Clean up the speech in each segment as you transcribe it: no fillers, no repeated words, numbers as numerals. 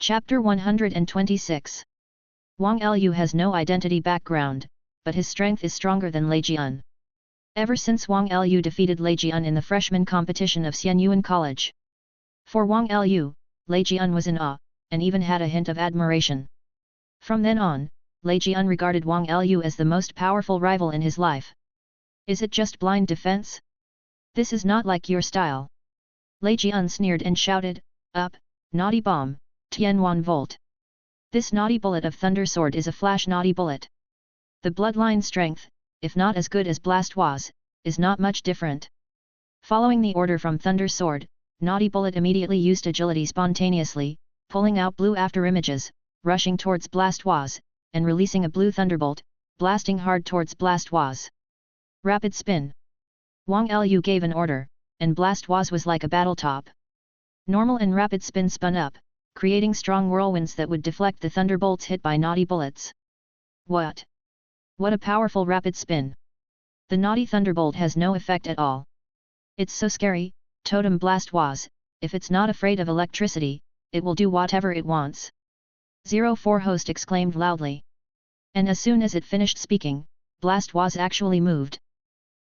Chapter 126. Wang Lu has no identity background, but his strength is stronger than Lei Jian. Ever since Wang Lu defeated Lei Jian in the freshman competition of Xianyuan College. For Wang Lu, Lei Jian was in awe, and even had a hint of admiration. From then on, Lei Jian regarded Wang Lu as the most powerful rival in his life. Is it just blind defense? This is not like your style. Lei Jian sneered and shouted, "Up, naughty bomb, Tianwan Volt. This naughty bullet of Thunder Sword is a flash naughty bullet. The bloodline strength, if not as good as Blast was, is not much different." Following the order from Thunder Sword, Naughty Bullet immediately used agility spontaneously, pulling out blue after images, rushing towards Blast was, and releasing a blue thunderbolt, blasting hard towards Blast was. Rapid spin. Wang Lu gave an order, and Blast was like a battle top. Normal and rapid spin spun up, creating strong whirlwinds that would deflect the thunderbolts hit by Naughty Bullets. What? What a powerful rapid spin! The Naughty Thunderbolt has no effect at all. It's so scary. Totem Blast was, if it's not afraid of electricity, it will do whatever it wants. 04 host exclaimed loudly. And as soon as it finished speaking, Blast was actually moved.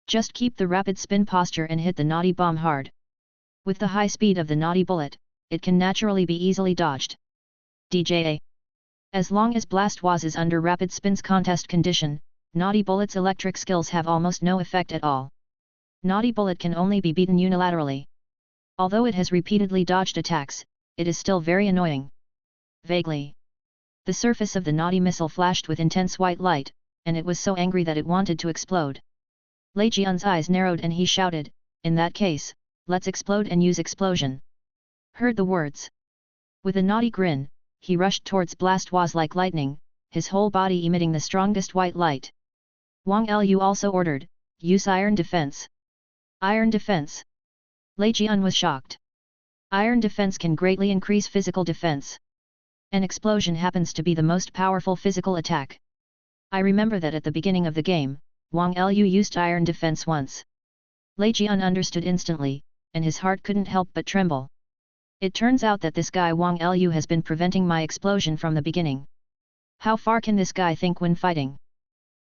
Just keep the rapid spin posture and hit the Naughty Bomb hard. With the high speed of the Naughty Bullet, it can naturally be easily dodged. DJA. As long as Blast was is under rapid spin's contest condition, Naughty Bullet's electric skills have almost no effect at all. Naughty Bullet can only be beaten unilaterally. Although it has repeatedly dodged attacks, it is still very annoying. Vaguely. The surface of the Naughty Missile flashed with intense white light, and it was so angry that it wanted to explode. Lei Jian's eyes narrowed and he shouted, "In that case, let's explode and use explosion." Heard the words. With a naughty grin, he rushed towards Blast was like lightning, his whole body emitting the strongest white light. Wang Lu also ordered, "Use Iron Defense." Iron Defense. Lei Jian was shocked. Iron Defense can greatly increase physical defense. An explosion happens to be the most powerful physical attack. I remember that at the beginning of the game, Wang Lu used Iron Defense once. Lei Jian understood instantly, and his heart couldn't help but tremble. It turns out that this guy Wang Lu has been preventing my explosion from the beginning. How far can this guy think when fighting?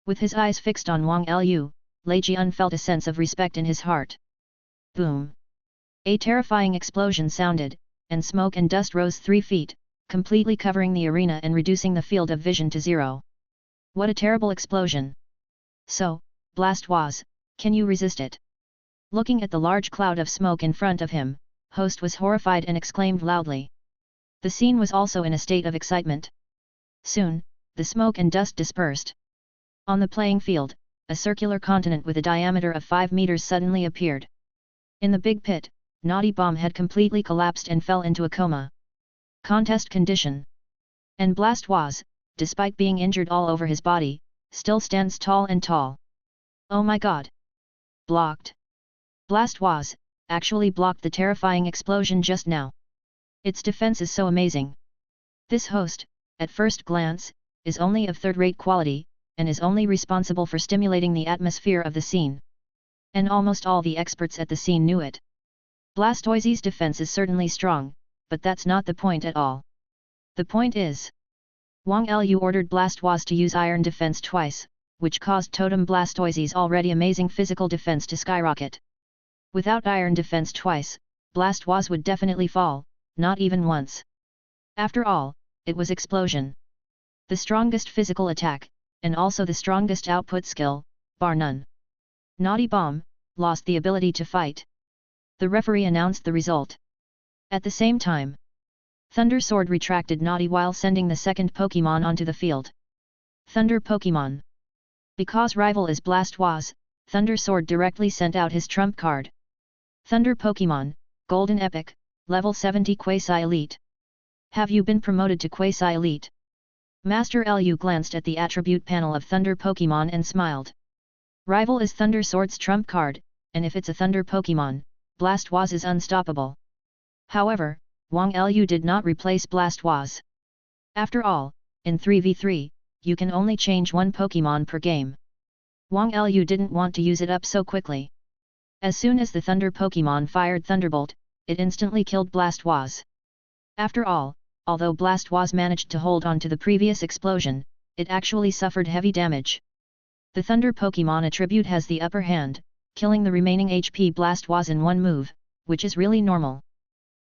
With his eyes fixed on Wang Lu, Lei Jian felt a sense of respect in his heart. Boom! A terrifying explosion sounded, and smoke and dust rose 3 feet, completely covering the arena and reducing the field of vision to 0. What a terrible explosion! So, Blast was, can you resist it? Looking at the large cloud of smoke in front of him, Host was horrified and exclaimed loudly. The scene was also in a state of excitement. Soon, the smoke and dust dispersed. On the playing field, a circular continent with a diameter of 5 meters suddenly appeared. In the big pit, Naughty Bomb had completely collapsed and fell into a coma. Contest condition. And Blast was, despite being injured all over his body, still stands tall and tall. Oh my god! Blocked. Blast was, actually blocked the terrifying explosion just now. Its defense is so amazing. This host, at first glance, is only of third-rate quality, and is only responsible for stimulating the atmosphere of the scene. And almost all the experts at the scene knew it. Blastoise's defense is certainly strong, but that's not the point at all. The point is, Wang Lu ordered Blast was to use Iron Defense twice, which caused Totem Blastoise's already amazing physical defense to skyrocket. Without Iron Defense twice, Blast was would definitely fall, not even once. After all, it was explosion. The strongest physical attack, and also the strongest output skill, bar none. Naughty Bomb lost the ability to fight. The referee announced the result. At the same time, Thunder Sword retracted Naughty while sending the second Pokémon onto the field. Thunder Pokémon. Because rival is Blast was, Thunder Sword directly sent out his trump card. Thunder Pokémon, Golden Epic, Level 70 Quasi Elite. Have you been promoted to Quasi Elite? Master Lu glanced at the attribute panel of Thunder Pokémon and smiled. Rival is Thunder Sword's trump card, and if it's a Thunder Pokémon, Blast was is unstoppable. However, Wang Lu did not replace Blast was. After all, in 3v3, you can only change one Pokémon per game. Wang Lu didn't want to use it up so quickly. As soon as the Thunder Pokémon fired Thunderbolt, it instantly killed Blast was. After all although Blast was managed to hold on to the previous explosion, it actually suffered heavy damage. The Thunder Pokémon attribute has the upper hand, killing the remaining HP Blastoise in one move, which is really normal.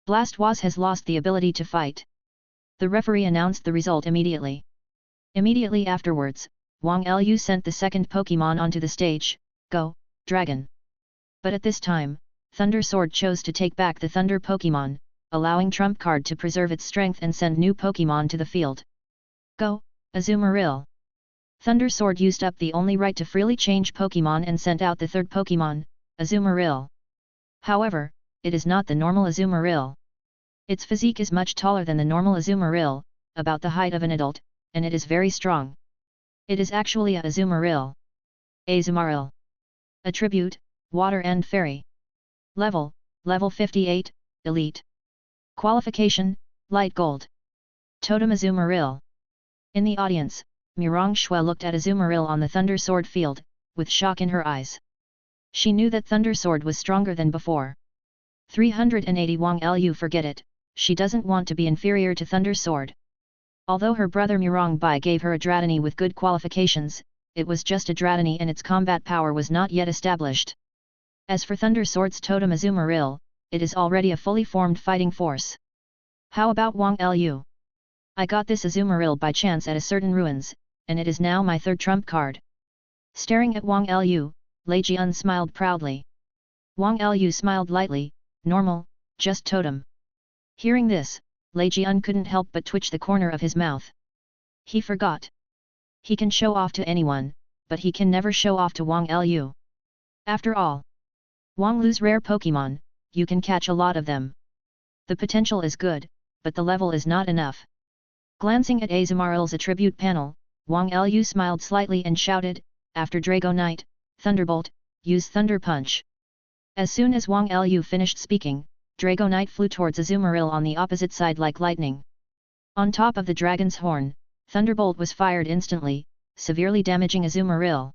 Blastoise has lost the ability to fight. The referee announced the result immediately. Immediately afterwards, Wang Lu sent the second Pokémon onto the stage, Go, Dragon! But at this time, Thunder Sword chose to take back the Thunder Pokémon, allowing Trump Card to preserve its strength and send new Pokémon to the field. Go, Azumarill! Thunder Sword used up the only right to freely change Pokémon and sent out the third Pokémon, Azumarill. However, it is not the normal Azumarill. Its physique is much taller than the normal Azumarill, about the height of an adult, and it is very strong. It is actually a Azumarill. Azumarill. Attribute, Water and Fairy. Level, Level 58, Elite. Qualification, Light Gold. Totem Azumarill. In the audience, Mirang Shui looked at Azumarill on the Thunder Sword field, with shock in her eyes. She knew that Thunder Sword was stronger than before. 380 Wang Lu forget it, she doesn't want to be inferior to Thunder Sword. Although her brother Mirang Bai gave her a Dratini with good qualifications, it was just a Dratini and its combat power was not yet established. As for Thunder Sword's totem Azumarill, it is already a fully formed fighting force. How about Wang Lu? I got this Azumarill by chance at a certain ruins, and it is now my third trump card. Staring at Wang Lu, Lei Jian smiled proudly. Wang Lu smiled lightly, normal, just totem. Hearing this, Lei Jian couldn't help but twitch the corner of his mouth. He forgot. He can show off to anyone, but he can never show off to Wang Lu. After all, Wang Lu's rare Pokémon, you can catch a lot of them. The potential is good, but the level is not enough. Glancing at Azumarill's attribute panel, Wang Lu smiled slightly and shouted, after Dragonite, Thunderbolt, use Thunder Punch. As soon as Wang Lu finished speaking, Dragonite flew towards Azumarill on the opposite side like lightning. On top of the dragon's horn, Thunderbolt was fired instantly, severely damaging Azumarill.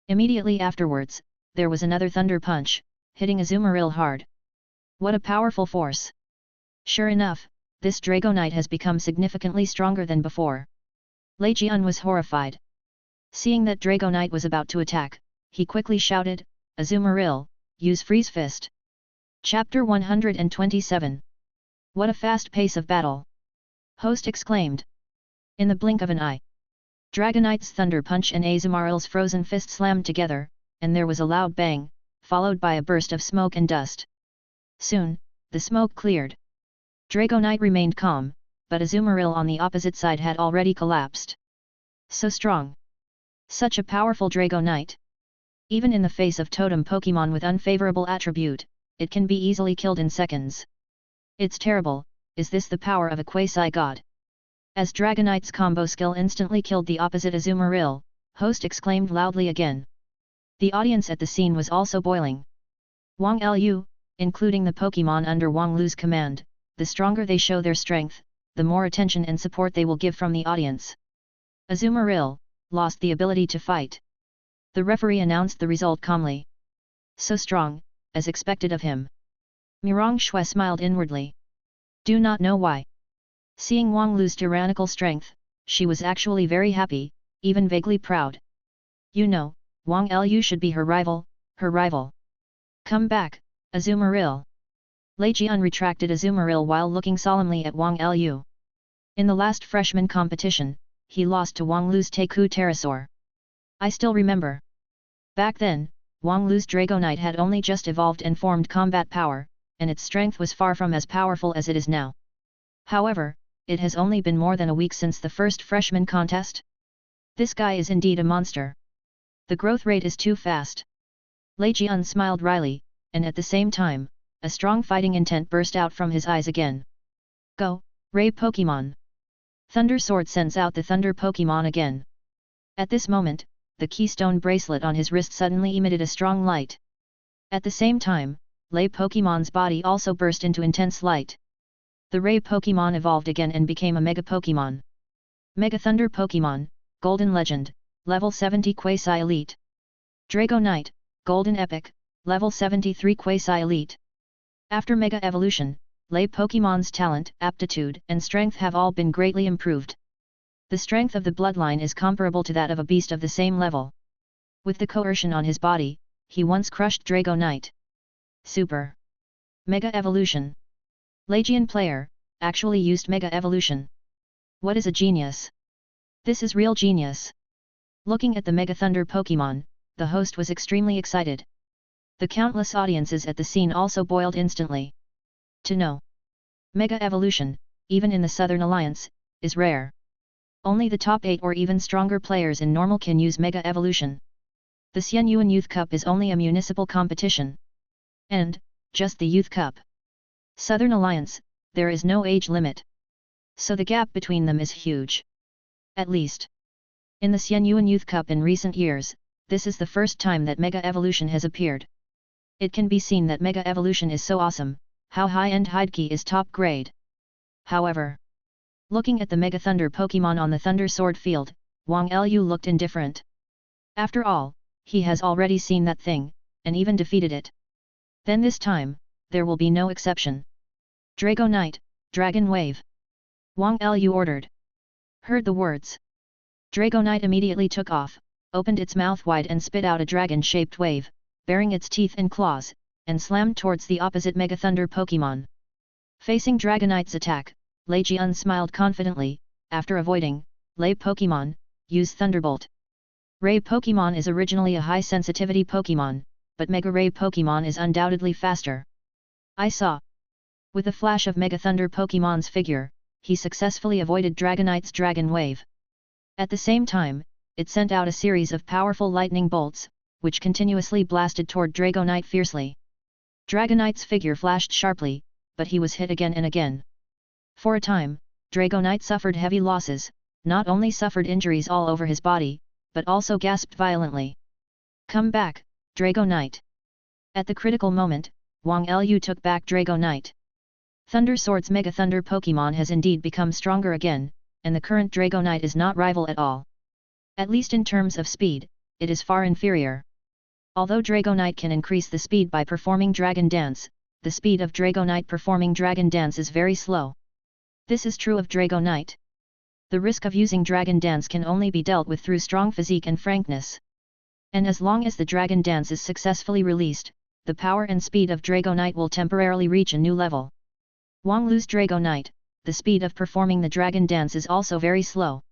Immediately afterwards, there was another Thunder Punch, hitting Azumarill hard. What a powerful force! Sure enough, this Dragonite has become significantly stronger than before. Lei Jian was horrified. Seeing that Dragonite was about to attack, he quickly shouted, Azumarill, use Freeze Fist. Chapter 127. What a fast pace of battle! Host exclaimed. In the blink of an eye, Dragonite's Thunder Punch and Azumarill's Frozen Fist slammed together, and there was a loud bang, followed by a burst of smoke and dust. Soon, the smoke cleared. Dragonite remained calm, but Azumarill on the opposite side had already collapsed. So strong! Such a powerful Dragonite! Even in the face of totem Pokémon with unfavorable attribute, it can be easily killed in seconds. It's terrible, is this the power of a quasi-god? As Dragonite's combo skill instantly killed the opposite Azumarill, Host exclaimed loudly again. The audience at the scene was also boiling. Wang Lu, including the Pokémon under Wang Lu's command, the stronger they show their strength, the more attention and support they will give from the audience. Azumarill lost the ability to fight. The referee announced the result calmly. So strong, as expected of him. Mirang Shui smiled inwardly. Do not know why. Seeing Wang Lu's tyrannical strength, she was actually very happy, even vaguely proud. You know, Wang Lu should be her rival, her rival. Come back, Azumarill. Lei Jian retracted Azumarill while looking solemnly at Wang Lu. In the last freshman competition, he lost to Wang Lu's Teiku Pterosaur. I still remember. Back then, Wang Lu's Dragonite had only just evolved and formed combat power, and its strength was far from as powerful as it is now. However, it has only been more than a week since the first freshman contest. This guy is indeed a monster. The growth rate is too fast. Lei Jian smiled wryly, and at the same time, a strong fighting intent burst out from his eyes again. Go, Ray Pokémon! Thunder Sword sends out the Thunder Pokémon again. At this moment, the keystone bracelet on his wrist suddenly emitted a strong light. At the same time, Lei Pokémon's body also burst into intense light. The Ray Pokémon evolved again and became a Mega Pokémon. Mega Thunder Pokémon, Golden Legend, Level 70 Quasi Elite. Dragonite, Golden Epic, Level 73 Quasi Elite. After Mega Evolution, Lei Pokémon's talent, aptitude, and strength have all been greatly improved. The strength of the bloodline is comparable to that of a beast of the same level. With the coercion on his body, he once crushed Dragonite. Super Mega Evolution. Legion player, actually used Mega Evolution. What is a genius? This is real genius. Looking at the Mega Thunder Pokémon, the host was extremely excited. The countless audiences at the scene also boiled instantly. To know Mega Evolution, even in the Southern Alliance, is rare. Only the top 8 or even stronger players in normal can use Mega Evolution. The Xianyuan Youth Cup is only a municipal competition. And, just the Youth Cup. Southern Alliance, there is no age limit. So the gap between them is huge. At least. In the Xianyuan Youth Cup in recent years, this is the first time that Mega Evolution has appeared. It can be seen that Mega Evolution is so awesome, how high-end Heidki is top grade. However, looking at the Mega Thunder Pokémon on the Thunder Sword field, Wang Lu looked indifferent. After all, he has already seen that thing, and even defeated it. Then this time, there will be no exception. Dragonite, Dragon Wave. Wang Lu ordered. Heard the words. Dragonite immediately took off, opened its mouth wide and spit out a dragon-shaped wave, baring its teeth and claws, and slammed towards the opposite Mega Thunder Pokémon. Facing Dragonite's attack, Legion smiled confidently. After avoiding Lei Pokémon, use Thunderbolt. Ray Pokémon is originally a high-sensitivity Pokémon, but Mega Ray Pokémon is undoubtedly faster. I saw. With a flash of Mega Thunder Pokémon's figure, he successfully avoided Dragonite's Dragon Wave. At the same time, it sent out a series of powerful lightning bolts, which continuously blasted toward Dragonite fiercely. Dragonite's figure flashed sharply, but he was hit again and again. For a time, Dragonite suffered heavy losses, not only suffered injuries all over his body, but also gasped violently. Come back, Dragonite! At the critical moment, Wang Lu took back Dragonite. Thunder Sword's Mega Thunder Pokémon has indeed become stronger again, and the current Dragonite is not rival at all. At least in terms of speed, it is far inferior. Although Dragonite can increase the speed by performing Dragon Dance, the speed of Dragonite performing Dragon Dance is very slow. This is true of Dragonite. The risk of using Dragon Dance can only be dealt with through strong physique and frankness. And as long as the Dragon Dance is successfully released, the power and speed of Dragonite will temporarily reach a new level. Wang Lu's Dragonite, the speed of performing the Dragon Dance is also very slow.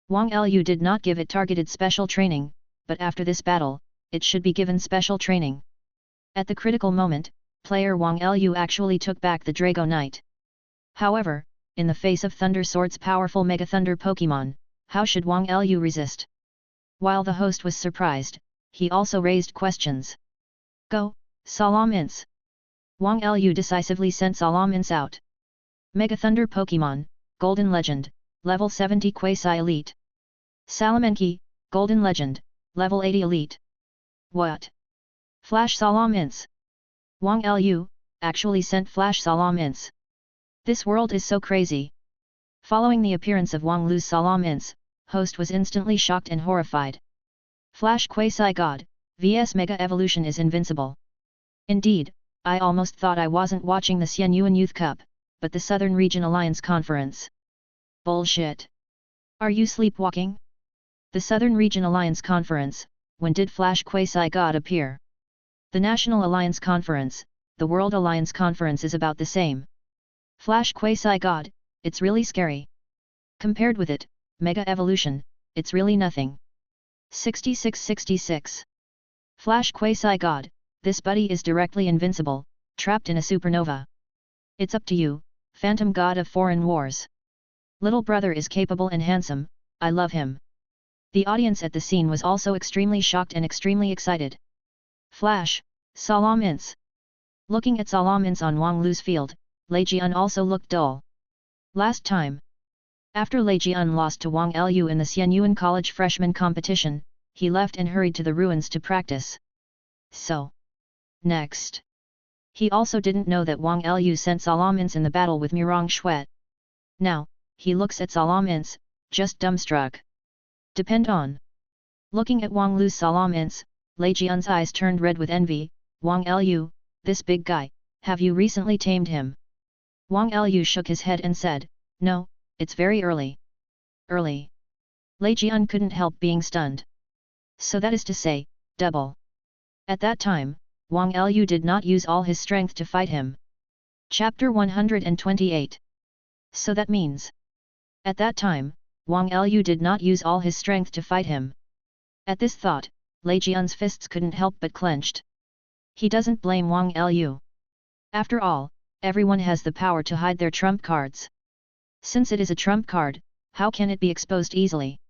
Wang Lu did not give it targeted special training, but after this battle, it should be given special training. At the critical moment, player Wang Lu actually took back the Dragonite. However, in the face of Thunder Sword's powerful Mega Thunder Pokémon, how should Wang Lu resist? While the host was surprised, he also raised questions. Go, Salamence! Wang Lu decisively sent Salamence out. Mega Thunder Pokémon, Golden Legend, Level 70 Quasi Elite. Salamence, Golden Legend, Level 80 Elite. What? Flash Salamence! Wang Lu actually sent Flash Salamence. This world is so crazy. Following the appearance of Wang Lu's Salamence, host was instantly shocked and horrified. Flash Quasi God, vs Mega Evolution is invincible. Indeed, I almost thought I wasn't watching the Xianyuan Youth Cup, but the Southern Region Alliance Conference. Bullshit. Are you sleepwalking? The Southern Region Alliance Conference, when did Flash Quasi God appear? The National Alliance Conference, the World Alliance Conference is about the same. Flash Quasi God, it's really scary. Compared with it, Mega Evolution, it's really nothing. 6666. Flash Quasi God, this buddy is directly invincible, trapped in a supernova. It's up to you, Phantom God of Foreign Wars. Little brother is capable and handsome, I love him. The audience at the scene was also extremely shocked and extremely excited. Flash, Salamence. Looking at Salamence on Wang Lu's field, Legion also looked dull. Last time. After Legion lost to Wang Lu in the Xianyuan College freshman competition, he left and hurried to the ruins to practice. So. Next. He also didn't know that Wang Lu sent Salamence in the battle with Murong Xuet. Now, he looks at Salamence, just dumbstruck. Depend on. Looking at Wang Lu's Salamence, Legion's eyes turned red with envy. Wang Lu, this big guy, have you recently tamed him? Wang Lu shook his head and said, "No, it's very early." Early. Lei Jian couldn't help being stunned. So that is to say, double. At that time, Wang Lu did not use all his strength to fight him. Chapter 128. So that means. At that time, Wang Lu did not use all his strength to fight him. At this thought, Lei Jian's fists couldn't help but clenched. He doesn't blame Wang Lu. After all, everyone has the power to hide their trump cards. Since it is a trump card, how can it be exposed easily?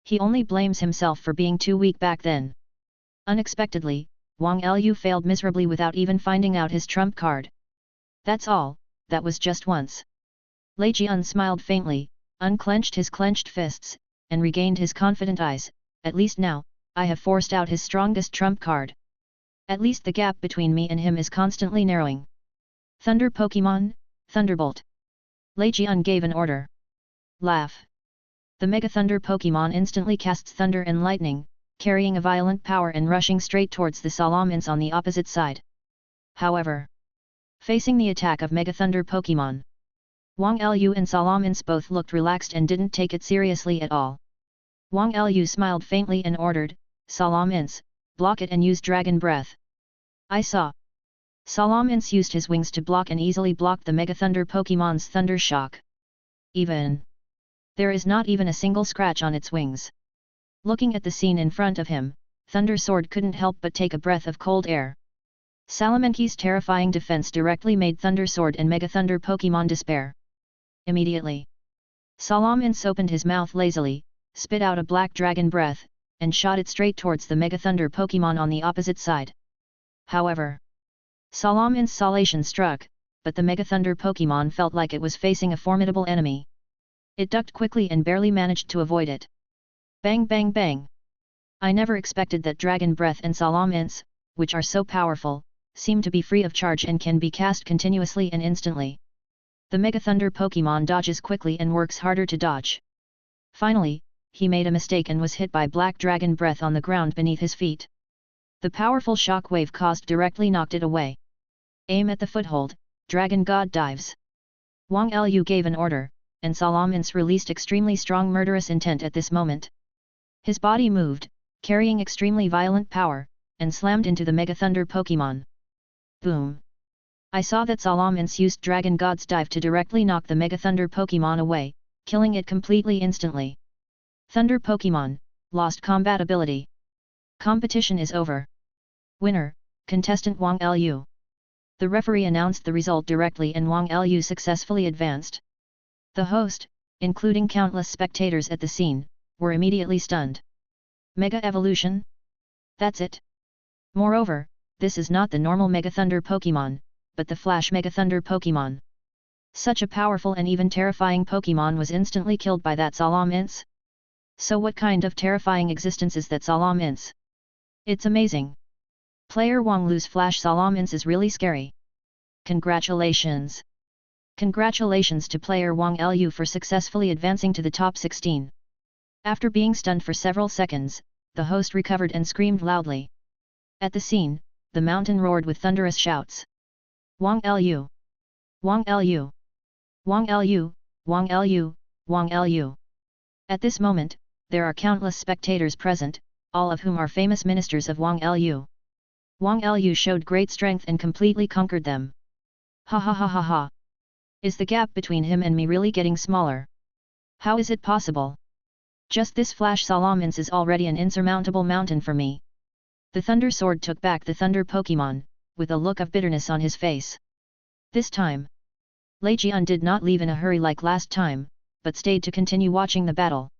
He only blames himself for being too weak back then. Unexpectedly, Wang Lu failed miserably without even finding out his trump card. That's all, that was just once. Lei Jian smiled faintly, unclenched his clenched fists, and regained his confident eyes. At least now, I have forced out his strongest trump card. At least the gap between me and him is constantly narrowing. Thunder Pokémon, Thunderbolt. Lei Jian gave an order. Laugh. The Mega Thunder Pokémon instantly casts thunder and lightning, carrying a violent power and rushing straight towards the Salamence on the opposite side. However, facing the attack of Mega Thunder Pokémon, Wang Lu and Salamence both looked relaxed and didn't take it seriously at all. Wang Lu smiled faintly and ordered, "Salamence, block it and use Dragon Breath." I saw. Salamence used his wings to block and easily blocked the Mega Thunder Pokémon's Thunder Shock. There is not even a single scratch on its wings. Looking at the scene in front of him, Thunder Sword couldn't help but take a breath of cold air. Salamence's terrifying defense directly made Thunder Sword and Mega Thunder Pokémon despair. Immediately, Salamence opened his mouth lazily, spit out a black dragon breath, and shot it straight towards the Mega Thunder Pokémon on the opposite side. However, Salamence's salation struck, but the Mega Thunder Pokémon felt like it was facing a formidable enemy. It ducked quickly and barely managed to avoid it. Bang bang bang! I never expected that Dragon Breath and Salamence, which are so powerful, seem to be free of charge and can be cast continuously and instantly. The Mega Thunder Pokémon dodges quickly and works harder to dodge. Finally, he made a mistake and was hit by Black Dragon Breath on the ground beneath his feet. The powerful shock wave caused directly knocked it away. Aim at the foothold, Dragon God dives. Wang Lu gave an order, and Salamence released extremely strong murderous intent at this moment. His body moved, carrying extremely violent power, and slammed into the Mega Thunder Pokémon. Boom! I saw that Salamence used Dragon God's dive to directly knock the Mega Thunder Pokémon away, killing it completely instantly. Thunder Pokémon, lost combat ability. Competition is over. Winner, contestant Wang Lu. The referee announced the result directly and Wang Lu successfully advanced. The host, including countless spectators at the scene, were immediately stunned. Mega Evolution? That's it. Moreover, this is not the normal Mega Thunder Pokémon, but the Flash Mega Thunder Pokémon. Such a powerful and even terrifying Pokémon was instantly killed by that Salamence? So what kind of terrifying existence is that Salamence? It's amazing. Player Wang Lu's Flash Salamence is really scary. Congratulations! Congratulations to player Wang Lu for successfully advancing to the top 16. After being stunned for several seconds, the host recovered and screamed loudly. At the scene, the mountain roared with thunderous shouts. Wang Lu! Wang Lu! Wang Lu! Wang Lu! Wang Lu! At this moment, there are countless spectators present, all of whom are famous ministers of Wang Lu. Wang Lu showed great strength and completely conquered them. Ha ha ha ha ha! Is the gap between him and me really getting smaller? How is it possible? Just this Flash Salamence is already an insurmountable mountain for me. The Thunder Sword took back the Thunder Pokémon, with a look of bitterness on his face. This time, Lei Jian did not leave in a hurry like last time, but stayed to continue watching the battle.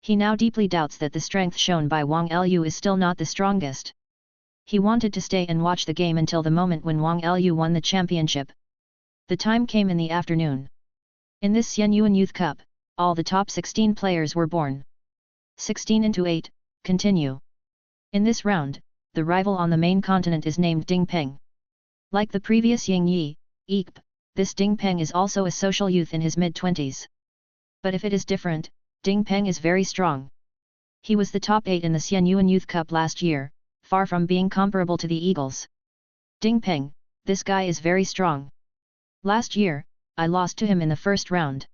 He now deeply doubts that the strength shown by Wang Lu is still not the strongest. He wanted to stay and watch the game until the moment when Wang Lu won the championship. The time came in the afternoon. In this Xianyuan Youth Cup, all the top 16 players were born. 16 into 8, continue. In this round, the rival on the main continent is named Ding Peng. Like the previous Ying Yi, Eep, this Ding Peng is also a social youth in his mid-20s. But if it is different, Ding Peng is very strong. He was the top 8 in the Xianyuan Youth Cup last year, far from being comparable to the Eagles. Ding Peng, this guy is very strong. Last year, I lost to him in the first round.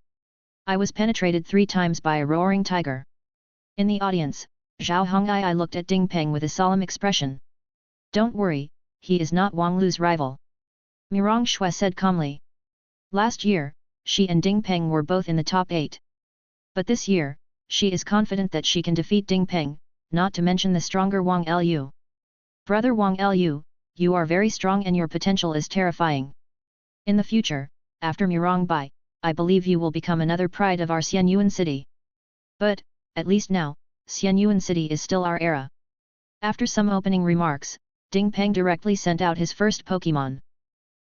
I was penetrated 3 times by a roaring tiger. In the audience, Zhao Hongai looked at Ding Peng with a solemn expression. Don't worry, he is not Wang Lu's rival. Mirong Shui said calmly. Last year, she and Ding Peng were both in the top 8. But this year, she is confident that she can defeat Ding Peng, not to mention the stronger Wang Lu. Brother Wang Lu, you are very strong and your potential is terrifying. In the future, after Mirong Bai, I believe you will become another pride of our Xianyuan city. But, at least now, Xianyuan city is still our era. After some opening remarks, Ding Peng directly sent out his first Pokémon.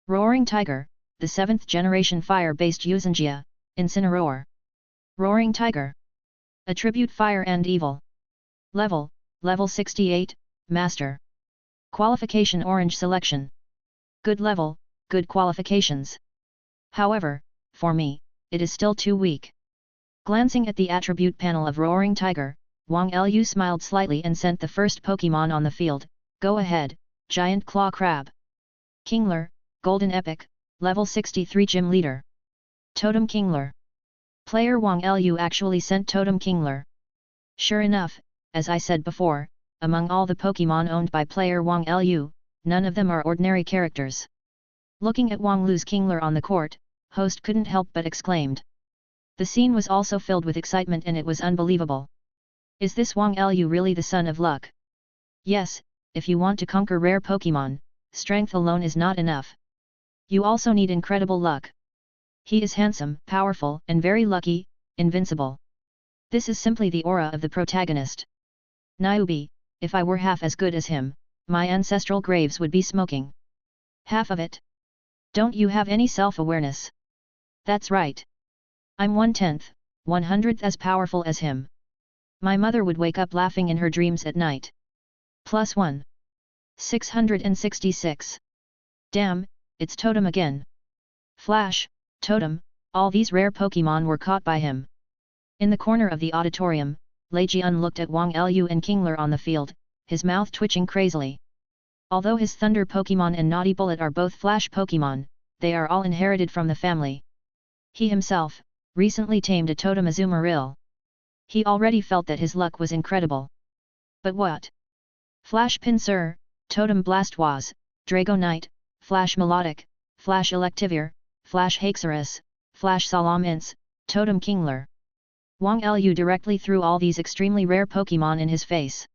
Roaring Tiger, the 7th generation fire-based Yuuzhanjia, Incineroar. Roaring Tiger. Attribute Fire and Evil. Level 68, Master. Qualification Orange Selection. Good level, good qualifications. However, for me, it is still too weak. Glancing at the attribute panel of Roaring Tiger, Wang Lu smiled slightly and sent the first Pokémon on the field. Go ahead, Giant Claw Crab. Kingler, Golden Epic, Level 63 Gym Leader. Totem Kingler. Player Wang Lu actually sent Totem Kingler. Sure enough, as I said before, among all the Pokémon owned by player Wang Lu, none of them are ordinary characters. Looking at Wang Lu's Kingler on the court, host couldn't help but exclaimed. The scene was also filled with excitement and it was unbelievable. Is this Wang Lu really the son of luck? Yes, if you want to conquer rare Pokémon, strength alone is not enough. You also need incredible luck. He is handsome, powerful, and very lucky, invincible. This is simply the aura of the protagonist. Niobe, if I were half as good as him, my ancestral graves would be smoking. Half of it. Don't you have any self-awareness? That's right. I'm 1/10, 100th as powerful as him. My mother would wake up laughing in her dreams at night. +1. 666. Damn, it's Totem again. Flash, Totem, all these rare Pokémon were caught by him. In the corner of the auditorium, Jiwan looked at Wang Lu and Kingler on the field, his mouth twitching crazily. Although his Thunder Pokémon and Naughty Bullet are both Flash Pokémon, they are all inherited from the family. He himself, recently tamed a Totem Azumarill. He already felt that his luck was incredible. But what? Flash Pinsir, Totem Blastoise, Dragonite, Flash Milotic, Flash Electivire, Flash Haxorus, Flash Salamence, Totem Kingler. Wang Lu directly threw all these extremely rare Pokémon in his face.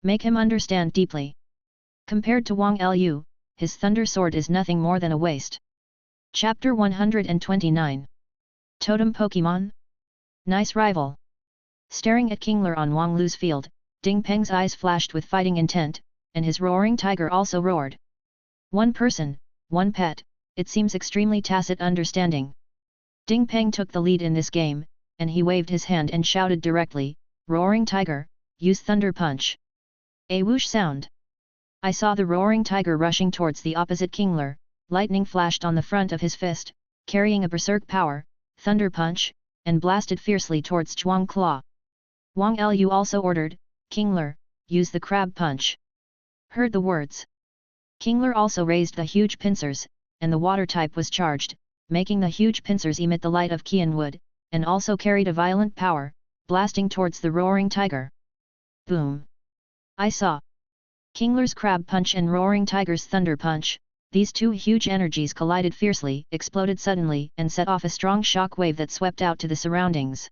Make him understand deeply. Compared to Wang Lu, his Thunder Sword is nothing more than a waste. Chapter 129. Totem Pokémon? Nice rival. Staring at Kingler on Wang Lu's field, Ding Peng's eyes flashed with fighting intent, and his roaring tiger also roared. One person, one pet, it seems extremely tacit understanding. Ding Peng took the lead in this game, and he waved his hand and shouted directly, Roaring Tiger, use Thunder Punch. A whoosh sound. I saw the roaring tiger rushing towards the opposite Kingler, lightning flashed on the front of his fist, carrying a berserk power, Thunder Punch, and blasted fiercely towards Zhuang Claw. Wang Lu also ordered, Kingler, use the Crab Punch. Heard the words. Kingler also raised the huge pincers, and the water type was charged, making the huge pincers emit the light of Qian wood, and also carried a violent power, blasting towards the roaring tiger. Boom! I saw Kingler's Crab Punch and Roaring Tiger's Thunder Punch. These two huge energies collided fiercely, exploded suddenly, and set off a strong shock wave that swept out to the surroundings.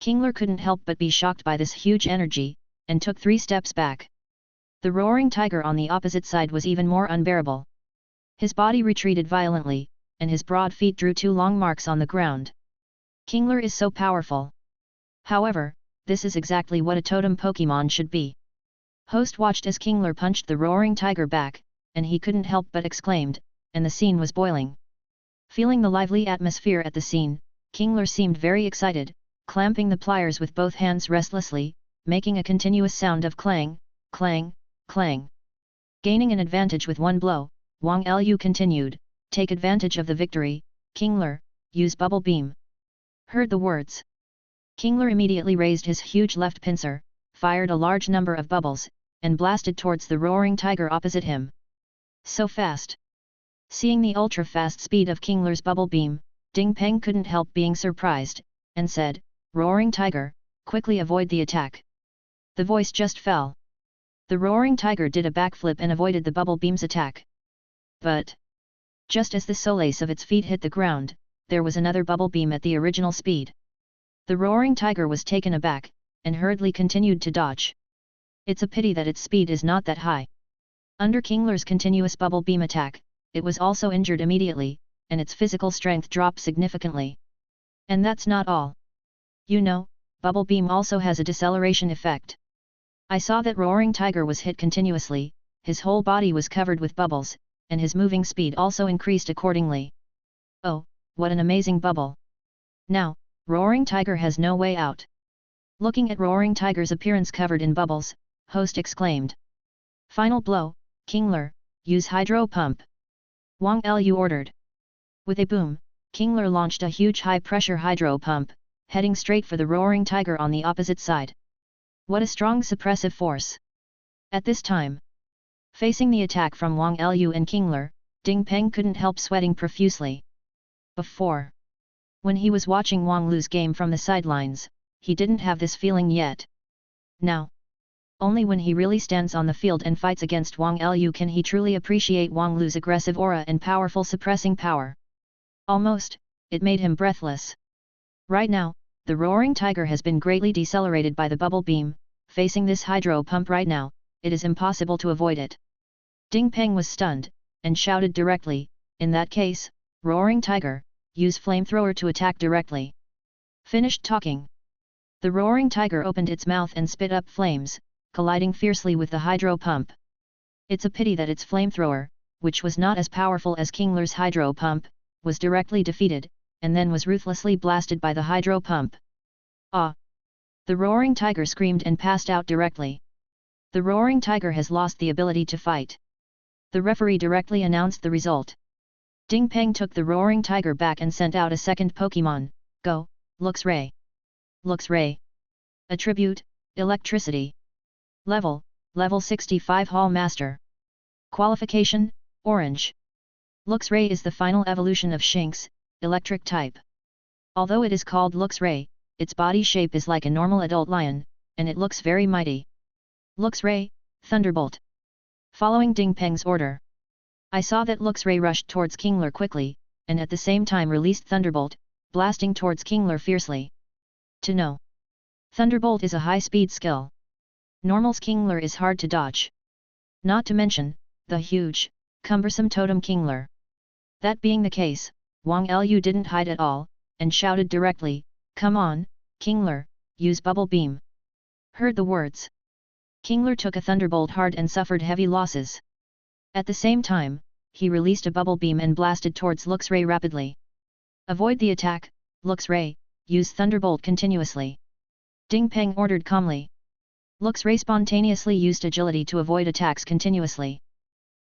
Kingler couldn't help but be shocked by this huge energy, and took 3 steps back. The roaring tiger on the opposite side was even more unbearable. His body retreated violently, and his broad feet drew 2 long marks on the ground. Kingler is so powerful. However, this is exactly what a totem Pokémon should be. Host watched as Kingler punched the roaring tiger back, and he couldn't help but exclaimed, and the scene was boiling. Feeling the lively atmosphere at the scene, Kingler seemed very excited, clamping the pliers with both hands restlessly, making a continuous sound of clang, clang, clang. Gaining an advantage with one blow, Wang Lu continued, take advantage of the victory, Kingler, use Bubble Beam. Heard the words. Kingler immediately raised his huge left pincer, fired a large number of bubbles, and blasted towards the roaring tiger opposite him. So fast! Seeing the ultra-fast speed of Kingler's bubble beam, Ding Peng couldn't help being surprised, and said, "Roaring Tiger, quickly avoid the attack." The voice just fell. The Roaring Tiger did a backflip and avoided the bubble beam's attack. But just as the soles of its feet hit the ground, there was another bubble beam at the original speed. The Roaring Tiger was taken aback, and hurriedly continued to dodge. It's a pity that its speed is not that high. Under Kingler's continuous bubble beam attack, it was also injured immediately, and its physical strength dropped significantly. And that's not all. You know, bubble beam also has a deceleration effect. I saw that Roaring Tiger was hit continuously, his whole body was covered with bubbles, and his moving speed also increased accordingly. Oh, what an amazing bubble! Now, Roaring Tiger has no way out. Looking at Roaring Tiger's appearance covered in bubbles, host exclaimed. Final blow, Kingler, use hydro pump. Wang Lu ordered. With a boom, Kingler launched a huge high-pressure hydro pump, heading straight for the Roaring Tiger on the opposite side. What a strong suppressive force! At this time, facing the attack from Wang Lu and Kingler, Ding Peng couldn't help sweating profusely. Before, when he was watching Wang Lu's game from the sidelines, he didn't have this feeling yet. Now, only when he really stands on the field and fights against Wang Lu can he truly appreciate Wang Lu's aggressive aura and powerful suppressing power. Almost, it made him breathless. Right now, the Roaring Tiger has been greatly decelerated by the bubble beam. Facing this hydro pump right now, it is impossible to avoid it. Ding Peng was stunned, and shouted directly, in that case, Roaring Tiger, use flamethrower to attack directly. Finished talking. The Roaring Tiger opened its mouth and spit up flames, colliding fiercely with the hydro pump. It's a pity that its flamethrower, which was not as powerful as Kingler's hydro pump, was directly defeated, and then was ruthlessly blasted by the hydro pump. Ah! The Roaring Tiger screamed and passed out directly. The Roaring Tiger has lost the ability to fight. The referee directly announced the result. Ding Peng took the Roaring Tiger back and sent out a second Pokémon, Go, Luxray. Luxray. Attribute, Electricity. Level 65 Hall Master. Qualification, Orange. Luxray is the final evolution of Shinx, electric type. Although it is called Luxray, its body shape is like a normal adult lion, and it looks very mighty. Luxray, Thunderbolt. Following Ding Peng's order, I saw that Luxray rushed towards Kingler quickly, and at the same time released Thunderbolt, blasting towards Kingler fiercely. To know, Thunderbolt is a high-speed skill. Normal's Kingler is hard to dodge. Not to mention, the huge, cumbersome totem Kingler. That being the case, Wang Lu didn't hide at all, and shouted directly, Come on, Kingler, use Bubble Beam. Heard the words. Kingler took a Thunderbolt hard and suffered heavy losses. At the same time, he released a Bubble Beam and blasted towards Luxray rapidly. Avoid the attack, Luxray, use Thunderbolt continuously. Ding Peng ordered calmly. Luxray spontaneously used agility to avoid attacks continuously.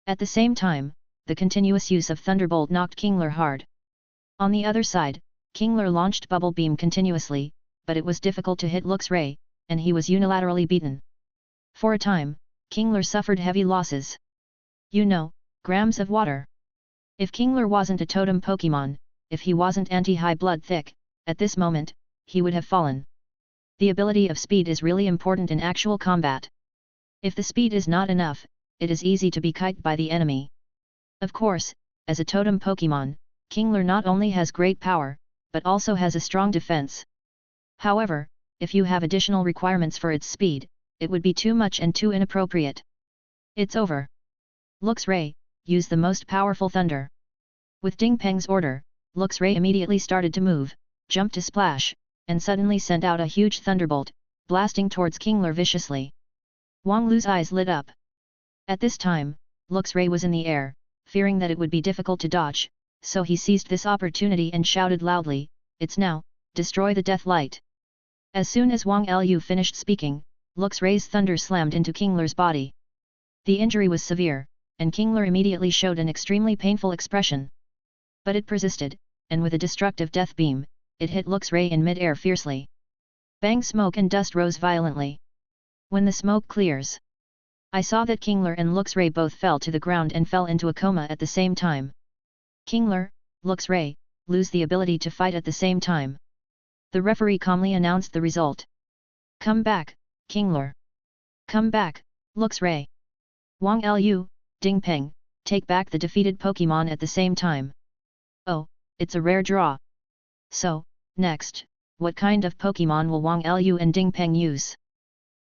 At the same time, the continuous use of Thunderbolt knocked Kingler hard. On the other side, Kingler launched Bubble Beam continuously, but it was difficult to hit Luxray, and he was unilaterally beaten. For a time, Kingler suffered heavy losses. You know, grams of water. If Kingler wasn't a totem Pokémon, if he wasn't anti-high blood thick, at this moment, he would have fallen. The ability of speed is really important in actual combat. If the speed is not enough, it is easy to be kited by the enemy. Of course, as a totem Pokémon, Kingler not only has great power, but also has a strong defense. However, if you have additional requirements for its speed, it would be too much and too inappropriate. It's over. Luxray, use the most powerful thunder. With Ding Peng's order, Luxray immediately started to move, jumped to splash, and suddenly sent out a huge thunderbolt, blasting towards Kingler viciously. Wang Lu's eyes lit up. At this time, Luxray was in the air, fearing that it would be difficult to dodge, so he seized this opportunity and shouted loudly, It's now, destroy the death light. As soon as Wang Lu finished speaking, Luxray's thunder slammed into Kingler's body. The injury was severe, and Kingler immediately showed an extremely painful expression. But it persisted, and with a destructive death beam, it hit Luxray in mid-air fiercely. Bang! Smoke and dust rose violently. When the smoke clears, I saw that Kingler and Luxray both fell to the ground and fell into a coma at the same time. Kingler, Luxray, lose the ability to fight at the same time. The referee calmly announced the result. Come back, Kingler. Come back, Luxray. Wang Lu, Ding Peng, take back the defeated Pokémon at the same time. Oh, it's a rare draw. So, next, what kind of Pokémon will Wang Lu and Ding Peng use?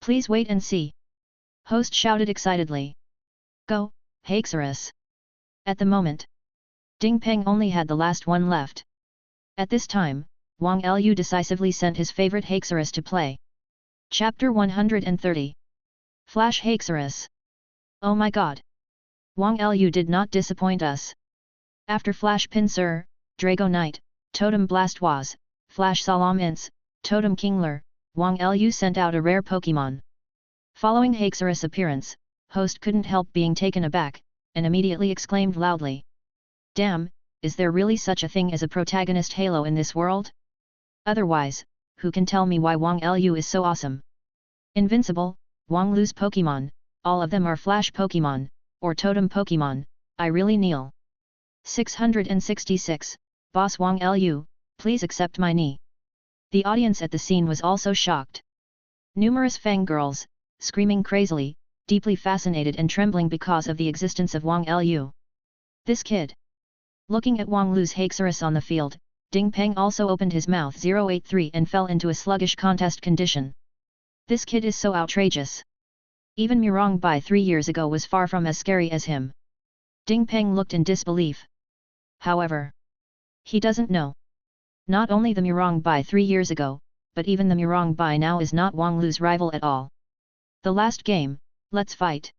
Please wait and see. Host shouted excitedly. Go, Haxorus. At the moment, Ding Peng only had the last one left. At this time, Wang Lu decisively sent his favorite Haxorus to play. Chapter 130. Flash Haxorus. Oh my god! Wang Lu did not disappoint us. After Flash Pinsir, Dragonite, Totem Blastoise, Flash Salamence, Totem Kingler, Wang Lu sent out a rare Pokémon. Following Haxorus' appearance, Host couldn't help being taken aback, and immediately exclaimed loudly. Damn, is there really such a thing as a protagonist halo in this world? Otherwise, who can tell me why Wang Lu is so awesome? Invincible, Wang Lu's Pokémon, all of them are Flash Pokémon, or Totem Pokémon, I really kneel. 666, Boss Wang Lu, please accept my knee. The audience at the scene was also shocked. Numerous fangirls, screaming crazily, deeply fascinated and trembling because of the existence of Wang Lu. This kid. Looking at Wang Lu's Haxorus on the field, Ding Peng also opened his mouth 083 and fell into a sluggish contest condition. This kid is so outrageous. Even Murong Bai 3 years ago was far from as scary as him. Ding Peng looked in disbelief. However, he doesn't know. Not only the Murong Bai 3 years ago, but even the Murong Bai now is not Wang Lu's rival at all. The last game, let's fight.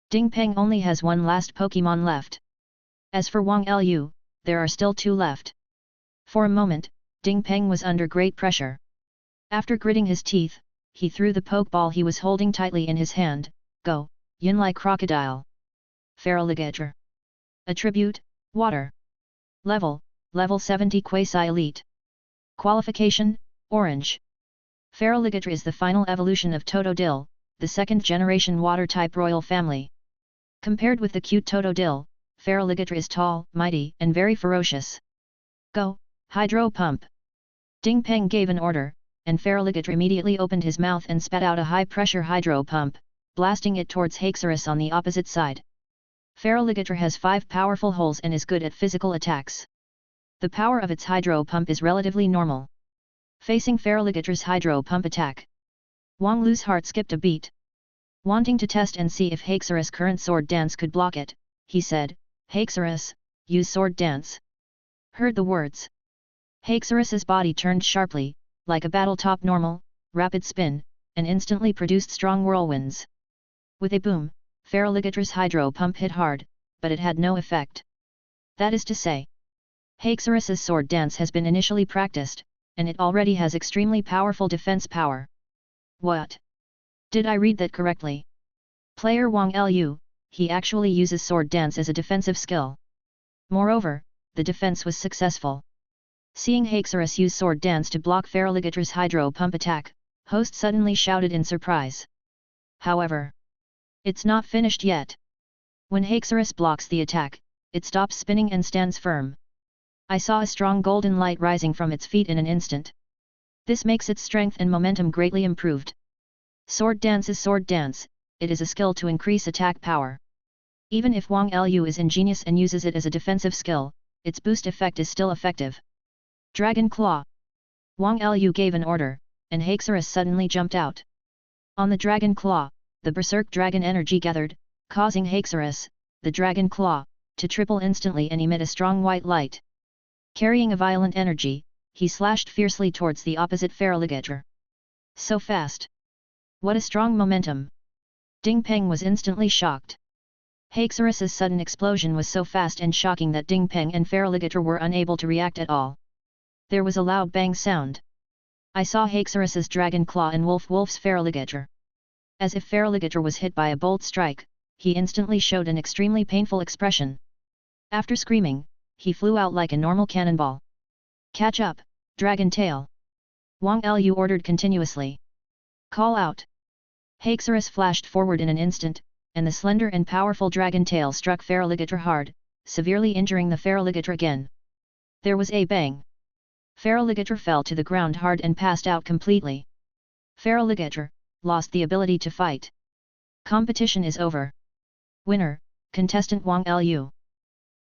Ding Peng only has one last Pokémon left. As for Wang Lu, there are still 2 left. For a moment, Ding Peng was under great pressure. After gritting his teeth, he threw the Pokeball he was holding tightly in his hand. Go, Yunlai Crocodile. Feraligatr. Attribute, Water. Level 70 Quasi-Elite. Qualification, Orange. Feraligatr is the final evolution of Totodile, the second-generation Water-type royal family. Compared with the cute Totodile, Feraligatr is tall, mighty, and very ferocious. Go, Hydro Pump. Ding Peng gave an order, and Feraligatr immediately opened his mouth and spat out a high-pressure Hydro Pump, blasting it towards Haxorus on the opposite side. Feraligatr has 5 powerful holes and is good at physical attacks. The power of its Hydro Pump is relatively normal. Facing Feraligatr's Hydro Pump attack, Wang Lu's heart skipped a beat. Wanting to test and see if Haxorus' current Sword Dance could block it, he said, Haxorus, use Sword Dance. Heard the words. Haxorus's body turned sharply, like a battle-top normal, rapid spin, and instantly produced strong whirlwinds. With a boom, Feraligatr's Hydro Pump hit hard, but it had no effect. That is to say, Haxorus's Sword Dance has been initially practiced, and it already has extremely powerful defense power. What? Did I read that correctly? Player Wang Lu, he actually uses Sword Dance as a defensive skill. Moreover, the defense was successful. Seeing Haxorus use Sword Dance to block Feraligatr's Hydro Pump attack, Host suddenly shouted in surprise. However, it's not finished yet. When Haxorus blocks the attack, it stops spinning and stands firm. I saw a strong golden light rising from its feet in an instant. This makes its strength and momentum greatly improved. Sword Dance is Sword Dance, it is a skill to increase attack power. Even if Wang Lu is ingenious and uses it as a defensive skill, its boost effect is still effective. Dragon Claw. Wang Lu gave an order, and Haxorus suddenly jumped out. On the Dragon Claw, the Berserk Dragon energy gathered, causing Haxorus, the Dragon Claw, to triple instantly and emit a strong white light. Carrying a violent energy, he slashed fiercely towards the opposite Feraligatr. So fast! What a strong momentum! Ding Peng was instantly shocked. Haxorus's sudden explosion was so fast and shocking that Ding Peng and Feraligatr were unable to react at all. There was a loud bang sound. I saw Haxorus's Dragon Claw and Wolf's Feraligatr. As if Feraligatr was hit by a bolt strike, he instantly showed an extremely painful expression. After screaming, he flew out like a normal cannonball. Catch up, Dragon Tail! Wang Lu ordered continuously. Call out! Haxorus flashed forward in an instant, and the slender and powerful Dragon Tail struck Feraligatr hard, severely injuring the Feraligatr again. There was a bang. Feraligatr fell to the ground hard and passed out completely. Feraligatr lost the ability to fight. Competition is over. Winner, contestant Wang Lu.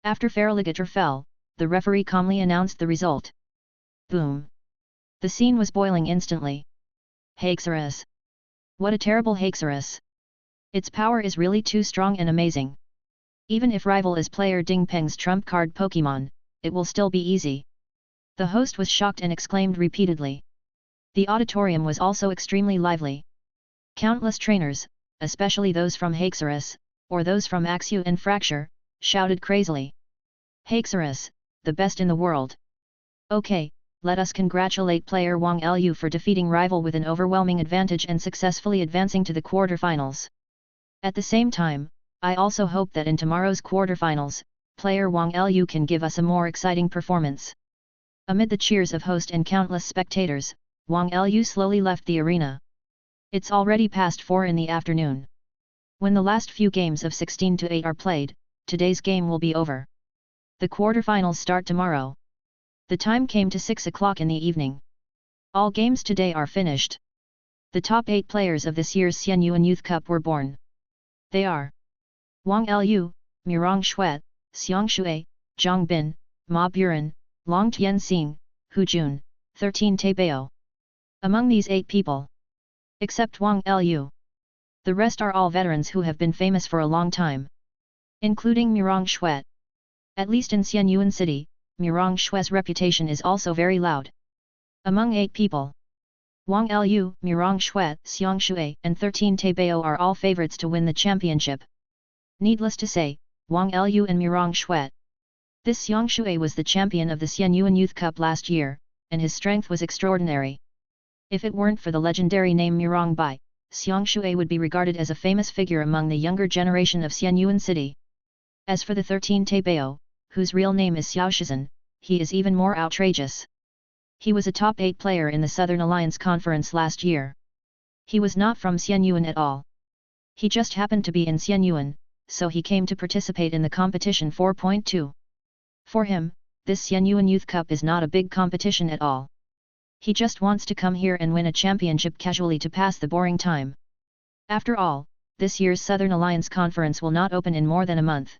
After Feraligatr fell, the referee calmly announced the result. Boom. The scene was boiling instantly. Haxorus. What a terrible Haxorus. Its power is really too strong and amazing. Even if rival is player Ding Peng's trump card Pokémon, it will still be easy. The host was shocked and exclaimed repeatedly. The auditorium was also extremely lively. Countless trainers, especially those from Haxorus, or those from Axew and Fracture, shouted crazily. Haxorus, the best in the world. Okay, let us congratulate player Wang Lu for defeating rival with an overwhelming advantage and successfully advancing to the quarterfinals. At the same time, I also hope that in tomorrow's quarterfinals, player Wang Lu can give us a more exciting performance. Amid the cheers of host and countless spectators, Wang Lu slowly left the arena. It's already past 4 in the afternoon. When the last few games of 16-8 are played, today's game will be over. The quarterfinals start tomorrow. The time came to 6 o'clock in the evening. All games today are finished. The top 8 players of this year's Xianyuan Youth Cup were born. They are Wang Lu, Mirong Xuet, Xiang Shui, Zhang Bin, Ma Buren, Long Tianxing, Hu Jun, 13 Taibao. Among these 8 people, except Wang Lu, the rest are all veterans who have been famous for a long time, including Mirong Xuet. At least in Xianyuan City, Mirong Xuet's reputation is also very loud. Among 8 people, Wang Lu, Mirong Xuet, Xiang Shui, and 13 Taibao are all favorites to win the championship. Needless to say, Wang Lu and Mirong Xuet. This Xiang Shui was the champion of the Xianyuan Youth Cup last year, and his strength was extraordinary. If it weren't for the legendary name Mirong Bai, Xiang Shui would be regarded as a famous figure among the younger generation of Xianyuan City. As for the 13 Taibao, whose real name is Xiao Shizhen, he is even more outrageous. He was a top 8 player in the Southern Alliance Conference last year. He was not from Xianyuan at all. He just happened to be in Xianyuan, so he came to participate in the competition 4.2. For him, this Xianyuan Youth Cup is not a big competition at all. He just wants to come here and win a championship casually to pass the boring time. After all, this year's Southern Alliance Conference will not open in more than a month.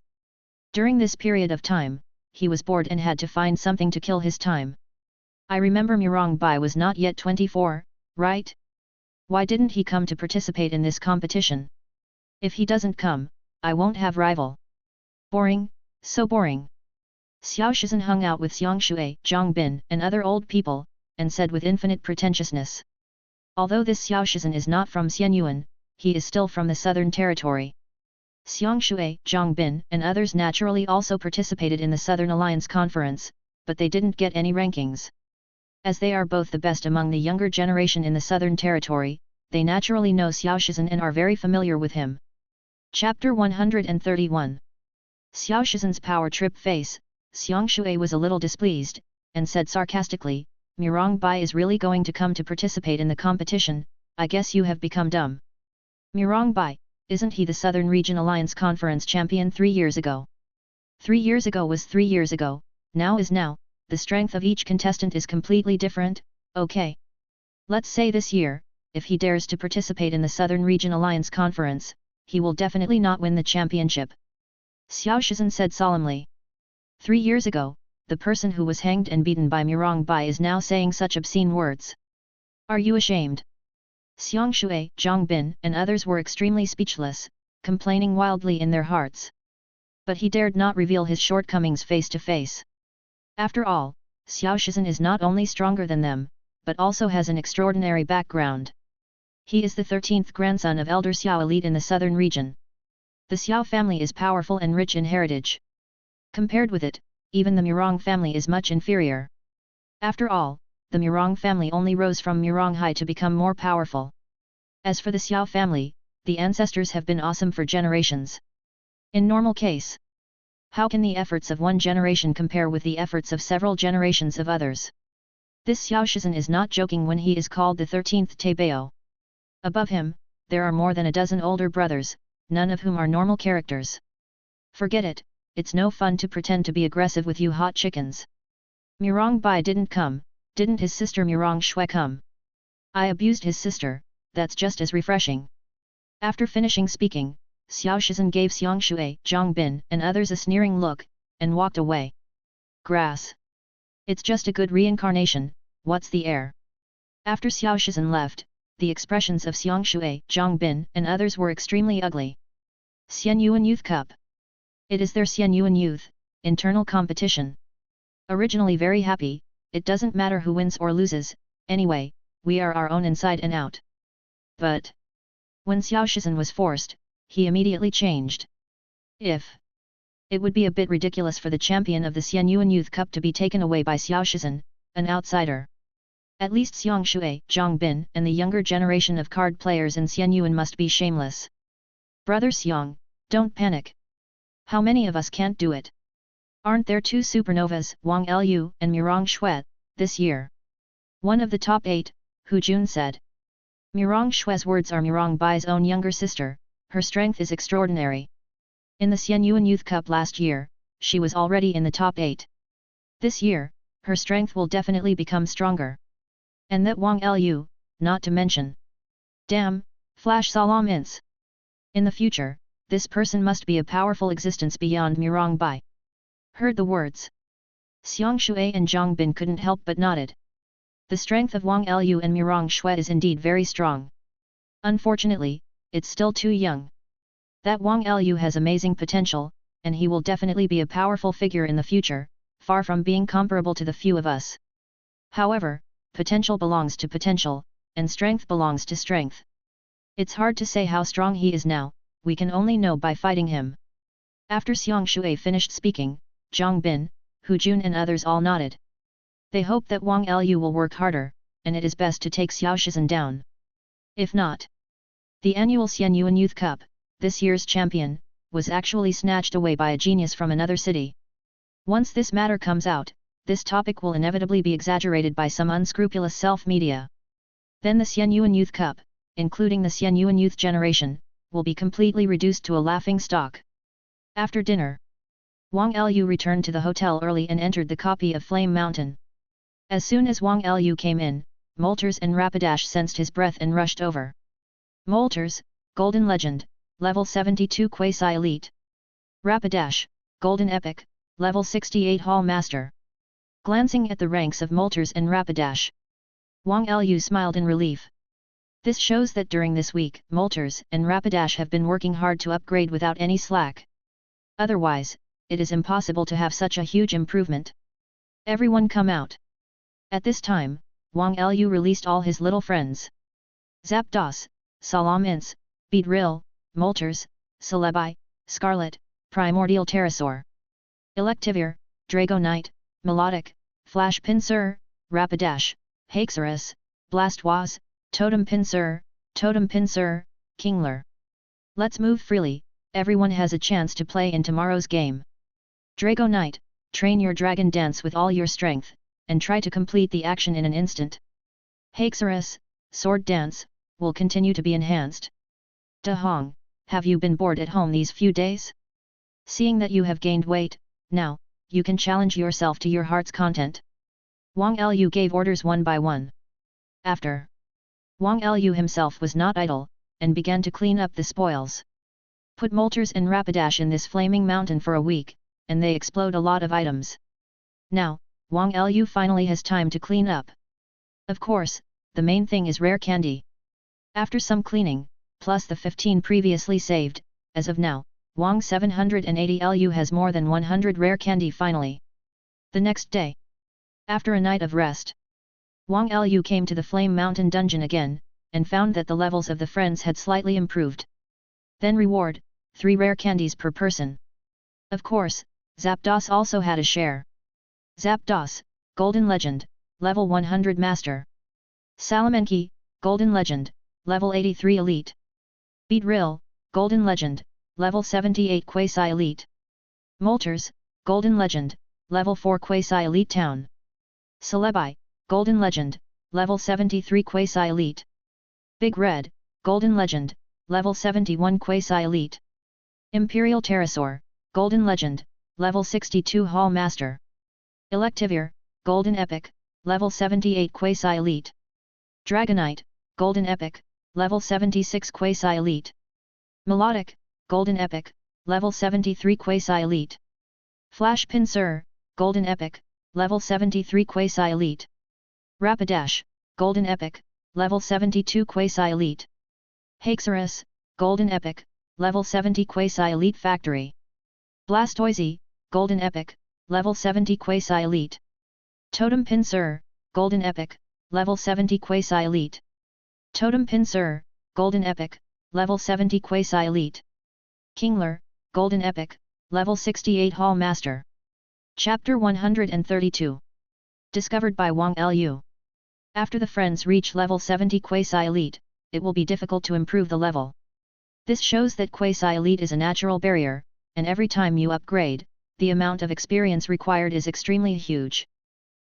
During this period of time, he was bored and had to find something to kill his time. I remember Mirong Bai was not yet 24, right? Why didn't he come to participate in this competition? If he doesn't come, I won't have rival. Boring, so boring. Xiao Shizhen hung out with Xiang Shui, Zhang Bin, and other old people, and said with infinite pretentiousness. Although this Xiao Shizhen is not from Xianyuan, he is still from the Southern Territory. Xiang Shui, Zhang Bin, and others naturally also participated in the Southern Alliance Conference, but they didn't get any rankings. As they are both the best among the younger generation in the Southern Territory, they naturally know Xiao Shizhen and are very familiar with him. Chapter 131. Xiao Shizhen's power trip face. Xiang Shui was a little displeased, and said sarcastically, Mirong Bai is really going to come to participate in the competition, I guess you have become dumb. Mirong Bai, isn't he the Southern Region Alliance Conference champion 3 years ago? 3 years ago was 3 years ago, now is now, the strength of each contestant is completely different, okay. Let's say this year, if he dares to participate in the Southern Region Alliance Conference, he will definitely not win the championship. Xiao Shizhen said solemnly. 3 years ago, the person who was hanged and beaten by Mirong Bai is now saying such obscene words. Are you ashamed? Xiang Shui, Zhang Bin, and others were extremely speechless, complaining wildly in their hearts. But he dared not reveal his shortcomings face to face. After all, Xiao Shizhen is not only stronger than them, but also has an extraordinary background. He is the 13th grandson of Elder Xiao elite in the southern region. The Xiao family is powerful and rich in heritage. Compared with it, even the Mirong family is much inferior. After all, the Mirong family only rose from Mirong Hai to become more powerful. As for the Xiao family, the ancestors have been awesome for generations. In normal case, how can the efforts of one generation compare with the efforts of several generations of others? This Xiao Shizhen is not joking when he is called the 13th Taibao. Above him, there are more than a dozen older brothers, none of whom are normal characters. Forget it, it's no fun to pretend to be aggressive with you hot chickens. Mirong Bai didn't come, didn't his sister Mirong Shui come? I abused his sister, that's just as refreshing. After finishing speaking, Xiao Shizhen gave Xiang Shui, Zhang Bin and others a sneering look, and walked away. Grass. It's just a good reincarnation, what's the air? After Xiao Shizhen left, the expressions of Xiang Shui, Zhang Bin and others were extremely ugly. Xian Yuan Youth Cup. It is their Xian Yuan Youth, internal competition. Originally very happy, it doesn't matter who wins or loses, anyway, we are our own inside and out. But when Xiao Shizhen was forced, he immediately changed. If it would be a bit ridiculous for the champion of the Xian Yuan Youth Cup to be taken away by Xiao Shizhen, an outsider. At least Xiang Shui, Zhang Bin and the younger generation of card players in Xian Yuan must be shameless. Brother Xiang, don't panic. How many of us can't do it? Aren't there two supernovas, Wang Lu and Mirong Shui, this year? One of the top 8, Hu Jun said. Mirong Shui's words are Mirong Bai's own younger sister, her strength is extraordinary. In the Xian Yuan Youth Cup last year, she was already in the top 8. This year, her strength will definitely become stronger. And that Wang Lu, not to mention. Damn, Flash Salamence. In the future, this person must be a powerful existence beyond Mirong Bai. Heard the words. Xiang Shui and Zhang Bin couldn't help but nodded. The strength of Wang Lu and Mirong Shui is indeed very strong. Unfortunately, it's still too young. That Wang Lu has amazing potential, and he will definitely be a powerful figure in the future, far from being comparable to the few of us. However, potential belongs to potential, and strength belongs to strength. It's hard to say how strong he is now, we can only know by fighting him. After Xiang Shui finished speaking, Zhang Bin, Hu Jun and others all nodded. They hope that Wang Lu will work harder, and it is best to take Xiao Shizhen down. If not, the annual Xian Yuan Youth Cup, this year's champion, was actually snatched away by a genius from another city. Once this matter comes out, this topic will inevitably be exaggerated by some unscrupulous self-media. Then the Xian Yuan Youth Cup, including the Xian Yuan Youth generation, will be completely reduced to a laughing stock. After dinner, Wang Lu returned to the hotel early and entered the copy of Flame Mountain. As soon as Wang Lu came in, Moltres and Rapidash sensed his breath and rushed over. Moltres, Golden Legend, Level 72 Quasi Elite. Rapidash, Golden Epic, Level 68 Hall Master. Glancing at the ranks of Moltres and Rapidash, Wang Lu smiled in relief. This shows that during this week, Moltres and Rapidash have been working hard to upgrade without any slack. Otherwise, it is impossible to have such a huge improvement. Everyone come out. At this time, Wang Lu released all his little friends. Zapdos, Salamence, Beedrill, Moltres, Celebi, Scarlet, Primordial Pterosaur, Electivire, Dragonite, Milotic, Flash Pinsir, Rapidash, Haxorus, Blastoise, Totem Pinsir, Kingler. Let's move freely, everyone has a chance to play in tomorrow's game. Dragonite, train your dragon dance with all your strength, and try to complete the action in an instant. Haxorus, sword dance, will continue to be enhanced. Dahong, have you been bored at home these few days? Seeing that you have gained weight, now, you can challenge yourself to your heart's content. Wang Lu gave orders one by one. After, Wang Lu himself was not idle, and began to clean up the spoils. Put Moltres and Rapidash in this flaming mountain for a week, and they explode a lot of items. Now, Wang Lu finally has time to clean up. Of course, the main thing is rare candy. After some cleaning, plus the 15 previously saved, as of now, Wang 780 Lu has more than 100 rare candy finally. The next day, after a night of rest, Wang Lu came to the Flame Mountain dungeon again, and found that the levels of the friends had slightly improved. Then reward, 3 rare candies per person. Of course, Zapdos also had a share. Zapdos, Golden Legend, Level 100 Master. Salamence, Golden Legend, Level 83 Elite. Beedrill, Golden Legend, Level 78 Quasi Elite. Moltres, Golden Legend, Level 4 Quasi Elite Town. Celebi, Golden Legend, Level 73 Quasi Elite. Big Red, Golden Legend, Level 71 Quasi Elite. Imperial Pterosaur, Golden Legend, Level 62 Hall Master. Electivire, Golden Epic, level 78 Quasi-Elite. Dragonite, Golden Epic, level 76 Quasi-Elite. Milotic, Golden Epic, level 73 Quasi-Elite. Flash Pinsir, Golden Epic, level 73 Quasi-Elite. Rapidash, Golden Epic, level 72 Quasi-Elite. Haxorus, Golden Epic, level 70 Quasi-Elite Factory. Blastoise, Golden Epic, level 70 Quasi-Elite. Totem Pinsir, Golden Epic, level 70 Quasi-Elite. Totem Pinsir, Golden Epic, level 70 Quasi-Elite. Kingler, Golden Epic, level 68 Hall Master. Chapter 132. Discovered by Wang Lu. After the friends reach level 70 Quasi-Elite, it will be difficult to improve the level. This shows that Quasi-Elite is a natural barrier, and every time you upgrade, the amount of experience required is extremely huge.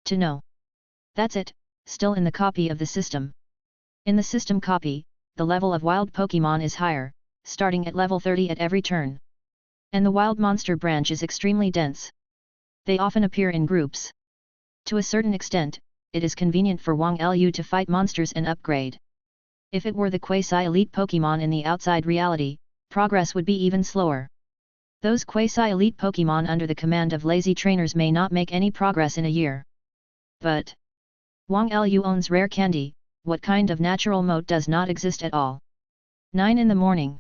To know. That's it, still in the copy of the system. In the system copy, the level of wild Pokémon is higher, starting at level 30 at every turn. And the wild monster branch is extremely dense. They often appear in groups. To a certain extent, it is convenient for Wang Lu to fight monsters and upgrade. If it were the Quasi-Elite Pokémon in the outside reality, progress would be even slower. Those Quasi-Elite Pokémon under the command of lazy trainers may not make any progress in a year. But Wang Lu owns rare candy. What kind of natural moat does not exist at all? 9 in the morning.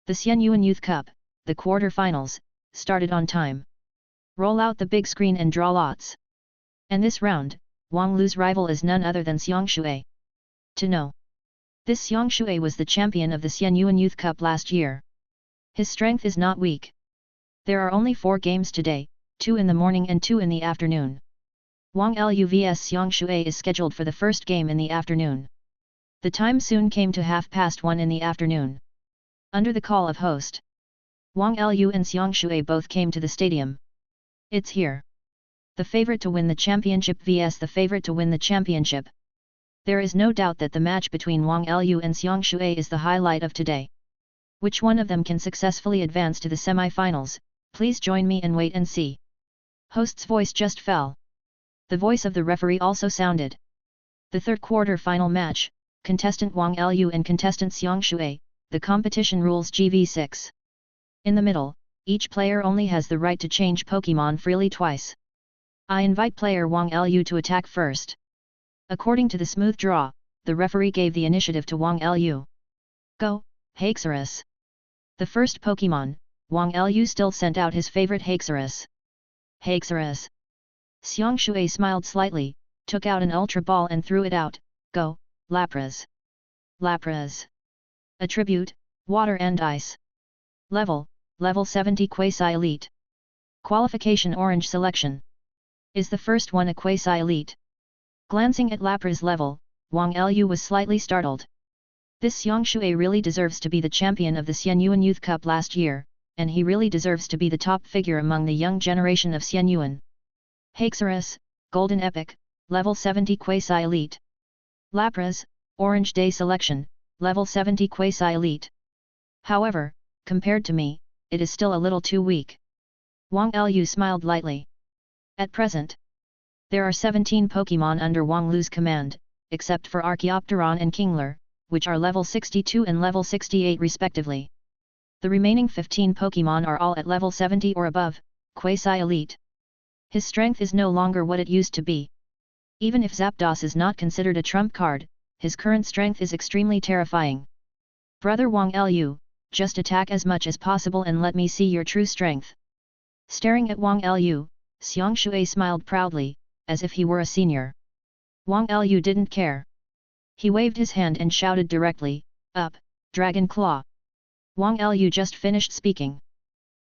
The Xianyuan Youth Cup, the quarter-finals, started on time. Roll out the big screen and draw lots. And this round, Wang Lu's rival is none other than Xiang Shui. To know. This Xiang Shui was the champion of the Xianyuan Youth Cup last year. His strength is not weak. There are only 4 games today, 2 in the morning and 2 in the afternoon. Wang Lu vs Xiang Shui is scheduled for the first game in the afternoon. The time soon came to 1:30 in the afternoon. Under the call of host, Wang Lu and Xiang Shui both came to the stadium. It's here. The favorite to win the championship vs the favorite to win the championship. There is no doubt that the match between Wang Lu and Xiang Shui is the highlight of today. Which one of them can successfully advance to the semi-finals? Please join me and wait and see. Host's voice just fell. The voice of the referee also sounded. The third quarter-final match, contestant Wang Lu and contestant Xiang Shui, the competition rules GV6. In the middle, each player only has the right to change Pokémon freely twice. I invite player Wang Lu to attack first. According to the smooth draw, the referee gave the initiative to Wang Lu. Go, Haxorus. The first Pokémon, Wang Lu still sent out his favorite Haxorus. Haxorus. Xiang Shui smiled slightly, took out an Ultra Ball and threw it out. Go, Lapras. Lapras. Attribute, Water and Ice. Level 70 Quasi-Elite. Qualification Orange Selection. Is the first one a Quasi-Elite? Glancing at Lapras' level, Wang Lu was slightly startled. This Xiang Shui really deserves to be the champion of the Xianyuan Youth Cup last year, and he really deserves to be the top figure among the young generation of Xianyuan. Haxorus, Golden Epic, level 70 Quasi-Elite. Lapras, Orange Day Selection, level 70 Quasi-Elite. However, compared to me, it is still a little too weak. Wang Lu smiled lightly. At present, there are 17 Pokémon under Wang Lu's command, except for Archaeopteron and Kingler, which are level 62 and level 68 respectively. The remaining 15 Pokémon are all at level 70 or above, Quasi-Elite. His strength is no longer what it used to be. Even if Zapdos is not considered a trump card, his current strength is extremely terrifying. Brother Wang Lu, just attack as much as possible and let me see your true strength. Staring at Wang Lu, Xiang Shui smiled proudly, as if he were a senior. Wang Lu didn't care. He waved his hand and shouted directly, up, Dragon Claw. Wang Lu just finished speaking.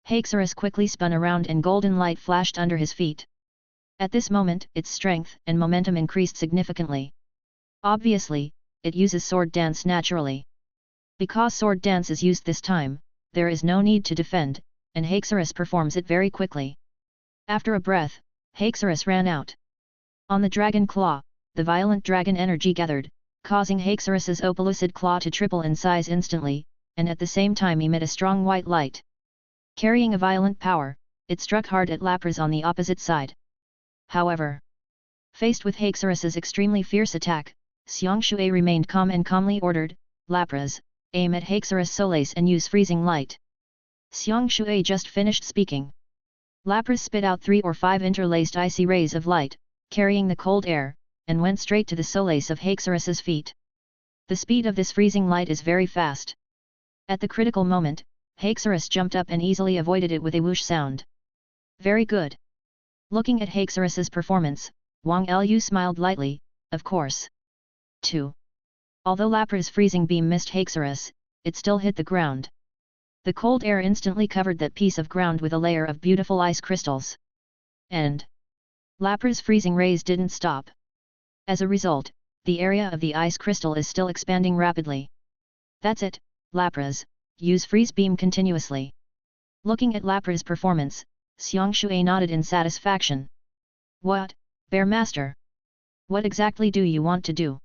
Haxorus quickly spun around and golden light flashed under his feet. At this moment, its strength and momentum increased significantly. Obviously, it uses Sword Dance naturally. Because Sword Dance is used this time, there is no need to defend, and Haxorus performs it very quickly. After a breath, Haxorus ran out. On the Dragon Claw, the violent dragon energy gathered, causing Haxorus's opalescent claw to triple in size instantly, and at the same time emit a strong white light. Carrying a violent power, it struck hard at Lapras on the opposite side. However, Faced with Haxorus's extremely fierce attack, Xiang Shui remained calm and calmly ordered, Lapras, aim at Haxorus Solace and use freezing light. Xiang Shui just finished speaking. Lapras spit out 3 or 5 interlaced icy rays of light, carrying the cold air, and went straight to the Solace of Haxorus's feet. The speed of this freezing light is very fast. At the critical moment, Haxorus jumped up and easily avoided it with a whoosh sound. Very good. Looking at Haxorus's performance, Wang Lu smiled lightly, of course. 2. Although Lapra's freezing beam missed Haxorus, it still hit the ground. The cold air instantly covered that piece of ground with a layer of beautiful ice crystals. And Lapra's freezing rays didn't stop. As a result, the area of the ice crystal is still expanding rapidly. That's it, Lapras, use freeze beam continuously. Looking at Lapra's performance, Xiang Shui nodded in satisfaction. What, Bear Master? What exactly do you want to do?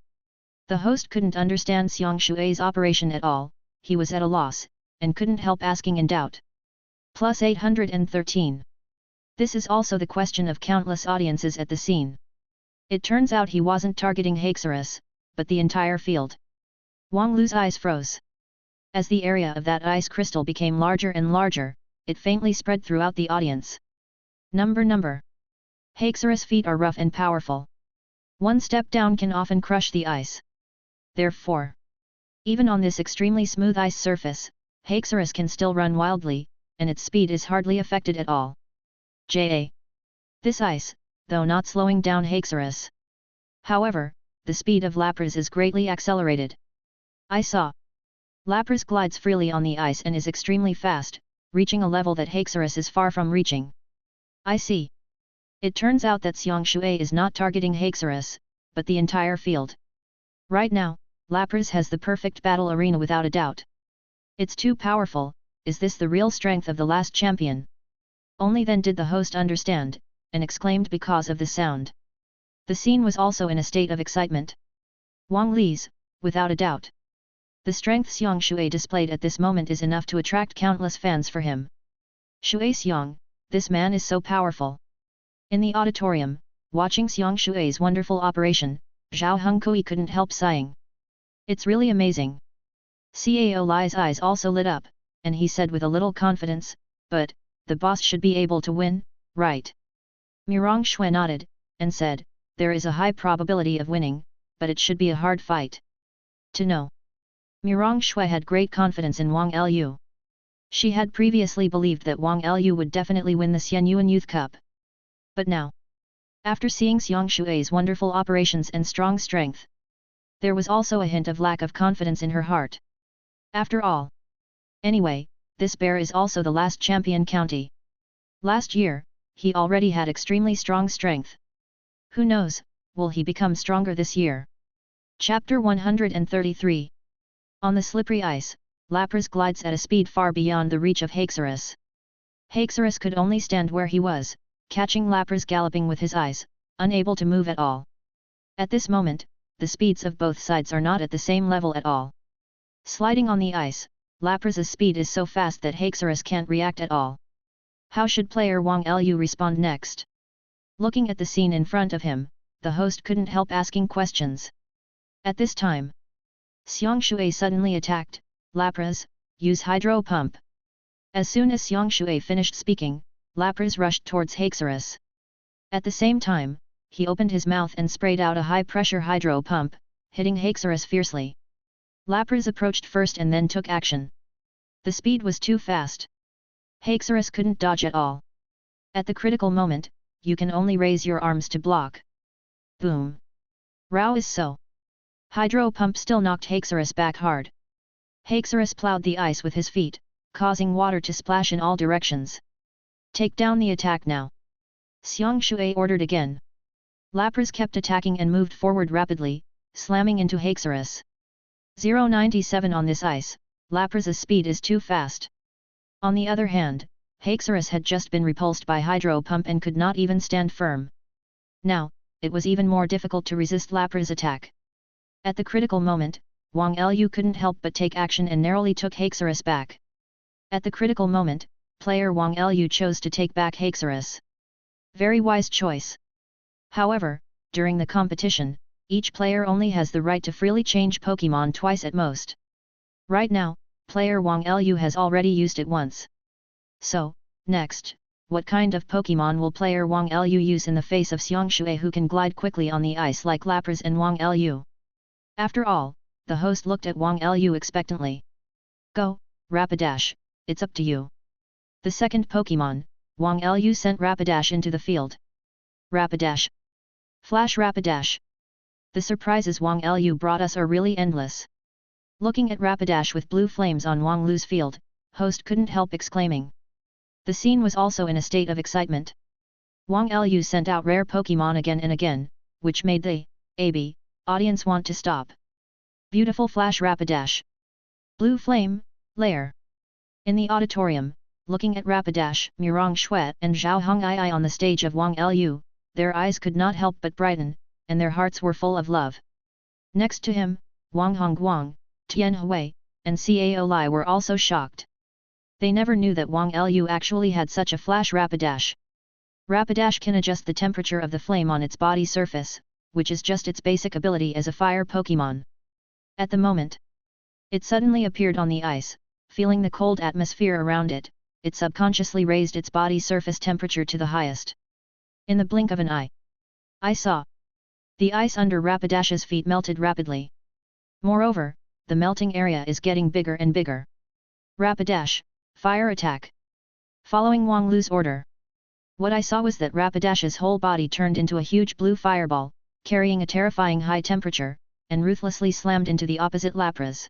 The host couldn't understand Xiang Shui's operation at all, he was at a loss, and couldn't help asking in doubt. Plus 813. This is also the question of countless audiences at the scene. It turns out he wasn't targeting Haxorus, but the entire field. Wang Lu's eyes froze. As the area of that ice crystal became larger and larger, it faintly spread throughout the audience. Number. Haxorus' feet are rough and powerful. One step down can often crush the ice. Therefore, even on this extremely smooth ice surface, Haxorus can still run wildly, and its speed is hardly affected at all. This ice, though not slowing down Haxorus. However, the speed of Lapras is greatly accelerated. I saw. Lapras glides freely on the ice and is extremely fast, reaching a level that Haxorus is far from reaching. I see. It turns out that Xiang Shui is not targeting Haxorus, but the entire field. Right now, Lapras has the perfect battle arena without a doubt. It's too powerful. Is this the real strength of the last champion? Only then did the host understand, and exclaimed because of the sound. The scene was also in a state of excitement. Wang Li's, without a doubt. The strength Xiang Shui displayed at this moment is enough to attract countless fans for him. Shui Xiang, this man is so powerful. In the auditorium, watching Xiang Shui's wonderful operation, Zhao Hongkui couldn't help sighing. It's really amazing. Cao Li's eyes also lit up, and he said with a little confidence, but, the boss should be able to win, right? Mirong Shui nodded, and said, there is a high probability of winning, but it should be a hard fight. To know. Mirong Shui had great confidence in Wang Lu. She had previously believed that Wang Lu would definitely win the Xianyuan Youth Cup. But now, after seeing Xiang Shui's wonderful operations and strong strength, there was also a hint of lack of confidence in her heart. After all. Anyway, this bear is also the last champion county. Last year, he already had extremely strong strength. Who knows, will he become stronger this year? Chapter 133. On the slippery ice, Lapras glides at a speed far beyond the reach of Haxorus. Haxorus could only stand where he was, catching Lapras galloping with his eyes, unable to move at all. At this moment, the speeds of both sides are not at the same level at all. Sliding on the ice, Lapras's speed is so fast that Haxorus can't react at all. How should player Wang Lu respond next? Looking at the scene in front of him, the host couldn't help asking questions. At this time, Xiang Shui suddenly attacked. Lapras, use hydro pump. As soon as Xiang Shui finished speaking, Lapras rushed towards Haxorus. At the same time, he opened his mouth and sprayed out a high-pressure hydro pump, hitting Haxorus fiercely. Lapras approached first and then took action. The speed was too fast. Haxorus couldn't dodge at all. At the critical moment, you can only raise your arms to block. Boom! Rao is so. Hydro pump still knocked Haxorus back hard. Haxorus plowed the ice with his feet, causing water to splash in all directions. Take down the attack now. Xiang Shui ordered again. Lapras kept attacking and moved forward rapidly, slamming into Haxorus. 097 on this ice, Lapras's speed is too fast. On the other hand, Haxorus had just been repulsed by hydro pump and could not even stand firm. Now, it was even more difficult to resist Lapras's attack. At the critical moment, Wang Lu couldn't help but take action and narrowly took Haxorus back. At the critical moment, player Wang Lu chose to take back Haxorus. Very wise choice. However, during the competition, each player only has the right to freely change Pokémon twice at most. Right now, player Wang Lu has already used it once. So, next, what kind of Pokémon will player Wang Lu use in the face of Xiangshui, who can glide quickly on the ice like Lapras and Wang Lu? After all, the host looked at Wang Lu expectantly. Go, Rapidash, it's up to you. The second Pokémon, Wang Lu sent Rapidash into the field. Rapidash. Flash Rapidash. The surprises Wang Lu brought us are really endless. Looking at Rapidash with blue flames on Wang Lu's field, host couldn't help exclaiming. The scene was also in a state of excitement. Wang Lu sent out rare Pokémon again and again, which made the audience want to stop. Beautiful Flash Rapidash. Blue Flame, Lair. In the auditorium, looking at Rapidash, Murong Shuet and Zhao Hongii on the stage of Wang Lu, their eyes could not help but brighten, and their hearts were full of love. Next to him, Wang Hongguang, Tian Hui, and Cao Lai were also shocked. They never knew that Wang Lu actually had such a Flash Rapidash. Rapidash can adjust the temperature of the flame on its body surface, which is just its basic ability as a fire Pokémon. At the moment, it suddenly appeared on the ice, feeling the cold atmosphere around it, it subconsciously raised its body surface temperature to the highest. In the blink of an eye, I saw the ice under Rapidash's feet melted rapidly. Moreover, the melting area is getting bigger and bigger. Rapidash, fire attack! Following Wang Lu's order, what I saw was that Rapidash's whole body turned into a huge blue fireball, carrying a terrifying high temperature, and ruthlessly slammed into the opposite Lapras.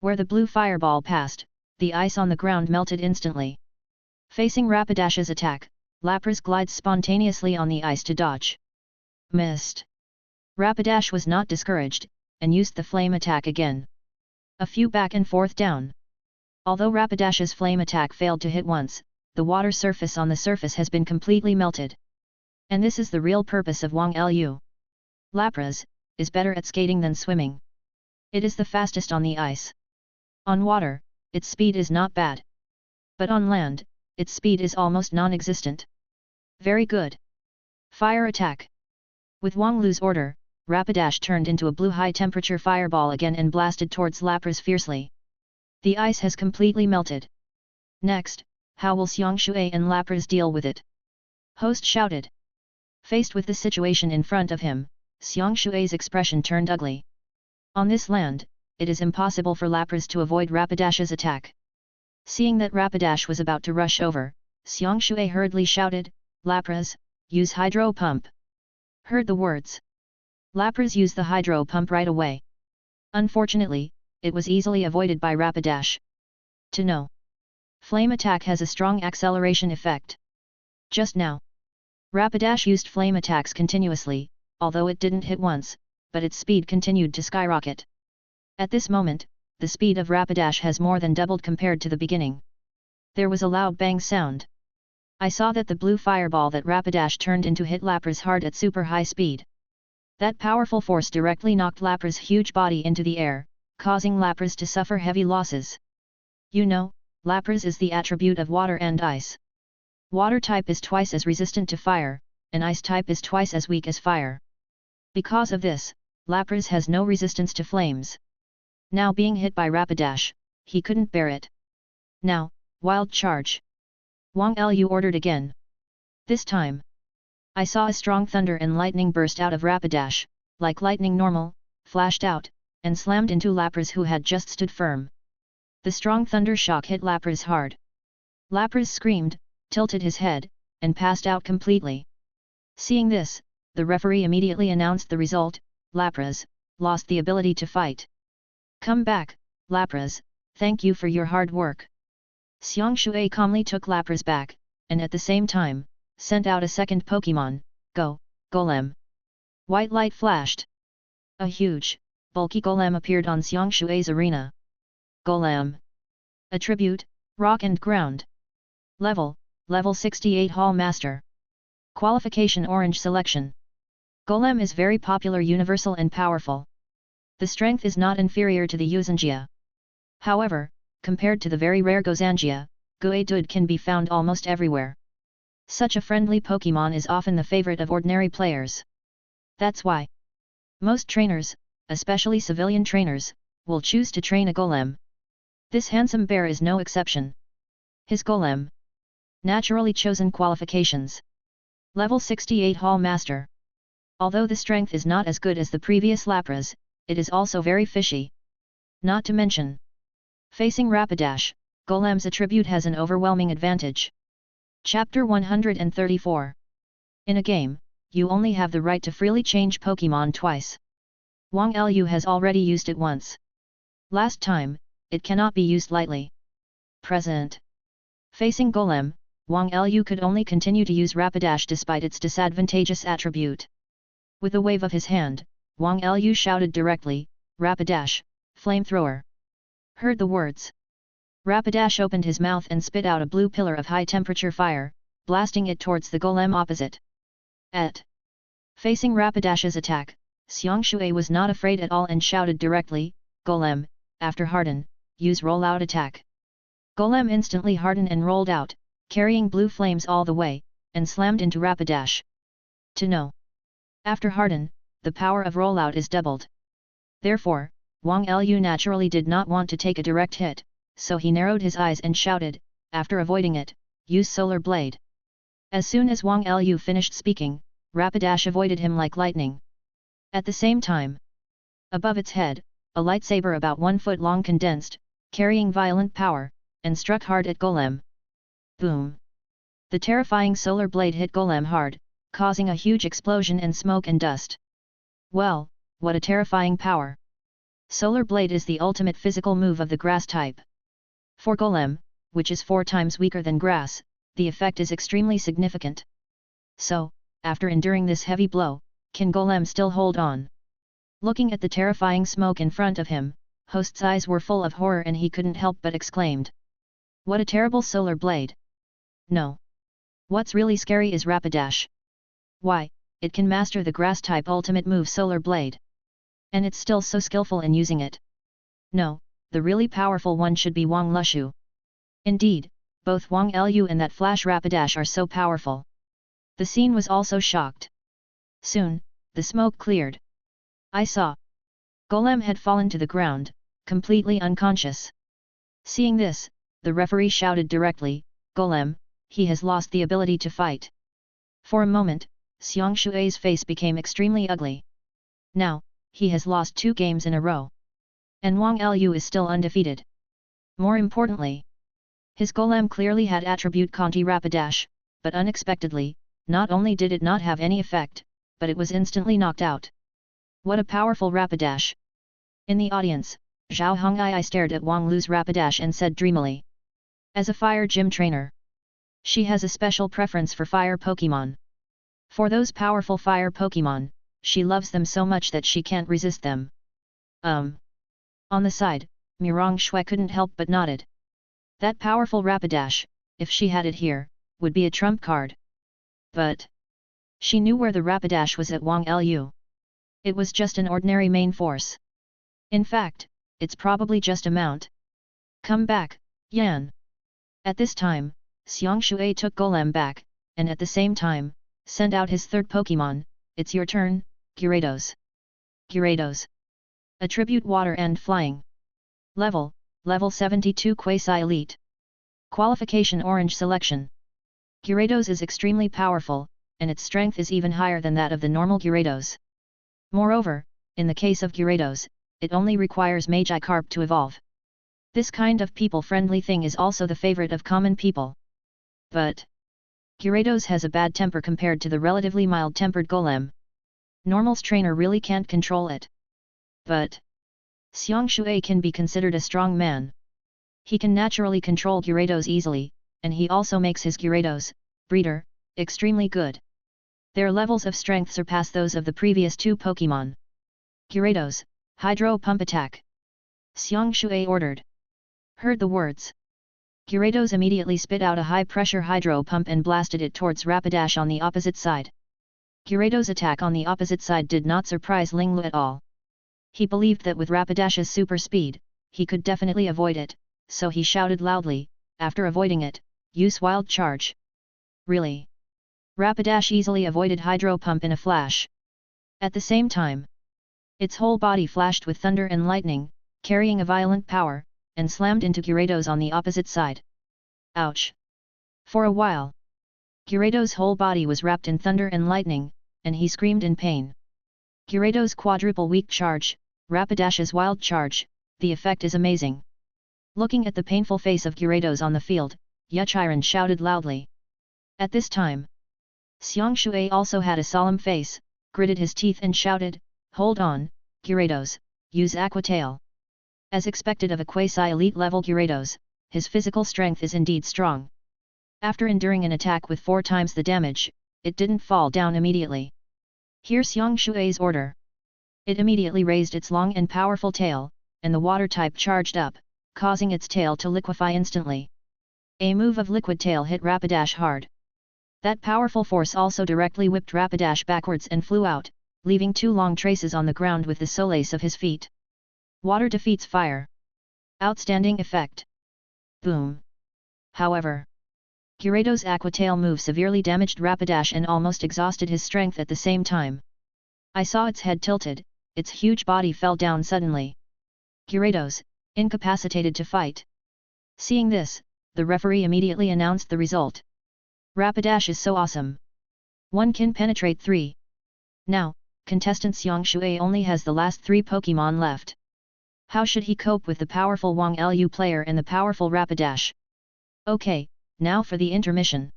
Where the blue fireball passed, the ice on the ground melted instantly. Facing Rapidash's attack, Lapras glides spontaneously on the ice to dodge. Missed. Rapidash was not discouraged, and used the flame attack again. A few back and forth down. Although Rapidash's flame attack failed to hit once, the water surface on the surface has been completely melted. And this is the real purpose of Wang Lu. Lapras is better at skating than swimming. It is the fastest on the ice. On water, its speed is not bad. But on land, its speed is almost non-existent. Very good. Fire attack. With Wang Lu's order, Rapidash turned into a blue high-temperature fireball again and blasted towards Lapras fiercely. The ice has completely melted. Next, how will Xiangshui and Lapras deal with it? Host shouted. Faced with the situation in front of him, Xiangshui's expression turned ugly. On this land, it is impossible for Lapras to avoid Rapidash's attack. Seeing that Rapidash was about to rush over, Xiangshui hurriedly shouted, Lapras, use hydro pump. Heard the words. Lapras used the hydro pump right away. Unfortunately, it was easily avoided by Rapidash. To know. Flame attack has a strong acceleration effect. Just now, Rapidash used flame attacks continuously, although it didn't hit once, but its speed continued to skyrocket. At this moment, the speed of Rapidash has more than doubled compared to the beginning. There was a loud bang sound. I saw that the blue fireball that Rapidash turned into hit Lapras hard at super high speed. That powerful force directly knocked Lapras' huge body into the air, causing Lapras to suffer heavy losses. You know, Lapras is the attribute of water and ice. Water type is twice as resistant to fire, and ice type is twice as weak as fire. Because of this, Lapras has no resistance to flames. Now being hit by Rapidash, he couldn't bear it. Now, wild charge. Wang Lu ordered again. This time, I saw a strong thunder and lightning burst out of Rapidash, like lightning normal, flashed out, and slammed into Lapras who had just stood firm. The strong thunder shock hit Lapras hard. Lapras screamed, tilted his head, and passed out completely. Seeing this, the referee immediately announced the result, Lapras lost the ability to fight. Come back, Lapras, thank you for your hard work. Xiangshui calmly took Lapras back, and at the same time, sent out a second Pokémon, Golem. White light flashed. A huge, bulky Golem appeared on Xiangshui's arena. Golem. Attribute, Rock and Ground. Level 68 Hall Master. Qualification Orange Selection. Golem is very popular, universal and powerful. The strength is not inferior to the Uzangia. However, compared to the very rare Gozangia, Guadud can be found almost everywhere. Such a friendly Pokémon is often the favorite of ordinary players. That's why most trainers, especially civilian trainers, will choose to train a golem. This handsome bear is no exception. His golem. Naturally chosen qualifications. Level 68 Hall Master. Although the strength is not as good as the previous Lapras, it is also very fishy. Not to mention, facing Rapidash, Golem's attribute has an overwhelming advantage. Chapter 134. In a game, you only have the right to freely change Pokémon twice. Wang Lu has already used it once. Last time, it cannot be used lightly. Present. Facing Golem, Wang Lu could only continue to use Rapidash despite its disadvantageous attribute. With a wave of his hand, Wang Lu shouted directly, "Rapidash, flamethrower!" Heard the words. Rapidash opened his mouth and spit out a blue pillar of high-temperature fire, blasting it towards the golem opposite. Facing Rapidash's attack, Xiangshui was not afraid at all and shouted directly, "Golem, after harden, use rollout attack." Golem instantly hardened and rolled out, carrying blue flames all the way, and slammed into Rapidash. To know. After harden, the power of rollout is doubled. Therefore, Wang Lu naturally did not want to take a direct hit, so he narrowed his eyes and shouted, after avoiding it, "Use Solar Blade." As soon as Wang Lu finished speaking, Rapidash avoided him like lightning. At the same time, above its head, a lightsaber about 1 foot long condensed, carrying violent power, and struck hard at Golem. Boom! The terrifying solar blade hit Golem hard, causing a huge explosion and smoke and dust. Well, what a terrifying power! Solar Blade is the ultimate physical move of the grass type. For Golem, which is 4 times weaker than grass, the effect is extremely significant. So, after enduring this heavy blow, can Golem still hold on? Looking at the terrifying smoke in front of him, Host's eyes were full of horror and he couldn't help but exclaimed. What a terrible solar blade! No. What's really scary is Rapidash. Why, it can master the grass-type ultimate move Solar Blade. And it's still so skillful in using it. No, the really powerful one should be Wang Lushu. Indeed, both Wang Lu and that Flash Rapidash are so powerful. The scene was also shocked. Soon, the smoke cleared. I saw. Golem had fallen to the ground, completely unconscious. Seeing this, the referee shouted directly, "Golem, he has lost the ability to fight." For a moment, Xiangshui's face became extremely ugly. Now, he has lost 2 games in a row. And Wang Lu is still undefeated. More importantly, his Golem clearly had attribute Conti Rapidash, but unexpectedly, not only did it not have any effect, but it was instantly knocked out. What a powerful Rapidash! In the audience, Zhao Hong'ai stared at Wang Lu's Rapidash and said dreamily. As a fire gym trainer, she has a special preference for fire Pokémon. For those powerful fire Pokémon, she loves them so much that she can't resist them. On the side, Mirong Shui couldn't help but nodded. That powerful Rapidash, if she had it here, would be a trump card. But she knew where the Rapidash was at Wang Lu. It was just an ordinary main force. In fact, it's probably just a mount. Come back, Yan. At this time, Xiangshui took Golem back, and at the same time, sent out his third Pokémon. It's your turn, Gyarados. Gyarados. Attribute Water and Flying. Level 72 Quasi-Elite. Qualification Orange Selection. Gyarados is extremely powerful, and its strength is even higher than that of the normal Gyarados. Moreover, in the case of Gyarados, it only requires Magikarp to evolve. This kind of people-friendly thing is also the favorite of common people. But Gyarados has a bad temper compared to the relatively mild-tempered Golem. Normal's trainer really can't control it. But Xiangshui can be considered a strong man. He can naturally control Gyarados easily, and he also makes his Gyarados, breeder, extremely good. Their levels of strength surpass those of the previous 2 Pokémon. Gyarados, Hydro Pump Attack. Xiangshui ordered. Heard the words. Gyarados immediately spit out a high-pressure hydro pump and blasted it towards Rapidash on the opposite side. Gyarados' attack on the opposite side did not surprise Ling Lu at all. He believed that with Rapidash's super speed, he could definitely avoid it, so he shouted loudly, after avoiding it, "Use Wild Charge." Really? Rapidash easily avoided Hydro Pump in a flash. At the same time, its whole body flashed with thunder and lightning, carrying a violent power, and slammed into Gyarados on the opposite side. Ouch! For a while, Gyarados' whole body was wrapped in thunder and lightning, and he screamed in pain. Gyarados' quadruple weak charge, Rapidash's wild charge, the effect is amazing. Looking at the painful face of Gyarados on the field, Yuchiren shouted loudly. At this time, Xiang Shui also had a solemn face, gritted his teeth and shouted, "Hold on, Gyarados, use Aqua Tail." As expected of a quasi-elite level Gyarados, his physical strength is indeed strong. After enduring an attack with 4 times the damage, it didn't fall down immediately. Hear Xiang Shui's order. It immediately raised its long and powerful tail, and the water type charged up, causing its tail to liquefy instantly. A move of Liquid Tail hit Rapidash hard. That powerful force also directly whipped Rapidash backwards and flew out, leaving 2 long traces on the ground with the soles of his feet. Water defeats fire. Outstanding effect. Boom. However, Gyarados' Aqua Tail move severely damaged Rapidash and almost exhausted his strength at the same time. I saw its head tilted, its huge body fell down suddenly. Gyarados, incapacitated to fight. Seeing this, the referee immediately announced the result. Rapidash is so awesome. 1 can penetrate 3. Now, contestant Xiang Shui only has the last 3 Pokémon left. How should he cope with the powerful Wang Lu player and the powerful Rapidash? Okay, now for the intermission.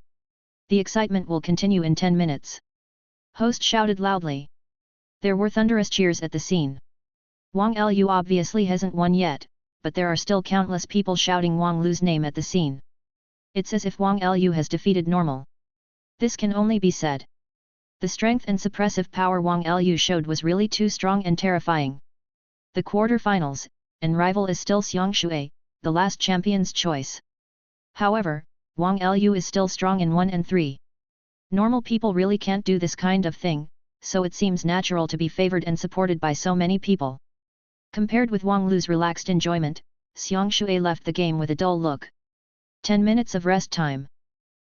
The excitement will continue in 10 minutes. Host shouted loudly. There were thunderous cheers at the scene. Wang Lu obviously hasn't won yet, but there are still countless people shouting Wang Lu's name at the scene. It's as if Wang Lu has defeated normal. This can only be said. The strength and suppressive power Wang Lu showed was really too strong and terrifying. The quarter-finals, and rival is still Xiang Shui, the last champion's choice. However, Wang Lu is still strong in 1 and 3. Normal people really can't do this kind of thing, so it seems natural to be favored and supported by so many people. Compared with Wang Lu's relaxed enjoyment, Xiang Shui left the game with a dull look. 10 minutes of rest time.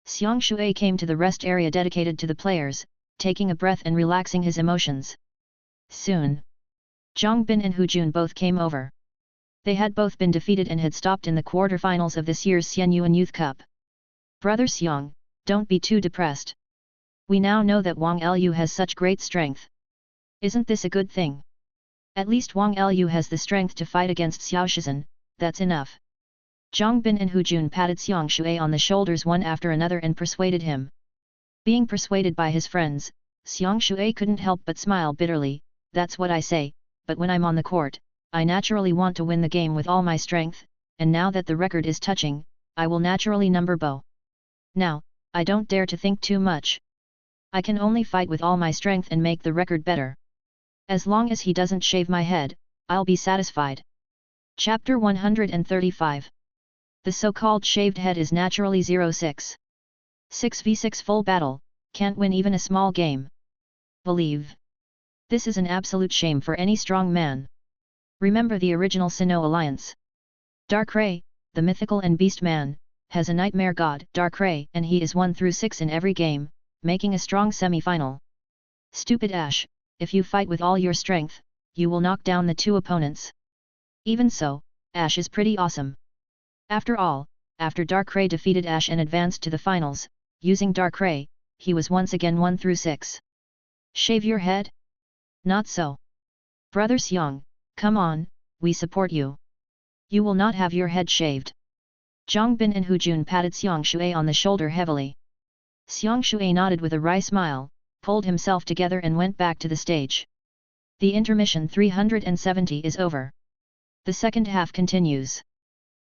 Xiang Shui came to the rest area dedicated to the players, taking a breath and relaxing his emotions. Soon, Zhang Bin and Hu Jun both came over. They had both been defeated and had stopped in the quarterfinals of this year's Xianyuan Youth Cup. Brother Xiang, don't be too depressed. We now know that Wang Lu has such great strength. Isn't this a good thing? At least Wang Lu has the strength to fight against Xiao Shizhen, that's enough. Zhang Bin and Hu Jun patted Xiang Shui on the shoulders one after another and persuaded him. Being persuaded by his friends, Xiang Shui couldn't help but smile bitterly. That's what I say, but when I'm on the court, I naturally want to win the game with all my strength, and now that the record is touching, I will naturally number bow. Now, I don't dare to think too much. I can only fight with all my strength and make the record better. As long as he doesn't shave my head, I'll be satisfied. Chapter 135. The so-called shaved head is naturally 06. 6v6 full battle, can't win even a small game. Believe. This is an absolute shame for any strong man. Remember the original Sinnoh alliance. Darkrai, the mythical and beast man, has a nightmare god, Darkrai, and he is 1 through 6 in every game, making a strong semi-final. Stupid Ash, if you fight with all your strength, you will knock down the 2 opponents. Even so, Ash is pretty awesome. After all, after Darkrai defeated Ash and advanced to the finals, using Darkrai, he was once again 1 through 6. Shave your head? Not so. Brother Xiang, come on, we support you. You will not have your head shaved. Zhang Bin and Hu Jun patted Xiang Shui on the shoulder heavily. Xiang Shui nodded with a wry smile, pulled himself together and went back to the stage. The intermission 370 is over. The second half continues.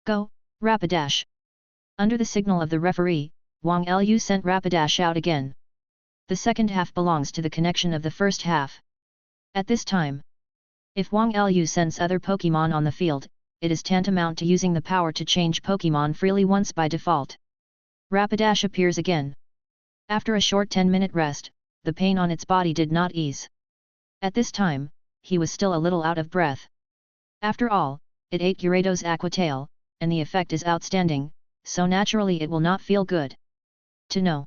Go, Rapidash! Under the signal of the referee, Wang Lu sent Rapidash out again. The second half belongs to the connection of the first half. At this time, if Wang Lu sends other Pokémon on the field, it is tantamount to using the power to change Pokémon freely once by default. Rapidash appears again. After a short 10-minute rest, the pain on its body did not ease. At this time, he was still a little out of breath. After all, it ate Gyarados' Aqua Tail, and the effect is outstanding, so naturally it will not feel good. To know.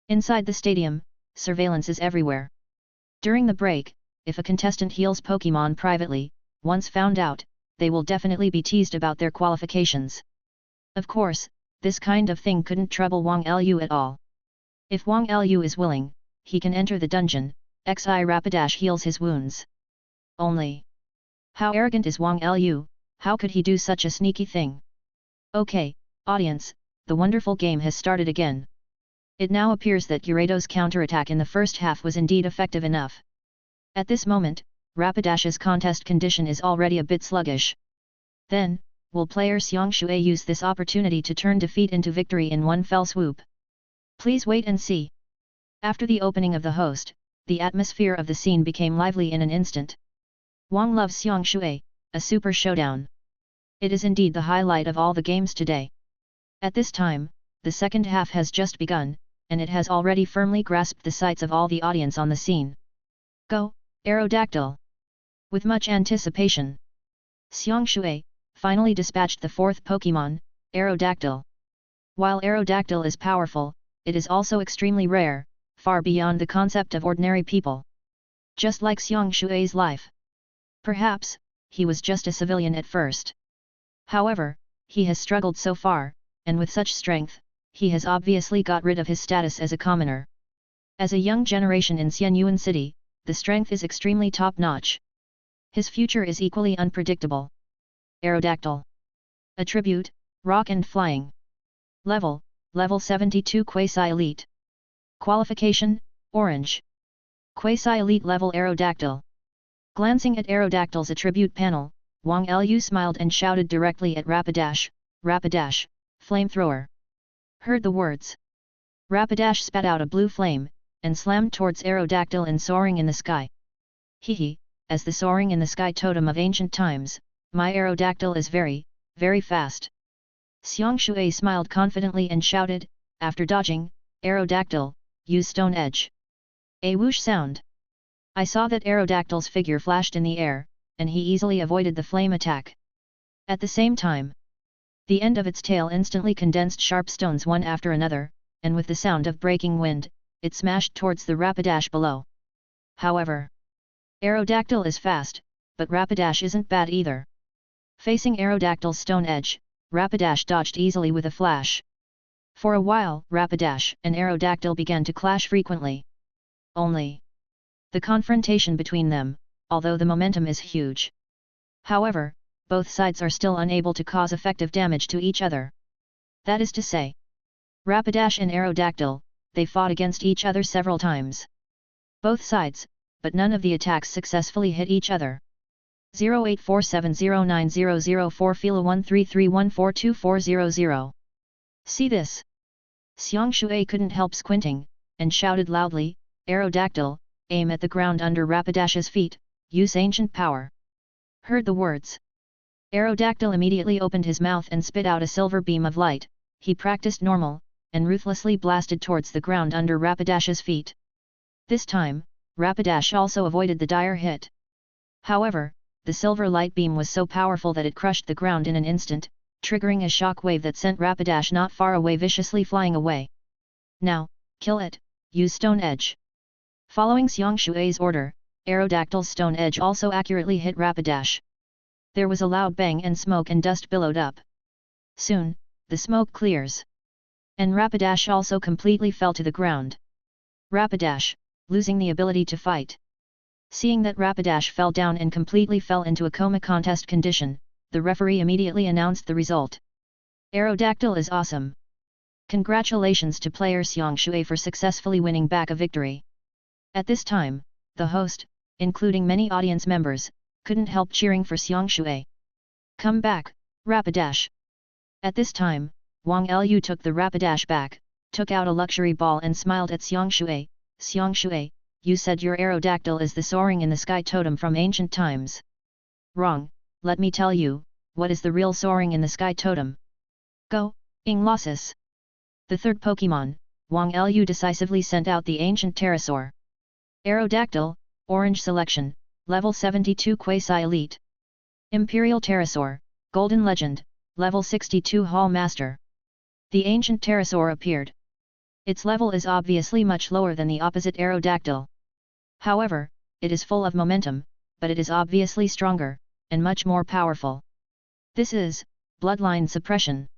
Inside the stadium, surveillance is everywhere. During the break, if a contestant heals Pokémon privately, once found out, they will definitely be teased about their qualifications. Of course, this kind of thing couldn't trouble Wang Lu at all. If Wang Lu is willing, he can enter the dungeon, Xi Rapidash heals his wounds. Only. How arrogant is Wang Lu, how could he do such a sneaky thing? Okay, audience, the wonderful game has started again. It now appears that Gyarados' counterattack in the first half was indeed effective enough. At this moment, Rapidash's contest condition is already a bit sluggish. Then, will player Xiang Shui use this opportunity to turn defeat into victory in one fell swoop? Please wait and see. After the opening of the host, the atmosphere of the scene became lively in an instant. Wang loves Xiang Shui, a super showdown. It is indeed the highlight of all the games today. At this time, the second half has just begun, and it has already firmly grasped the sights of all the audience on the scene. Go, Aerodactyl! With much anticipation, Xiang Shui finally dispatched the fourth Pokémon, Aerodactyl. While Aerodactyl is powerful, it is also extremely rare, far beyond the concept of ordinary people. Just like Xiang Shui's life. Perhaps, he was just a civilian at first. However, he has struggled so far, and with such strength, he has obviously got rid of his status as a commoner. As a young generation in Xianyuan City, the strength is extremely top-notch. His future is equally unpredictable. Aerodactyl. Attribute, Rock and Flying. Level 72 Quasi-Elite. Qualification, Orange. Quasi-Elite level Aerodactyl. Glancing at Aerodactyl's attribute panel, Wang Lu smiled and shouted directly at Rapidash, Rapidash, Flamethrower. Heard the words. Rapidash spat out a blue flame, and slammed towards Aerodactyl and soaring in the sky. Hehe, as the soaring in the sky totem of ancient times, my Aerodactyl is very, very fast. Xiang Shui smiled confidently and shouted, after dodging, Aerodactyl, use Stone Edge. A whoosh sound. I saw that Aerodactyl's figure flashed in the air, and he easily avoided the flame attack. At the same time, the end of its tail instantly condensed sharp stones one after another, and with the sound of breaking wind, it smashed towards the Rapidash below. However, Aerodactyl is fast, but Rapidash isn't bad either. Facing Aerodactyl's stone edge, Rapidash dodged easily with a flash. For a while, Rapidash and Aerodactyl began to clash frequently. Only the confrontation between them, although the momentum is huge. However, both sides are still unable to cause effective damage to each other. That is to say, Rapidash and Aerodactyl, they fought against each other several times. Both sides, but none of the attacks successfully hit each other. 0847090004 Fila 1331424000. See this? Xiang Shui couldn't help squinting, and shouted loudly, Aerodactyl, aim at the ground under Rapidash's feet, use ancient power. Heard the words. Aerodactyl immediately opened his mouth and spit out a silver beam of light. He practiced normal, and ruthlessly blasted towards the ground under Rapidash's feet. This time, Rapidash also avoided the dire hit. However, the silver light beam was so powerful that it crushed the ground in an instant, triggering a shock wave that sent Rapidash not far away, viciously flying away. Now, kill it, use Stone Edge. Following Xiang Shui's order, Aerodactyl's Stone Edge also accurately hit Rapidash. There was a loud bang and smoke and dust billowed up. Soon, the smoke clears. And Rapidash also completely fell to the ground. Rapidash, losing the ability to fight. Seeing that Rapidash fell down and completely fell into a coma contest condition, the referee immediately announced the result. Aerodactyl is awesome. Congratulations to player Xiang Shui for successfully winning back a victory. At this time, the host, including many audience members, couldn't help cheering for Xiang Shui. Come back, Rapidash. At this time, Wang Lu took the Rapidash back, took out a luxury ball and smiled at Xiang Shui. Xiang Shui, you said your Aerodactyl is the soaring in the sky totem from ancient times. Wrong, let me tell you, what is the real soaring in the sky totem? Go, Inglosis. The third Pokémon, Wang Lu decisively sent out the ancient pterosaur. Aerodactyl, Orange Selection, Level 72 Quasi-Elite. Imperial Pterosaur, Golden Legend, Level 62 Hall Master. The ancient pterosaur appeared. Its level is obviously much lower than the opposite Aerodactyl. However, it is full of momentum, but it is obviously stronger, and much more powerful. This is bloodline suppression.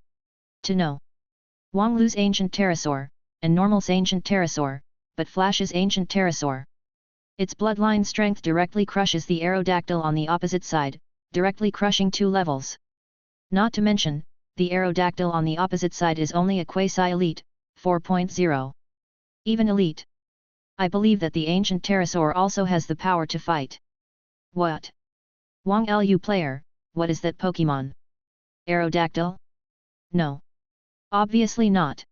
To know Wang Lu's ancient pterosaur, and Normal's ancient pterosaur, but Flash's ancient pterosaur. Its bloodline strength directly crushes the Aerodactyl on the opposite side, directly crushing 2 levels. Not to mention, the Aerodactyl on the opposite side is only a quasi-elite, 4.0. Even elite. I believe that the ancient pterosaur also has the power to fight. What? Wang Lu player, what is that Pokémon? Aerodactyl? No. Obviously not.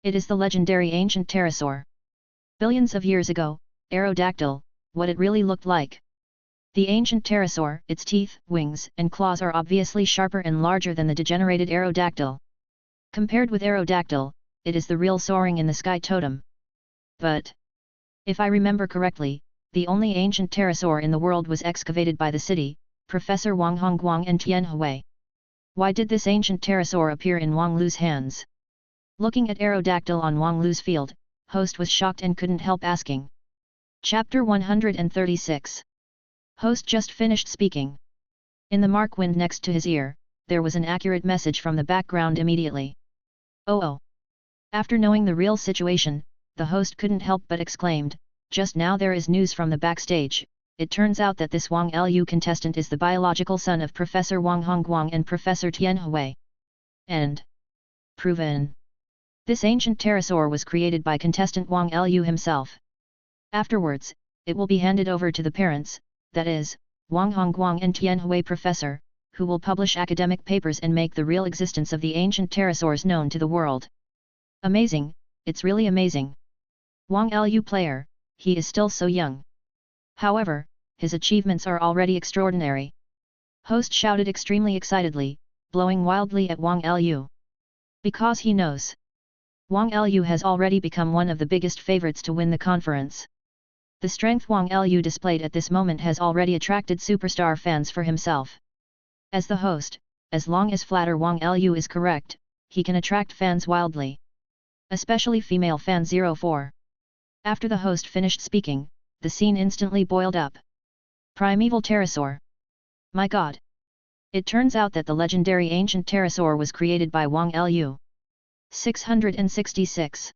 It is the legendary ancient pterosaur. Billions of years ago, Aerodactyl, what it really looked like. The ancient pterosaur, its teeth, wings, and claws are obviously sharper and larger than the degenerated Aerodactyl. Compared with Aerodactyl, it is the real soaring in the sky totem. But, if I remember correctly, the only ancient pterosaur in the world was excavated by the city, Professor Wang Hongguang and Tianhui. Why did this ancient pterosaur appear in Wang Lu's hands? Looking at Aerodactyl on Wang Lu's field, host was shocked and couldn't help asking. Chapter 136. Host just finished speaking. In the mark wind next to his ear, there was an accurate message from the background immediately. Oh. After knowing the real situation, the host couldn't help but exclaimed, just now there is news from the backstage. It turns out that this Wang Lu contestant is the biological son of Professor Wang Hongguang and Professor Tianhui. And proven. This ancient pterosaur was created by contestant Wang Lu himself. Afterwards, it will be handed over to the parents, that is, Wang Hongguang and Tianhui professor, who will publish academic papers and make the real existence of the ancient pterosaurs known to the world. Amazing, it's really amazing. Wang Lu player, he is still so young. However, his achievements are already extraordinary. Host shouted extremely excitedly, blowing wildly at Wang Lu. Because he knows. Wang Lu has already become one of the biggest favorites to win the conference. The strength Wang Lu displayed at this moment has already attracted superstar fans for himself. As the host, as long as flatter Wang Lu is correct, he can attract fans wildly. Especially female fan 04. After the host finished speaking, the scene instantly boiled up. Primeval pterosaur. My god! It turns out that the legendary ancient pterosaur was created by Wang Lu. 666.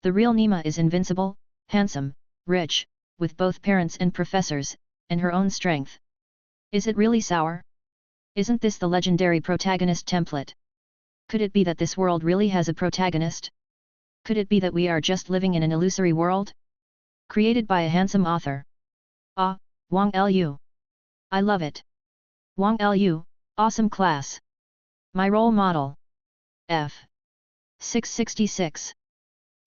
The real Nima is invincible, handsome, rich, with both parents and professors, and her own strength. Is it really sour? Isn't this the legendary protagonist template? Could it be that this world really has a protagonist? Could it be that we are just living in an illusory world? Created by a handsome author. Ah, Wang Lu. I love it. Wang Lu, awesome class. My role model. F. 666.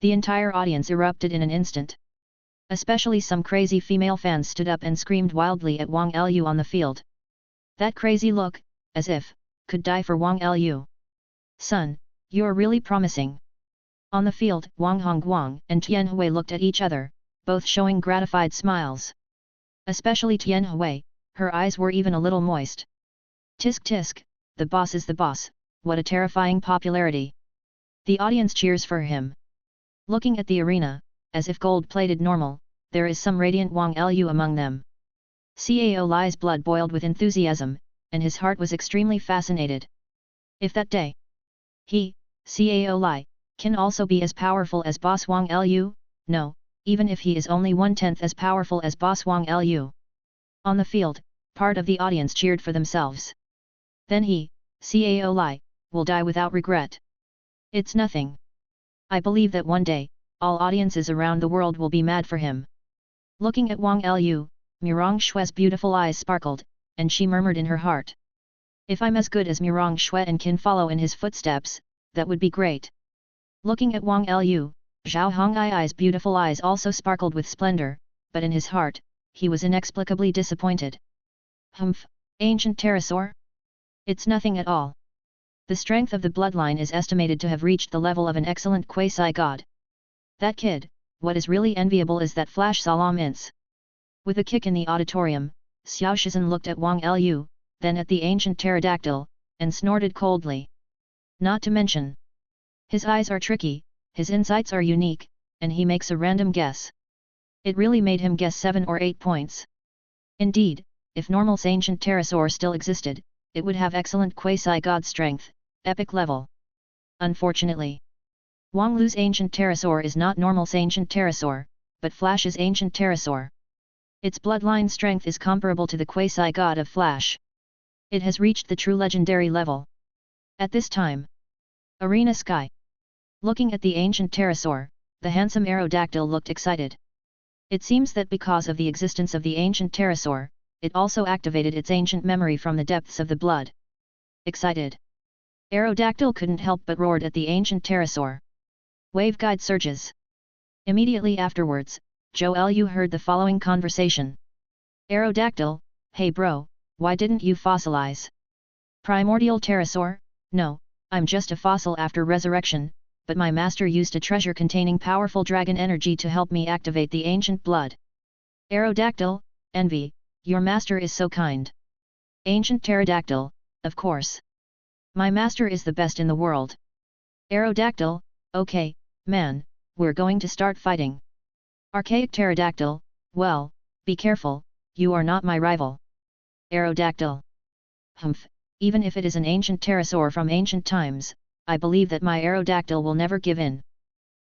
The entire audience erupted in an instant. Especially some crazy female fans stood up and screamed wildly at Wang Lu on the field. That crazy look, as if, could die for Wang Lu. Son, you're really promising. On the field, Wang Hongguang and Tianhui looked at each other, both showing gratified smiles. Especially Tianhui, her eyes were even a little moist. Tisk tisk, the boss is the boss, what a terrifying popularity. The audience cheers for him. Looking at the arena, as if gold-plated normal, there is some radiant Wang Lu among them. Cao Li's blood boiled with enthusiasm, and his heart was extremely fascinated. If that day, he, Cao Li, can also be as powerful as Boss Wang Lu, no, even if he is only 1/10 as powerful as Boss Wang Lu. On the field, part of the audience cheered for themselves. Then he, Cao Li, will die without regret. It's nothing. I believe that one day, all audiences around the world will be mad for him. Looking at Wang Lu, Mirong Shue's beautiful eyes sparkled, and she murmured in her heart. If I'm as good as Mirong Shue and can follow in his footsteps, that would be great. Looking at Wang Lu, Zhao Hongai's beautiful eyes also sparkled with splendor, but in his heart, he was inexplicably disappointed. Humph, ancient pterosaur? It's nothing at all. The strength of the bloodline is estimated to have reached the level of an excellent quasi-god. That kid, what is really enviable is that Flash Salamence. With a kick in the auditorium, Xiao Shizhen looked at Wang Lu, then at the ancient pterodactyl, and snorted coldly. Not to mention. His eyes are tricky, his insights are unique, and he makes a random guess. It really made him guess 7 or 8 points. Indeed, if Normal's ancient pterosaur still existed, it would have excellent quasi-god strength, epic level. Unfortunately, Wang Lu's ancient pterosaur is not Normal's ancient pterosaur, but Flash's ancient pterosaur. Its bloodline strength is comparable to the quasi-god of Flash. It has reached the true legendary level. At this time, Arena Sky. Looking at the ancient pterosaur, the handsome Aerodactyl looked excited. It seems that because of the existence of the ancient pterosaur, it also activated its ancient memory from the depths of the blood. Excited, Aerodactyl couldn't help but roared at the ancient pterosaur. Waveguide surges. Immediately afterwards, Zhou Lu heard the following conversation. Aerodactyl, hey bro, why didn't you fossilize? Primordial pterosaur, no, I'm just a fossil after resurrection, but my master used a treasure containing powerful dragon energy to help me activate the ancient blood. Aerodactyl, envy, your master is so kind. Ancient pterodactyl, of course. My master is the best in the world. Aerodactyl, okay, man, we're going to start fighting. Archaic pterodactyl, well, be careful, you are not my rival. Aerodactyl. Humph, even if it is an ancient pterosaur from ancient times, I believe that my Aerodactyl will never give in.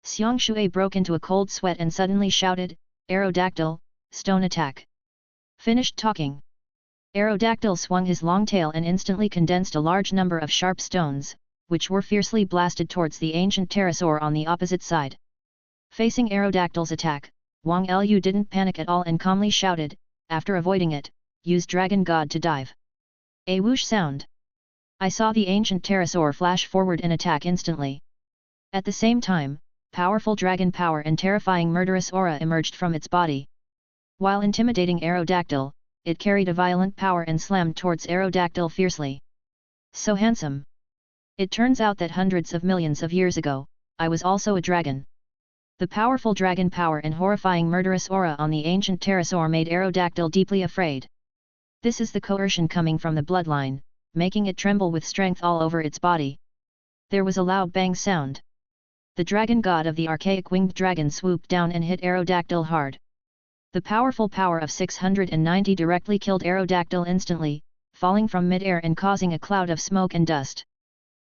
Xiang Shui broke into a cold sweat and suddenly shouted, Aerodactyl, stone attack. Finished talking. Aerodactyl swung his long tail and instantly condensed a large number of sharp stones, which were fiercely blasted towards the ancient pterosaur on the opposite side. Facing Aerodactyl's attack, Wang Lu didn't panic at all and calmly shouted, after avoiding it, use Dragon God to dive. A whoosh sound. I saw the ancient pterosaur flash forward and attack instantly. At the same time, powerful dragon power and terrifying murderous aura emerged from its body. While intimidating Aerodactyl, it carried a violent power and slammed towards Aerodactyl fiercely. So handsome. It turns out that hundreds of millions of years ago, I was also a dragon. The powerful dragon power and horrifying murderous aura on the ancient pterosaur made Aerodactyl deeply afraid. This is the coercion coming from the bloodline, making it tremble with strength all over its body. There was a loud bang sound. The dragon god of the archaic winged dragon swooped down and hit Aerodactyl hard. The powerful power of 690 directly killed Aerodactyl instantly, falling from mid-air and causing a cloud of smoke and dust.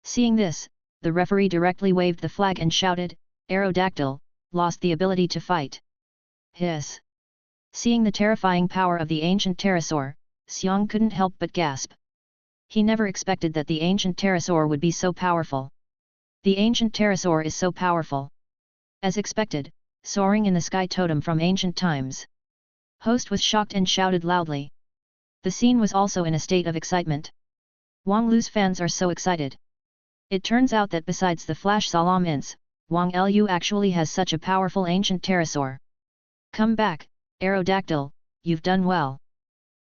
Seeing this, the referee directly waved the flag and shouted, Aerodactyl, lost the ability to fight. Hiss. Seeing the terrifying power of the ancient pterosaur, Xiang couldn't help but gasp. He never expected that the ancient pterosaur would be so powerful. The ancient pterosaur is so powerful. As expected, soaring in the sky totem from ancient times. Host was shocked and shouted loudly. The scene was also in a state of excitement. Wang Lu's fans are so excited. It turns out that besides the Flash Salamence, Wang Lu actually has such a powerful ancient pterosaur. Come back, Aerodactyl, you've done well.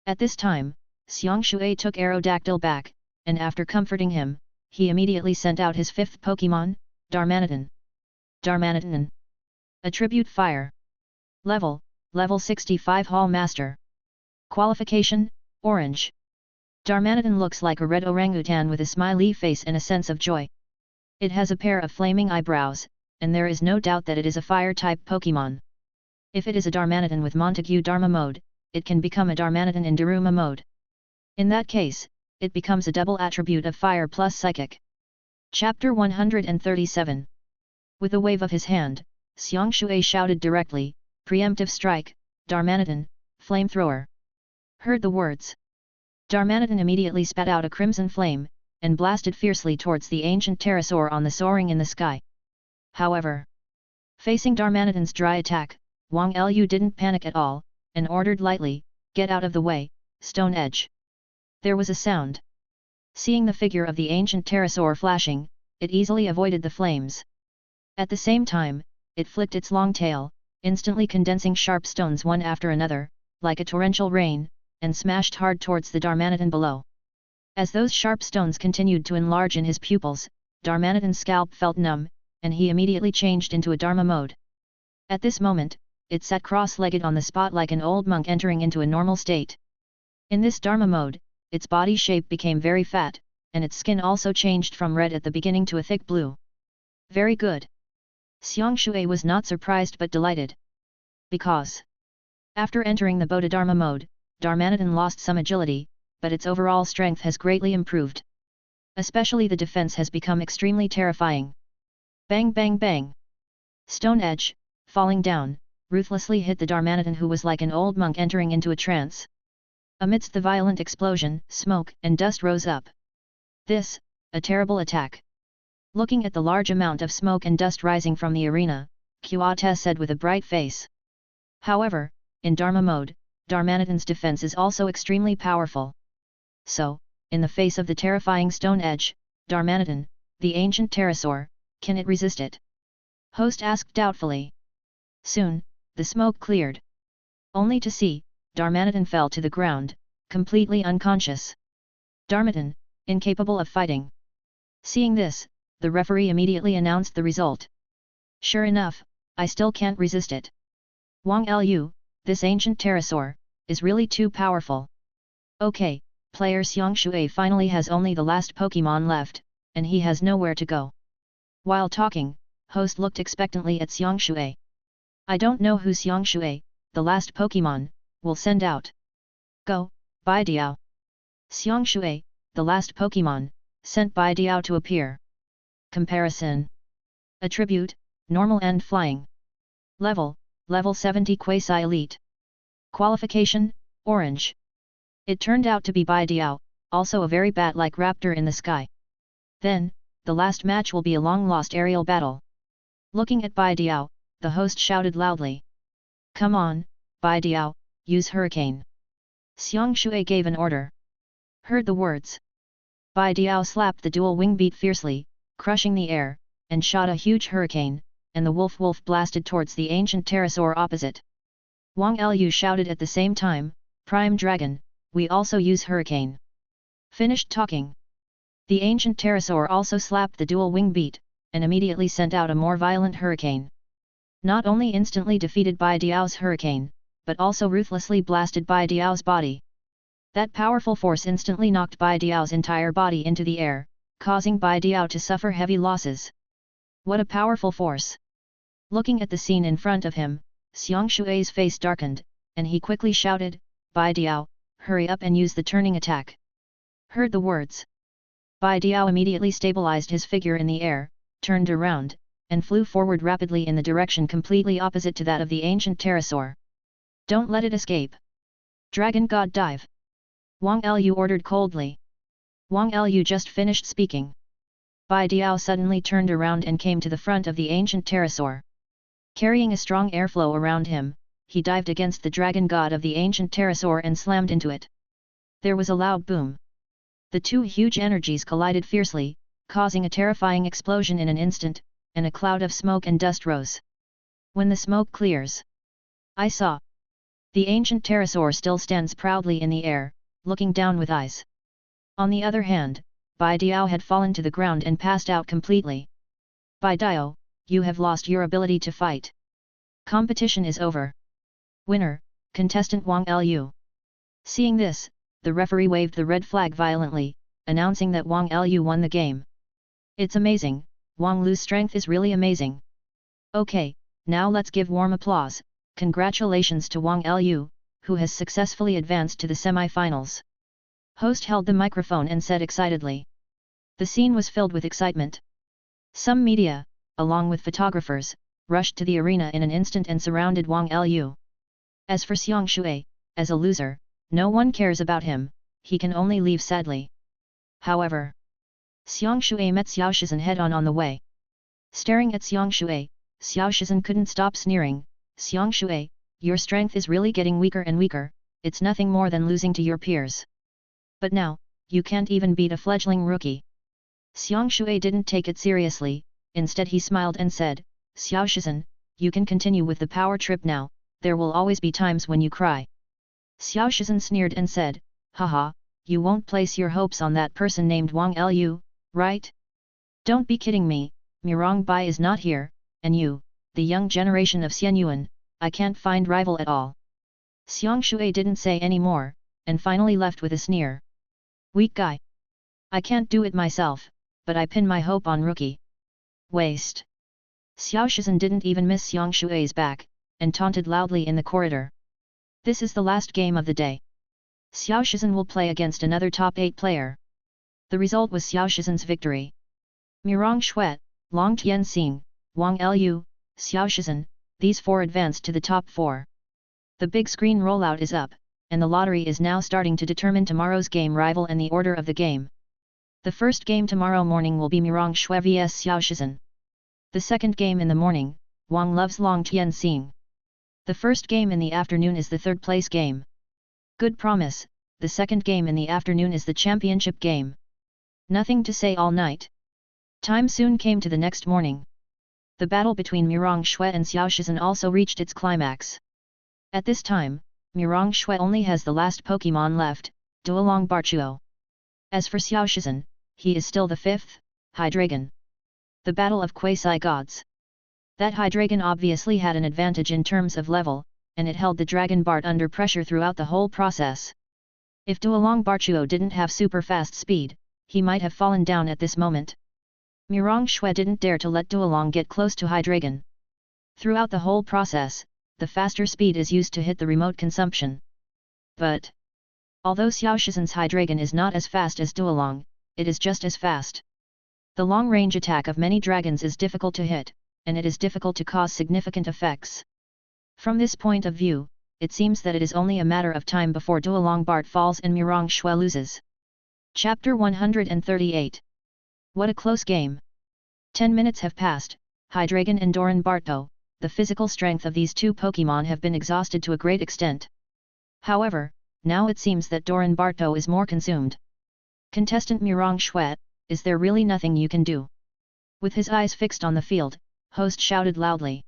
At this time, Xiang Shui took Aerodactyl back, and after comforting him, he immediately sent out his fifth Pokémon, Darmanitan. Darmanitan. Attribute Fire. Level 65 Hall Master. Qualification, Orange. Darmanitan looks like a red orangutan with a smiley face and a sense of joy. It has a pair of flaming eyebrows, and there is no doubt that it is a fire-type Pokémon. If it is a Darmanitan with Montague Dharma mode, it can become a Darmanitan in Daruma mode. In that case, it becomes a double attribute of Fire plus Psychic. Chapter 137. With a wave of his hand, Xiang Shui shouted directly, Preemptive Strike, Darmanitan, Flamethrower. Heard the words. Darmanitan immediately spat out a crimson flame, and blasted fiercely towards the ancient pterosaur on the soaring in the sky. However, facing Darmanitan's dry attack, Wang Lu didn't panic at all, and ordered lightly, get out of the way, Stone Edge. There was a sound. Seeing the figure of the ancient pterosaur flashing, it easily avoided the flames. At the same time, it flicked its long tail, instantly condensing sharp stones one after another, like a torrential rain, and smashed hard towards the Darmanitan below. As those sharp stones continued to enlarge in his pupils, Darmanitan's scalp felt numb, and he immediately changed into a Dharma mode. At this moment, it sat cross-legged on the spot like an old monk entering into a normal state. In this Dharma mode, its body shape became very fat, and its skin also changed from red at the beginning to a thick blue. Very good. Xiang Shui was not surprised but delighted. Because after entering the Bodhidharma mode, Darmanitan lost some agility, but its overall strength has greatly improved. Especially the defense has become extremely terrifying. Bang bang bang! Stone Edge, falling down, ruthlessly hit the Darmanitan, who was like an old monk entering into a trance. Amidst the violent explosion, smoke and dust rose up. This, a terrible attack. Looking at the large amount of smoke and dust rising from the arena, Qiuate said with a bright face. However, in Dharma mode, Darmanitan's defense is also extremely powerful. So, in the face of the terrifying Stone Edge, Darmanitan, the ancient pterosaur, can it resist it? Host asked doubtfully. Soon, the smoke cleared. Only to see, Darmanitan fell to the ground, completely unconscious. Darmanitan, incapable of fighting. Seeing this, the referee immediately announced the result. Sure enough, I still can't resist it. Wang Lu, this ancient pterosaur, is really too powerful. Okay, player Xiang Shui finally has only the last Pokémon left, and he has nowhere to go. While talking, host looked expectantly at Xiang Shui. I don't know who Xiang Shui, the last Pokémon, will send out. Go, Bai Diao. Xiang Shui, the last Pokémon, sent Bai Diao to appear. Comparison. Attribute, normal and flying. Level 70 Quasi-Elite. Qualification, Orange. It turned out to be Bai Diao, also a very bat-like raptor in the sky. Then, the last match will be a long-lost aerial battle. Looking at Bai Diao, the host shouted loudly. Come on, Bai Diao, use Hurricane. Xiang Shui gave an order. Heard the words. Bai Diao slapped the dual wing beat fiercely, crushing the air, and shot a huge hurricane, and the wolf blasted towards the ancient pterosaur opposite. Wang Lu shouted at the same time, Prime Dragon, we also use Hurricane. Finished talking. The ancient pterosaur also slapped the dual wing beat, and immediately sent out a more violent hurricane. Not only instantly defeated Bai Diao's hurricane, but also ruthlessly blasted Bai Diao's body. That powerful force instantly knocked Bai Diao's entire body into the air, causing Bai Diao to suffer heavy losses. What a powerful force! Looking at the scene in front of him, Xiang Shui's face darkened, and he quickly shouted, Bai Diao, hurry up and use the turning attack. Heard the words. Bai Diao immediately stabilized his figure in the air, turned around, and flew forward rapidly in the direction completely opposite to that of the ancient pterosaur. Don't let it escape. Dragon God dive! Wang Lu ordered coldly. Wang Lu just finished speaking. Bai Diao suddenly turned around and came to the front of the ancient pterosaur. Carrying a strong airflow around him, he dived against the dragon god of the ancient pterosaur and slammed into it. There was a loud boom. The two huge energies collided fiercely, causing a terrifying explosion in an instant, and a cloud of smoke and dust rose. When the smoke clears, I saw. The ancient pterosaur still stands proudly in the air, looking down with eyes. On the other hand, Bai Diao had fallen to the ground and passed out completely. Bai Diao, you have lost your ability to fight. Competition is over. Winner, contestant Wang Lu. Seeing this, the referee waved the red flag violently, announcing that Wang Lu won the game. It's amazing, Wang Lu's strength is really amazing. Okay, now let's give warm applause. Congratulations to Wang Lu, who has successfully advanced to the semi-finals. Host held the microphone and said excitedly. The scene was filled with excitement. Some media, along with photographers, rushed to the arena in an instant and surrounded Wang Lu. As for Xiang Shui, as a loser, no one cares about him, he can only leave sadly. However, Xiang Shui met Xiao Shizhen head-on on the way. Staring at Xiang Shui, Xiao Shizhen couldn't stop sneering. Xiang Shui, your strength is really getting weaker and weaker, it's nothing more than losing to your peers. But now, you can't even beat a fledgling rookie. Xiang Shui didn't take it seriously, instead he smiled and said, Xiao Shizhen, you can continue with the power trip now, there will always be times when you cry. Xiao Shizhen sneered and said, haha, you won't place your hopes on that person named Wang Lu, right? Don't be kidding me, Mirong Bai is not here, and you, the young generation of Xianyuan, I can't find rival at all. Xiang Shui didn't say any more, and finally left with a sneer. Weak guy. I can't do it myself, but I pin my hope on rookie. Waste. Xiao Shizhen didn't even miss Xiang Shui's back, and taunted loudly in the corridor. This is the last game of the day. Xiao Shizhen will play against another top 8 player. The result was Xiao Shizhen's victory. Mirong Xuet, Long Tianxing, Wang Lu, Xiao Shizhen, these 4 advanced to the top 4. The big screen rollout is up, and the lottery is now starting to determine tomorrow's game rival and the order of the game. The first game tomorrow morning will be Mirong Xue vs Xiao Shizhen. The second game in the morning, Wang Lu's Long Tianxing. The first game in the afternoon is the third place game. Good promise, the second game in the afternoon is the championship game. Nothing to say all night. Time soon came to the next morning. The battle between Mirong Xue and Xiao Shizhen also reached its climax. At this time, Mirong Xue only has the last Pokémon left, Duolong Barchuo. As for Xiao Shizhen, he is still the 5th, Hydreigon. The battle of Quasi-Gods. That Hydreigon obviously had an advantage in terms of level, and it held the Dragon Bart under pressure throughout the whole process. If Duolong Barchuo didn't have super fast speed, he might have fallen down at this moment. Mirong Xue didn't dare to let Duolong get close to Hydreigon. Throughout the whole process, the faster speed is used to hit the remote consumption. But although Xiao Shizhen's Hydreigon is not as fast as Duolong, it is just as fast. The long-range attack of many dragons is difficult to hit, and it is difficult to cause significant effects. From this point of view, it seems that it is only a matter of time before Duolong Bart falls and Mirong Xue loses. Chapter 138. What a close game! 10 minutes have passed. Hydreigon and Doran Barto, the physical strength of these 2 Pokémon have been exhausted to a great extent. However, now it seems that Doran Barto is more consumed. Contestant Mirong Xue, is there really nothing you can do? With his eyes fixed on the field, host shouted loudly.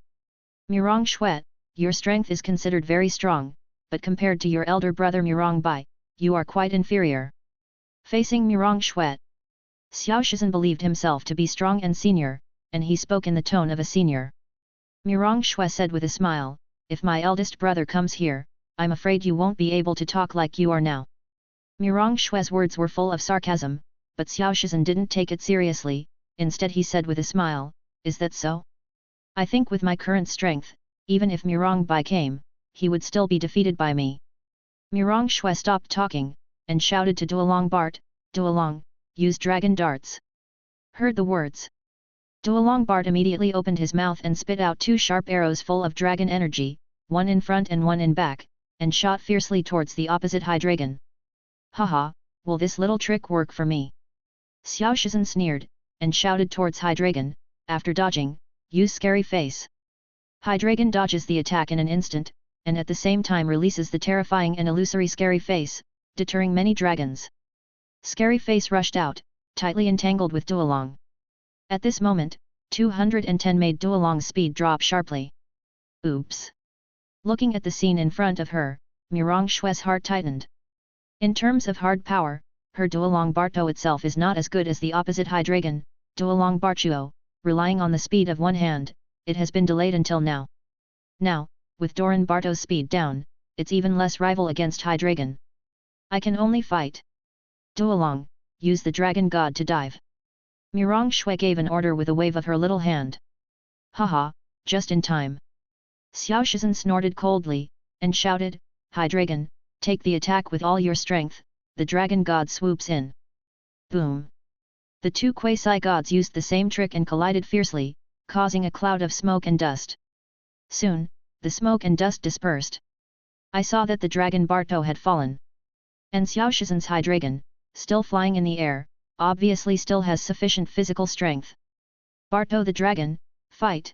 Mirong Xue, your strength is considered very strong, but compared to your elder brother Mirong Bai, you are quite inferior. Facing Mirong Xue, Xiao Shizhen believed himself to be strong and senior, and he spoke in the tone of a senior. Mirong Xue said with a smile, if my eldest brother comes here, I'm afraid you won't be able to talk like you are now. Mirong Xue's words were full of sarcasm, but Xiao Shizhen didn't take it seriously. Instead he said with a smile, is that so? I think with my current strength, even if Mirong Bai came, he would still be defeated by me. Mirong Xue stopped talking, and shouted to Duolong Bart, Duolong, use dragon darts. Heard the words. Duolong Bart immediately opened his mouth and spit out 2 sharp arrows full of dragon energy, one in front and one in back, and shot fiercely towards the opposite Hydreigon. Haha, will this little trick work for me? Xiao Shizhen sneered, and shouted towards Hydreigon, after dodging, use scary face. Hydreigon dodges the attack in an instant, and at the same time releases the terrifying and illusory scary face, deterring many dragons. Scary face rushed out, tightly entangled with Duolong. At this moment, 210 made Duolong's speed drop sharply. Oops! Looking at the scene in front of her, Mirong Xue's heart tightened. In terms of hard power, her Duolong Barto itself is not as good as the opposite Hydreigon, Duolong Barchuo, relying on the speed of one hand, it has been delayed until now. Now, with Doran Barto's speed down, it's even less rival against Hydreigon. I can only fight. Duolong, use the Dragon God to dive. Mirong Xue gave an order with a wave of her little hand. Haha, just in time. Xiao Shizhen snorted coldly, and shouted, Hydreigon, take the attack with all your strength, the Dragon God swoops in. Boom! The 2 quasi-gods used the same trick and collided fiercely, causing a cloud of smoke and dust. Soon, the smoke and dust dispersed. I saw that the Dragon Barto had fallen. And Xiao Shizhen's Hydreigon, still flying in the air, obviously still has sufficient physical strength. Barto the Dragon, fight!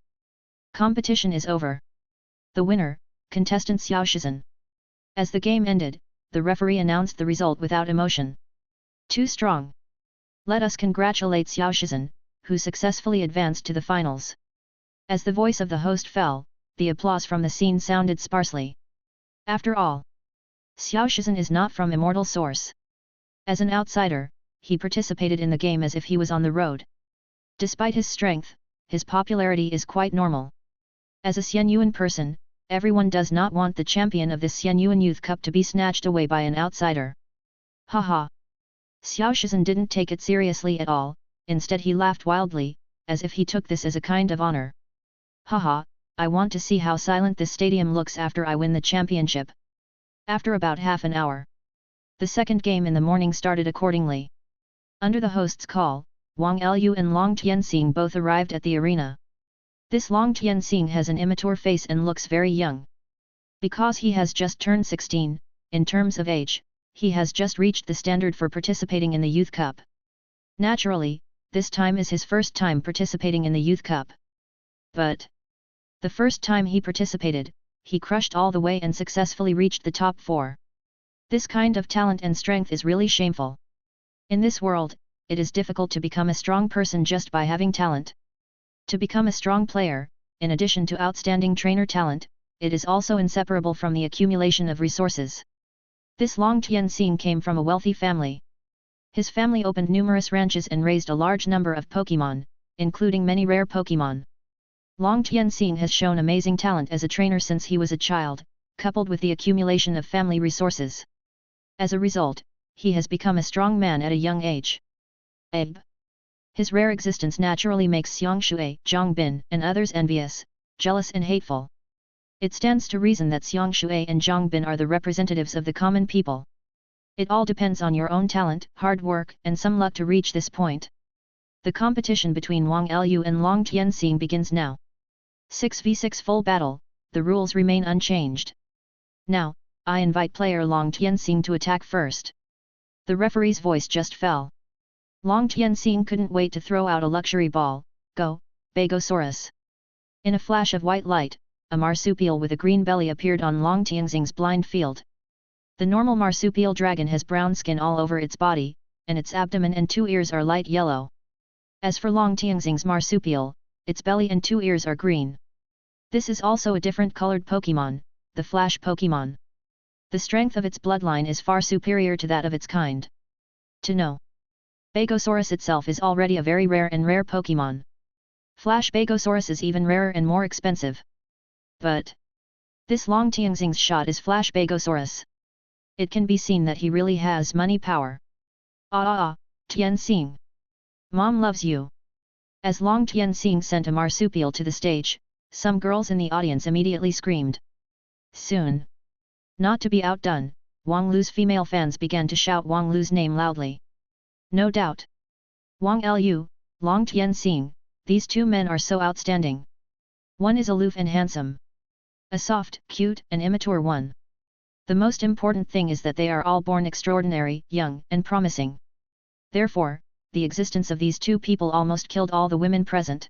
Competition is over. The winner, contestant Xiao Shizhen. As the game ended, the referee announced the result without emotion. Too strong. Let us congratulate Xiao Shizhen, who successfully advanced to the finals. As the voice of the host fell, the applause from the scene sounded sparsely. After all, Xiao Shizhen is not from immortal source. As an outsider, he participated in the game as if he was on the road. Despite his strength, his popularity is quite normal. As a Xianyuan person, everyone does not want the champion of this Xianyuan Youth Cup to be snatched away by an outsider. Haha! Xiao Shizhen didn't take it seriously at all, instead he laughed wildly, as if he took this as a kind of honor. Haha, I want to see how silent this stadium looks after I win the championship. After about half an hour, the second game in the morning started accordingly. Under the host's call, Wang Lu and Long Tianxing both arrived at the arena. This Long Tianxing has an immature face and looks very young. Because he has just turned 16, in terms of age, he has just reached the standard for participating in the Youth Cup. Naturally, this time is his first time participating in the Youth Cup. But the first time he participated, he crushed all the way and successfully reached the top 4. This kind of talent and strength is really shameful. In this world, it is difficult to become a strong person just by having talent. To become a strong player, in addition to outstanding trainer talent, it is also inseparable from the accumulation of resources. This Long Tianxing came from a wealthy family. His family opened numerous ranches and raised a large number of Pokémon, including many rare Pokémon. Long Tianxing has shown amazing talent as a trainer since he was a child, coupled with the accumulation of family resources. As a result, he has become a strong man at a young age. His rare existence naturally makes Xiang Shui, Zhang Bin, and others envious, jealous and hateful. It stands to reason that Xiang Shui and Zhang Bin are the representatives of the common people. It all depends on your own talent, hard work, and some luck to reach this point. The competition between Wang Lu and Long Tianxing begins now. 6v6 full battle, the rules remain unchanged. Now, I invite player Long Tianxing to attack first. The referee's voice just fell. Long Tianxing couldn't wait to throw out a luxury ball. Go, Bagosaurus! In a flash of white light, a marsupial with a green belly appeared on Long Tianxing's blind field. The normal marsupial dragon has brown skin all over its body, and its abdomen and 2 ears are light yellow. As for Long Tianxing's marsupial, its belly and 2 ears are green. This is also a different colored Pokémon, the Flash Pokémon. The strength of its bloodline is far superior to that of its kind. To know, Bagosaurus itself is already a very rare Pokémon. Flash Bagosaurus is even rarer and more expensive. But this Long Tianxing's shot is Flash Bagosaurus. It can be seen that he really has money power. Tianxing! Mom loves you! As Long Tianxing sent a marsupial to the stage, some girls in the audience immediately screamed. Soon, not to be outdone, Wang Lu's female fans began to shout Wang Lu's name loudly. No doubt. Wang Lu, Long Tianxing, these two men are so outstanding. One is aloof and handsome. A soft, cute, and immature one. The most important thing is that they are all born extraordinary, young, and promising. Therefore, the existence of these two people almost killed all the women present.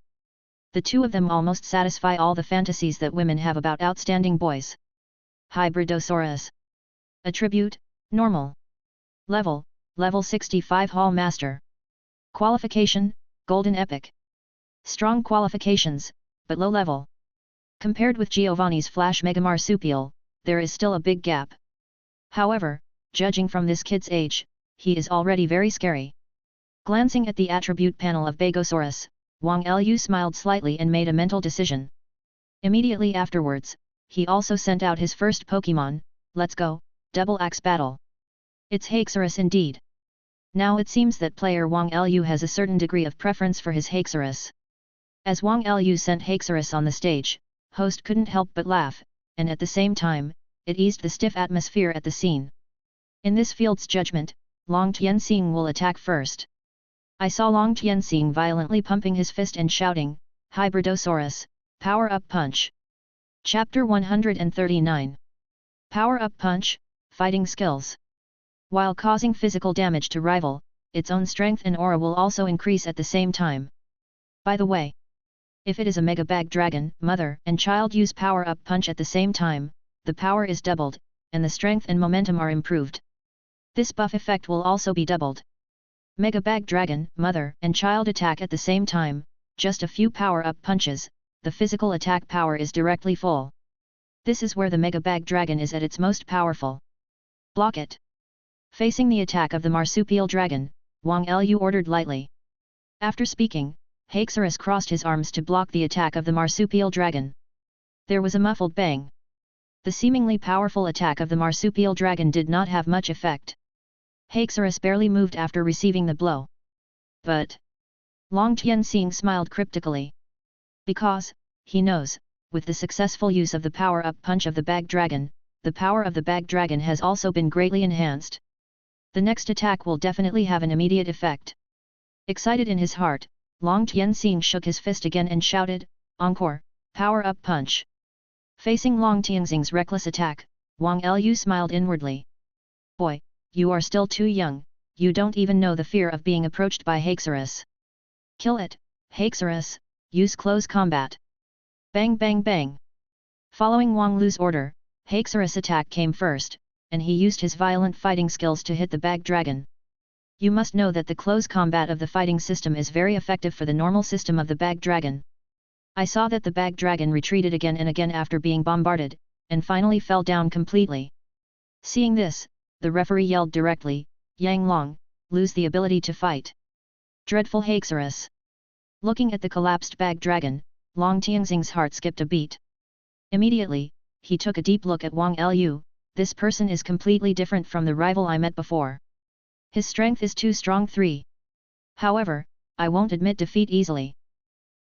The two of them almost satisfy all the fantasies that women have about outstanding boys. Hybridosaurus. Attribute, normal. Level 65 Hall Master. Qualification, Golden Epic. Strong qualifications, but low level. Compared with Giovanni's Flash Mega Marsupial, there is still a big gap. However, judging from this kid's age, he is already very scary. Glancing at the attribute panel of Bagosaurus, Wang Lu smiled slightly and made a mental decision. Immediately afterwards, he also sent out his first Pokémon. Let's go, Double Axe Battle. It's Haxorus indeed. Now it seems that player Wang Lu has a certain degree of preference for his Haxorus. As Wang Lu sent Haxorus on the stage, host couldn't help but laugh, and at the same time, it eased the stiff atmosphere at the scene. In this field's judgment, Long Tianxing will attack first. I saw Long Tianxing violently pumping his fist and shouting, Hybridosaurus, Power Up Punch. Chapter 139. Power Up Punch, Fighting Skills. While causing physical damage to rival, its own strength and aura will also increase at the same time. By the way, if it is a Mega Bag Dragon, mother and child use Power Up Punch at the same time, the power is doubled, and the strength and momentum are improved. This buff effect will also be doubled. Mega Bag Dragon, mother and child attack at the same time, just a few Power Up Punches, the physical attack power is directly full. This is where the Mega Bag Dragon is at its most powerful. Block it. Facing the attack of the Marsupial Dragon, Wang Lu ordered lightly. After speaking, Haxorus crossed his arms to block the attack of the Marsupial Dragon. There was a muffled bang. The seemingly powerful attack of the Marsupial Dragon did not have much effect. Haxorus barely moved after receiving the blow. But Long Tianxing smiled cryptically. Because, he knows, with the successful use of the power-up punch of the Bag Dragon, the power of the Bag Dragon has also been greatly enhanced. The next attack will definitely have an immediate effect. Excited in his heart, Long Tianxing shook his fist again and shouted, "Encore, power-up punch!" Facing Long Tianxing's reckless attack, Wang Lu smiled inwardly. "Boy, you are still too young, you don't even know the fear of being approached by Haxorus. Kill it, Haxorus, use close combat." Bang bang bang. Following Wang Lu's order, Haxorus' attack came first, and he used his violent fighting skills to hit the Bag Dragon. You must know that the close combat of the fighting system is very effective for the normal system of the Bag Dragon. I saw that the Bag Dragon retreated again and again after being bombarded, and finally fell down completely. Seeing this, the referee yelled directly, "Yang Long, lose the ability to fight. Dreadful Haxorus." Looking at the collapsed Bag Dragon, Long Tianxing's heart skipped a beat. Immediately, he took a deep look at Wang Lu. This person is completely different from the rival I met before. His strength is too strong. 3. However, I won't admit defeat easily.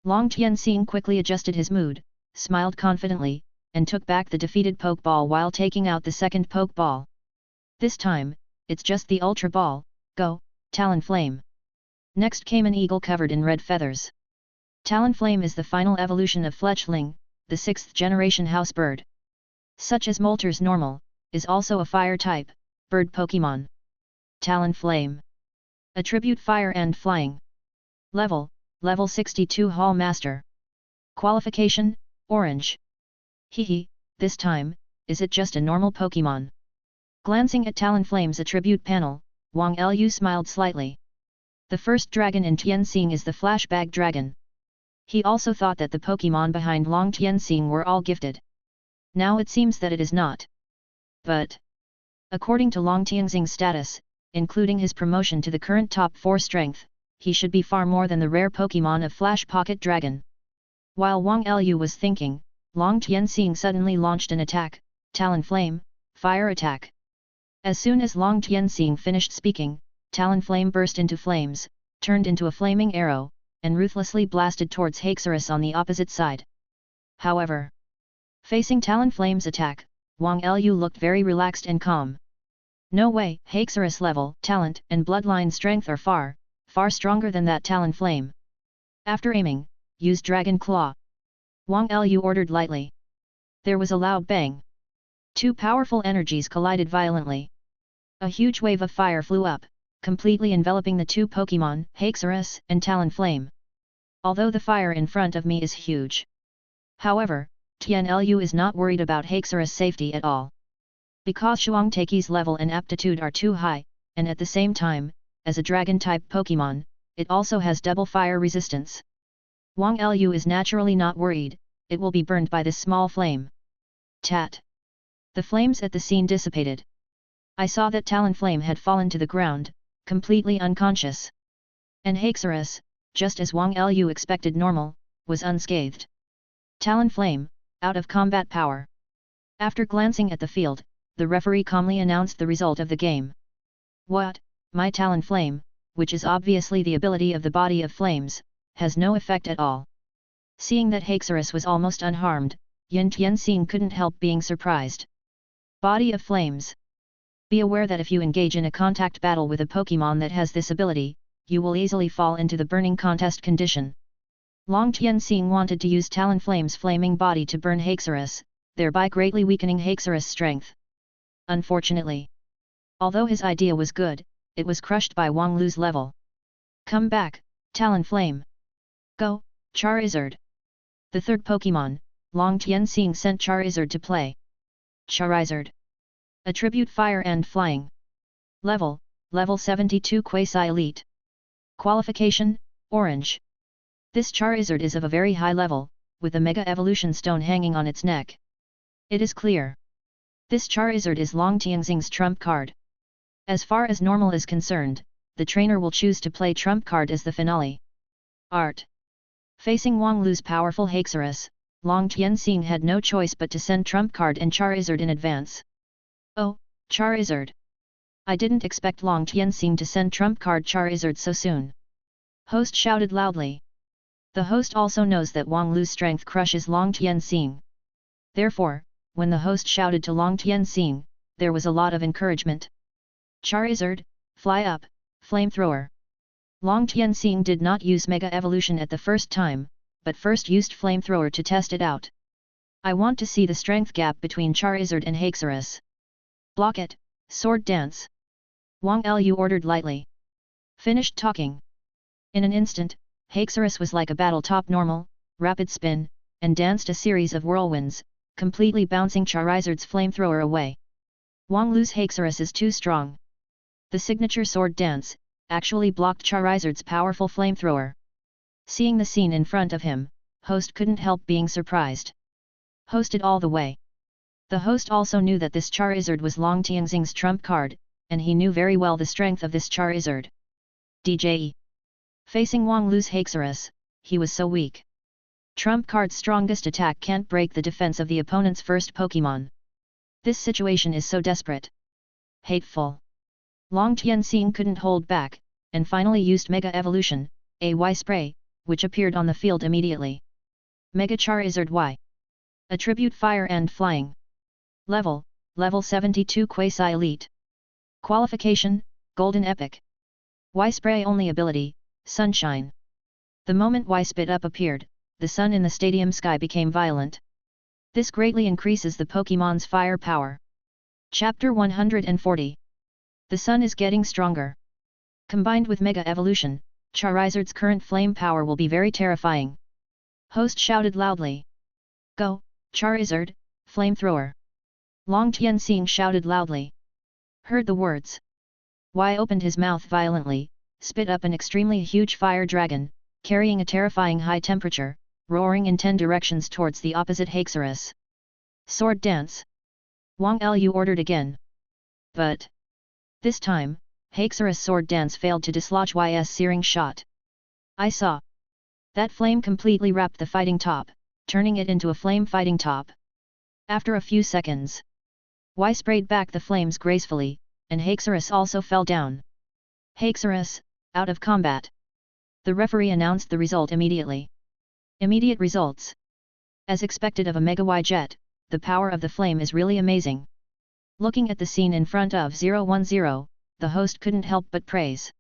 Long Tianxing quickly adjusted his mood, smiled confidently, and took back the defeated Pokeball while taking out the second Pokeball. This time, it's just the Ultra Ball. Go, Talonflame. Next came an eagle covered in red feathers. Talonflame is the final evolution of Fletchling, the 6th generation house bird. Such as Moltres normal, is also a fire type, bird Pokémon. Talonflame. Attribute Fire and Flying. Level 62 Hall Master. Qualification, Orange. Hehe, this time, is it just a normal Pokémon? Glancing at Talonflame's attribute panel, Wang Lu smiled slightly. The first dragon in Tianxing is the Flash Bag Dragon. He also thought that the Pokémon behind Long Tianxing were all gifted. Now it seems that it is not. But, according to Long Tianxing's status, including his promotion to the current top 4 strength, he should be far more than the rare Pokémon of Flash Pocket Dragon. While Wang Lu was thinking, Long Tianxing suddenly launched an attack, Talonflame, Fire Attack. As soon as Long Tianxing finished speaking, Talonflame burst into flames, turned into a flaming arrow, and ruthlessly blasted towards Haxorus on the opposite side. However, facing Talonflame's attack, Wang Lu looked very relaxed and calm. No way, Haxorus level, talent and bloodline strength are far, far stronger than that Talonflame. After aiming, use Dragon Claw. Wang Lu ordered lightly. There was a loud bang. 2 powerful energies collided violently. A huge wave of fire flew up, completely enveloping the 2 Pokémon, Haxorus and Talonflame. Although the fire in front of me is huge. However, Tian Lu is not worried about Haxorus' safety at all. Because Shuang Taiki's level and aptitude are too high, and at the same time, as a dragon-type Pokémon, it also has double fire resistance. Wang Lu is naturally not worried, it will be burned by this small flame. Tat! The flames at the scene dissipated. I saw that Talonflame had fallen to the ground, completely unconscious. And Haxorus, just as Wang Lu expected normal, was unscathed. Talonflame, out of combat power. After glancing at the field, the referee calmly announced the result of the game. What, my Talonflame, which is obviously the ability of the body of flames, has no effect at all. Seeing that Haxorus was almost unharmed, Yin Tianxing couldn't help being surprised. Body of flames. Be aware that if you engage in a contact battle with a Pokémon that has this ability, you will easily fall into the burning contest condition. Long Tianxing wanted to use Talonflame's flaming body to burn Haxorus, thereby greatly weakening Haxorus' strength. Unfortunately, although his idea was good, it was crushed by Wang Lu's level. Come back, Talonflame. Go, Charizard. The third Pokémon, Long Tianxing sent Charizard to play. Charizard. Attribute Fire and Flying. Level 72 Quasi-Elite. Qualification, Orange. This Charizard is of a very high level, with a Mega Evolution Stone hanging on its neck. It is clear. This Charizard is Long Tianxing's trump card. As far as normal is concerned, the trainer will choose to play trump card as the finale. Art. Facing Wang Lu's powerful Haxorus, Long Tianxing had no choice but to send trump card and Charizard in advance. Oh, Charizard! I didn't expect Long Tianxing to send trump card Charizard so soon. Host shouted loudly. The host also knows that Wang Lu's strength crushes Long Tianxing. Therefore, when the host shouted to Long Tianxing, there was a lot of encouragement. Charizard, fly up, flamethrower. Long Tianxing did not use Mega Evolution at the first time, but first used flamethrower to test it out. I want to see the strength gap between Charizard and Haxorus. Block it, sword dance. Wang Lu ordered lightly. Finished talking. In an instant, Haxorus was like a battle-top normal, rapid spin, and danced a series of whirlwinds, completely bouncing Charizard's flamethrower away. Wang Lu's Haxorus is too strong. The signature sword dance actually blocked Charizard's powerful flamethrower. Seeing the scene in front of him, host couldn't help being surprised. Hosted all the way. The host also knew that this Charizard was Long Tianxing's trump card, and he knew very well the strength of this Charizard. DJE. Facing Wang Lu's Haxorus, he was so weak. Trump card's strongest attack can't break the defense of the opponent's first Pokémon. This situation is so desperate. Hateful. Long Tianxing couldn't hold back, and finally used Mega Evolution, AY Spray, which appeared on the field immediately. Mega Charizard Y. Attribute Fire and Flying. Level 72 Quasi Elite. Qualification, Golden Epic. Y Spray only ability, Sunshine. The moment Y Spit Up appeared, the sun in the stadium sky became violent. This greatly increases the Pokémon's fire power. Chapter 140. The sun is getting stronger. Combined with Mega Evolution, Charizard's current flame power will be very terrifying. Host shouted loudly. Go, Charizard, flamethrower. Long Tianxing shouted loudly. Heard the words. Y opened his mouth violently, spit up an extremely huge fire dragon, carrying a terrifying high temperature, roaring in 10 directions towards the opposite Haxorus. Sword dance. Wang Lu ordered again. But this time, Haxorus' sword dance failed to dislodge Y's searing shot. I saw. That flame completely wrapped the fighting top, turning it into a flame fighting top. After a few seconds, Y sprayed back the flames gracefully, and Haxorus also fell down. Haxorus, out of combat. The referee announced the result immediately. Immediate results. As expected of a Mega Y jet, the power of the flame is really amazing. Looking at the scene in front of 010, the host couldn't help but praise.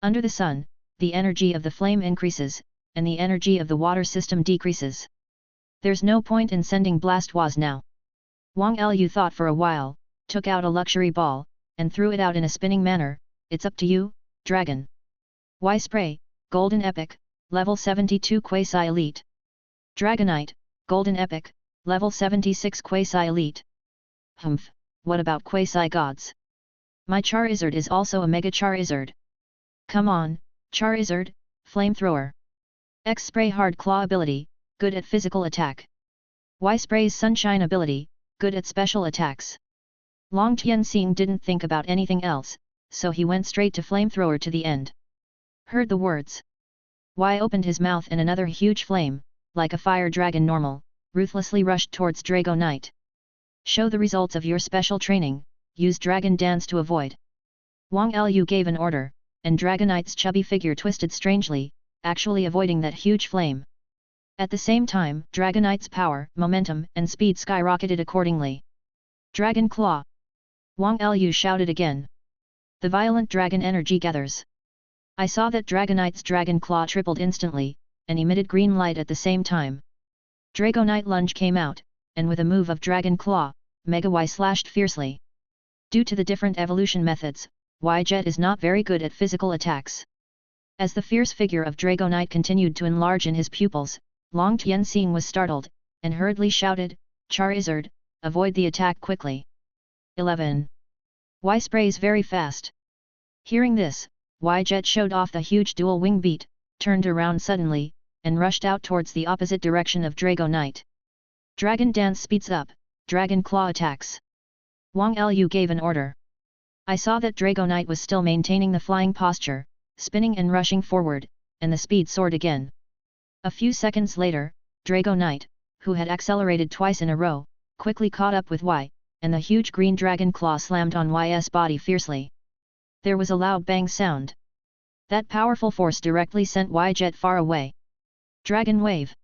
Under the sun, the energy of the flame increases, and the energy of the water system decreases. There's no point in sending Blastoise now. Wang Lu thought for a while, took out a luxury ball, and threw it out in a spinning manner. It's up to you, Dragon. Y Spray, Golden Epic, level 72 Quasi Elite. Dragonite, Golden Epic, level 76 Quasi Elite. Humph, what about Quasi Gods? My Charizard is also a Mega Charizard. Come on, Charizard, Flamethrower. X Spray Hard Claw ability, good at physical attack. Y Spray's Sunshine ability, good at special attacks. Long Tianxing didn't think about anything else, so he went straight to Flamethrower to the end. Heard the words. Y opened his mouth and another huge flame, like a fire dragon normal, ruthlessly rushed towards Dragonite. Show the results of your special training, use Dragon Dance to avoid. Wang Lu gave an order, and Dragonite's chubby figure twisted strangely, actually avoiding that huge flame. At the same time, Dragonite's power, momentum, and speed skyrocketed accordingly. Dragon Claw! Wang Lu shouted again. The violent dragon energy gathers. I saw that Dragonite's Dragon Claw tripled instantly, and emitted green light at the same time. Dragonite lunge came out, and with a move of Dragon Claw, Mega Y slashed fiercely. Due to the different evolution methods, Y-Jet is not very good at physical attacks. As the fierce figure of Dragonite continued to enlarge in his pupils, Long Tianxing was startled, and hurriedly shouted, Charizard, avoid the attack quickly. 11. Y sprays very fast. Hearing this, Y-Jet showed off the huge dual wing beat, turned around suddenly, and rushed out towards the opposite direction of Dragonite. Dragon Dance speeds up, Dragon Claw attacks. Wang Lu gave an order. I saw that Dragonite was still maintaining the flying posture, spinning and rushing forward, and the speed soared again. A few seconds later, Dragonite, who had accelerated twice in a row, quickly caught up with Y, and the huge green dragon claw slammed on Y's body fiercely. There was a loud bang sound. That powerful force directly sent Y-Jet far away. Dragon Wave.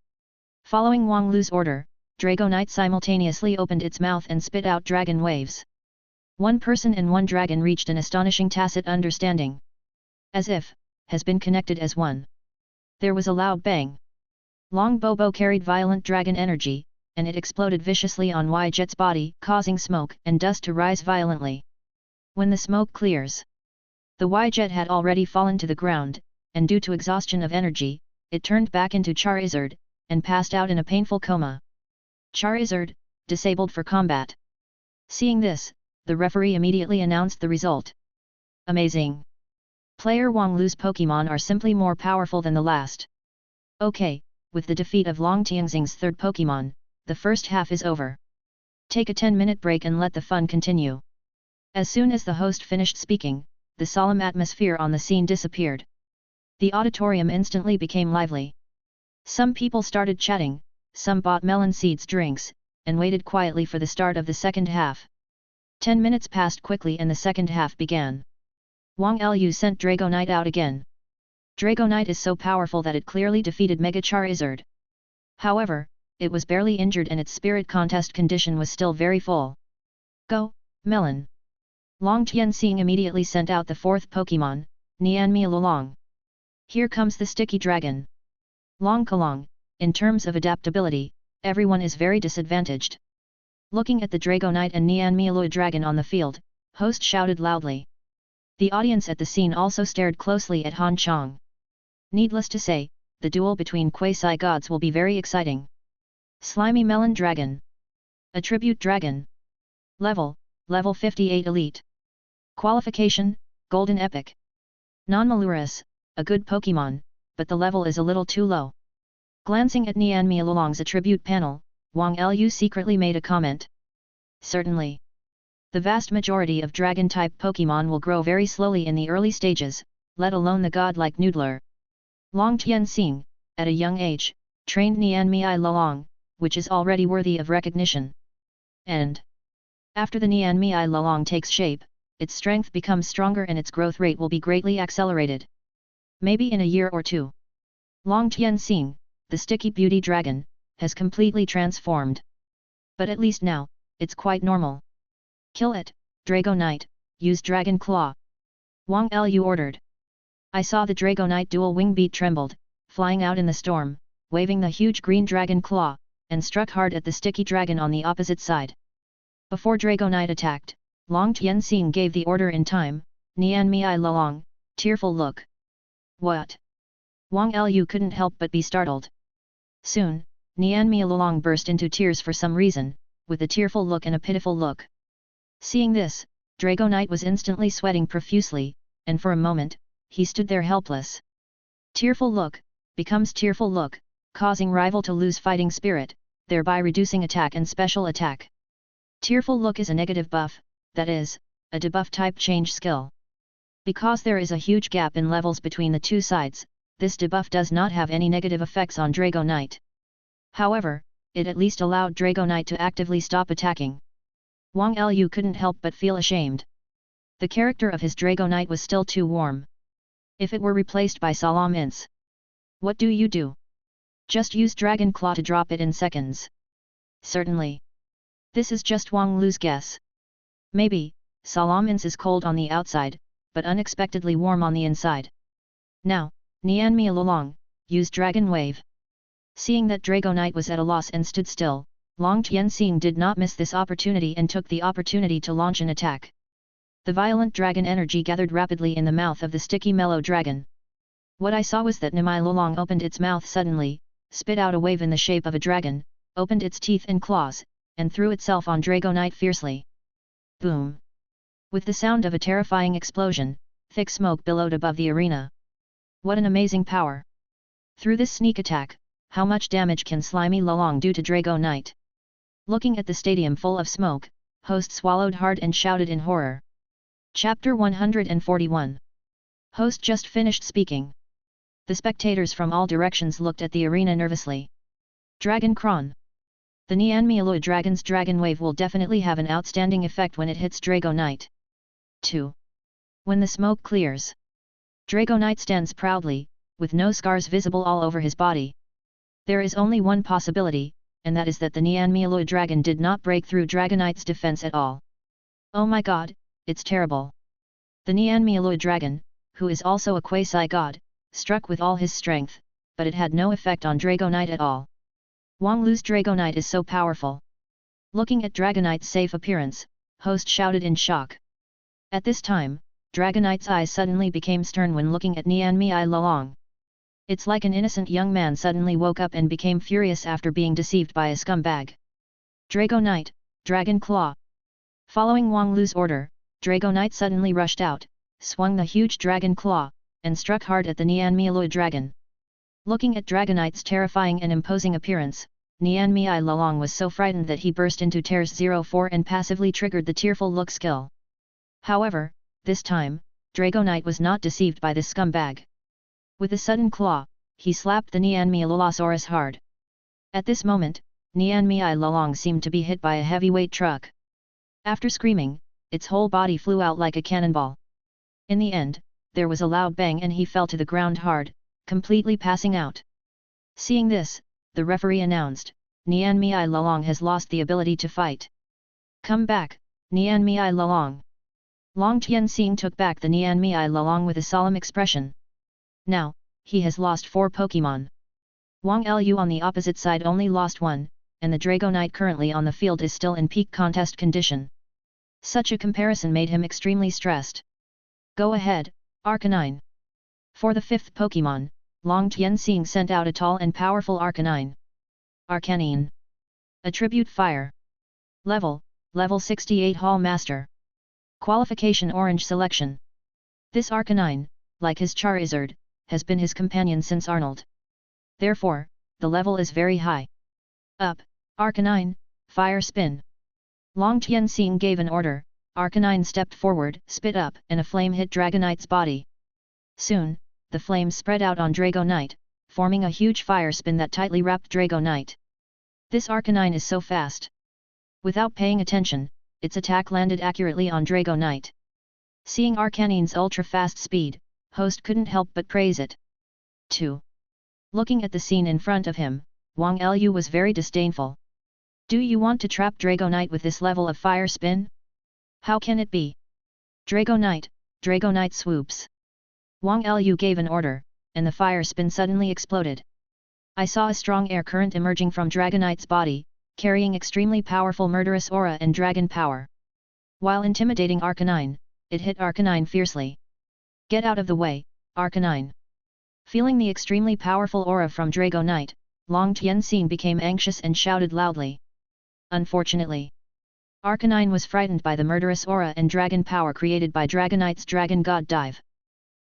Following Wang Lu's order, Dragonite simultaneously opened its mouth and spit out dragon waves. One person and one dragon reached an astonishing tacit understanding. As if, has been connected as one. There was a loud bang. Long Bobo carried violent dragon energy, and it exploded viciously on Y-Jet's body, causing smoke and dust to rise violently. When the smoke clears, the Y-Jet had already fallen to the ground, and due to exhaustion of energy, it turned back into Charizard, and passed out in a painful coma. Charizard, disabled for combat. Seeing this, the referee immediately announced the result. Amazing! Player Wang Lu's Pokémon are simply more powerful than the last. Okay, with the defeat of Long Tianxing's third Pokémon, the first half is over. Take a 10-minute break and let the fun continue. As soon as the host finished speaking, the solemn atmosphere on the scene disappeared. The auditorium instantly became lively. Some people started chatting, some bought melon seeds drinks, and waited quietly for the start of the second half. 10 minutes passed quickly and the second half began. Wang Lu sent Dragonite out again. Dragonite is so powerful that it clearly defeated Mega Charizard. However, it was barely injured and its spirit contest condition was still very full. Go, Melon! Long Tianxing immediately sent out the fourth Pokémon, Nianmealolong. Here comes the sticky dragon. Long Kalong, in terms of adaptability, everyone is very disadvantaged. Looking at the Dragonite and Nianmealoi dragon on the field, host shouted loudly. The audience at the scene also stared closely at Han Chang. Needless to say, the duel between quasi-gods will be very exciting. Slimy Melon Dragon. Attribute Dragon. Level 58 Elite. Qualification, Golden Epic. Non-Malurus, a good Pokémon, but the level is a little too low. Glancing at Nianmealolong's attribute panel, Wang Lu secretly made a comment. Certainly. The vast majority of Dragon-type Pokémon will grow very slowly in the early stages, let alone the godlike Noodler. Long Tianxing, at a young age, trained Nianmealolong, which is already worthy of recognition. And after the Nianmealolong takes shape, its strength becomes stronger and its growth rate will be greatly accelerated. Maybe in a year or two. Long Tianxing, the sticky beauty dragon, has completely transformed. But at least now, it's quite normal. Kill it, Dragonite, use Dragon Claw. Wang Lu ordered. I saw the Dragonite dual wing beat trembled, flying out in the storm, waving the huge green Dragon Claw, and struck hard at the sticky dragon on the opposite side. Before Dragonite attacked, Long Tianxing gave the order in time, Nianmealolong, tearful look. What? Wang Lu couldn't help but be startled. Soon, Nianmealolong burst into tears for some reason, with a tearful look and a pitiful look. Seeing this, Dragonite was instantly sweating profusely, and for a moment, he stood there helpless. Tearful look, becomes tearful look, causing rival to lose fighting spirit, thereby reducing attack and special attack. Tearful look is a negative buff, that is, a debuff type change skill. Because there is a huge gap in levels between the two sides, this debuff does not have any negative effects on Dragonite. However, it at least allowed Dragonite to actively stop attacking. Wang Lu couldn't help but feel ashamed. The character of his Dragonite was still too warm. If it were replaced by Salamence. What do you do? Just use Dragon Claw to drop it in seconds. Certainly. This is just Wang Lu's guess. Maybe, Salamence is cold on the outside, but unexpectedly warm on the inside. Now, Nianmealolong, use Dragon Wave. Seeing that Dragonite was at a loss and stood still, Long Tianxing did not miss this opportunity and took the opportunity to launch an attack. The violent dragon energy gathered rapidly in the mouth of the sticky mellow dragon. What I saw was that Nianmealolong opened its mouth suddenly, spit out a wave in the shape of a dragon, opened its teeth and claws, and threw itself on Dragonite fiercely. Boom! With the sound of a terrifying explosion, thick smoke billowed above the arena. What an amazing power! Through this sneak attack, how much damage can Slimy Lolong do to Dragonite? Looking at the stadium full of smoke, host swallowed hard and shouted in horror. Chapter 141. Host just finished speaking. The spectators from all directions looked at the arena nervously. Dragon Kron. The Nianmealoi Dragon's Dragon Wave will definitely have an outstanding effect when it hits Dragonite. 2. When the smoke clears, Dragonite stands proudly, with no scars visible all over his body. There is only one possibility, and that is that the Unmanned Dragon did not break through Dragonite's defense at all. Oh my god, it's terrible. The Unmanned Dragon, who is also a quasi-god, struck with all his strength, but it had no effect on Dragonite at all. Wang Lu's Dragonite is so powerful. Looking at Dragonite's safe appearance, host shouted in shock. At this time, Dragonite's eyes suddenly became stern when looking at Nian Mi Lalong. It's like an innocent young man suddenly woke up and became furious after being deceived by a scumbag. Dragonite, Dragon Claw. Following Wang Lu's order, Dragonite suddenly rushed out, swung the huge Dragon Claw, and struck hard at the Unmanned Dragon. Looking at Dragonite's terrifying and imposing appearance, Nian Mi Lalong was so frightened that he burst into tears 04 and passively triggered the tearful look skill. However, this time, Dragonite was not deceived by this scumbag. With a sudden claw, he slapped the Nian Mi Lalosaurus hard. At this moment, Nian Mi Lalong seemed to be hit by a heavyweight truck. After screaming, its whole body flew out like a cannonball. In the end, there was a loud bang and he fell to the ground hard, completely passing out. Seeing this, the referee announced, Nian Mi Lalong has lost the ability to fight. Come back, Nian Mi Lalong. Long Tianxing took back the Nian Mi Lalong with a solemn expression. Now, he has lost 4 Pokémon. Wang Lu on the opposite side only lost 1, and the Dragonite currently on the field is still in peak contest condition. Such a comparison made him extremely stressed. Go ahead, Arcanine. For the 5th Pokémon, Long Tianxing sent out a tall and powerful Arcanine. Arcanine. Attribute Fire. Level 68 Hall Master. Qualification Orange Selection. This Arcanine, like his Charizard, has been his companion since Arnold. Therefore, the level is very high. Up, Arcanine, Fire Spin. Long Tianxing gave an order, Arcanine stepped forward, spit up, and a flame hit Dragonite's body. Soon, the flames spread out on Dragonite, forming a huge fire spin that tightly wrapped Dragonite. This Arcanine is so fast. Without paying attention, its attack landed accurately on Dragonite. Seeing Arcanine's ultra-fast speed, host couldn't help but praise it. 2. Looking at the scene in front of him, Wang Lu was very disdainful. Do you want to trap Dragonite with this level of fire spin? How can it be? Dragonite swoops. Wang Lu gave an order, and the fire spin suddenly exploded. I saw a strong air current emerging from Dragonite's body, carrying extremely powerful murderous aura and dragon power. While intimidating Arcanine, it hit Arcanine fiercely. Get out of the way, Arcanine. Feeling the extremely powerful aura from Dragonite, Long Tianxing became anxious and shouted loudly. Unfortunately, Arcanine was frightened by the murderous aura and dragon power created by Dragonite's Dragon God Dive.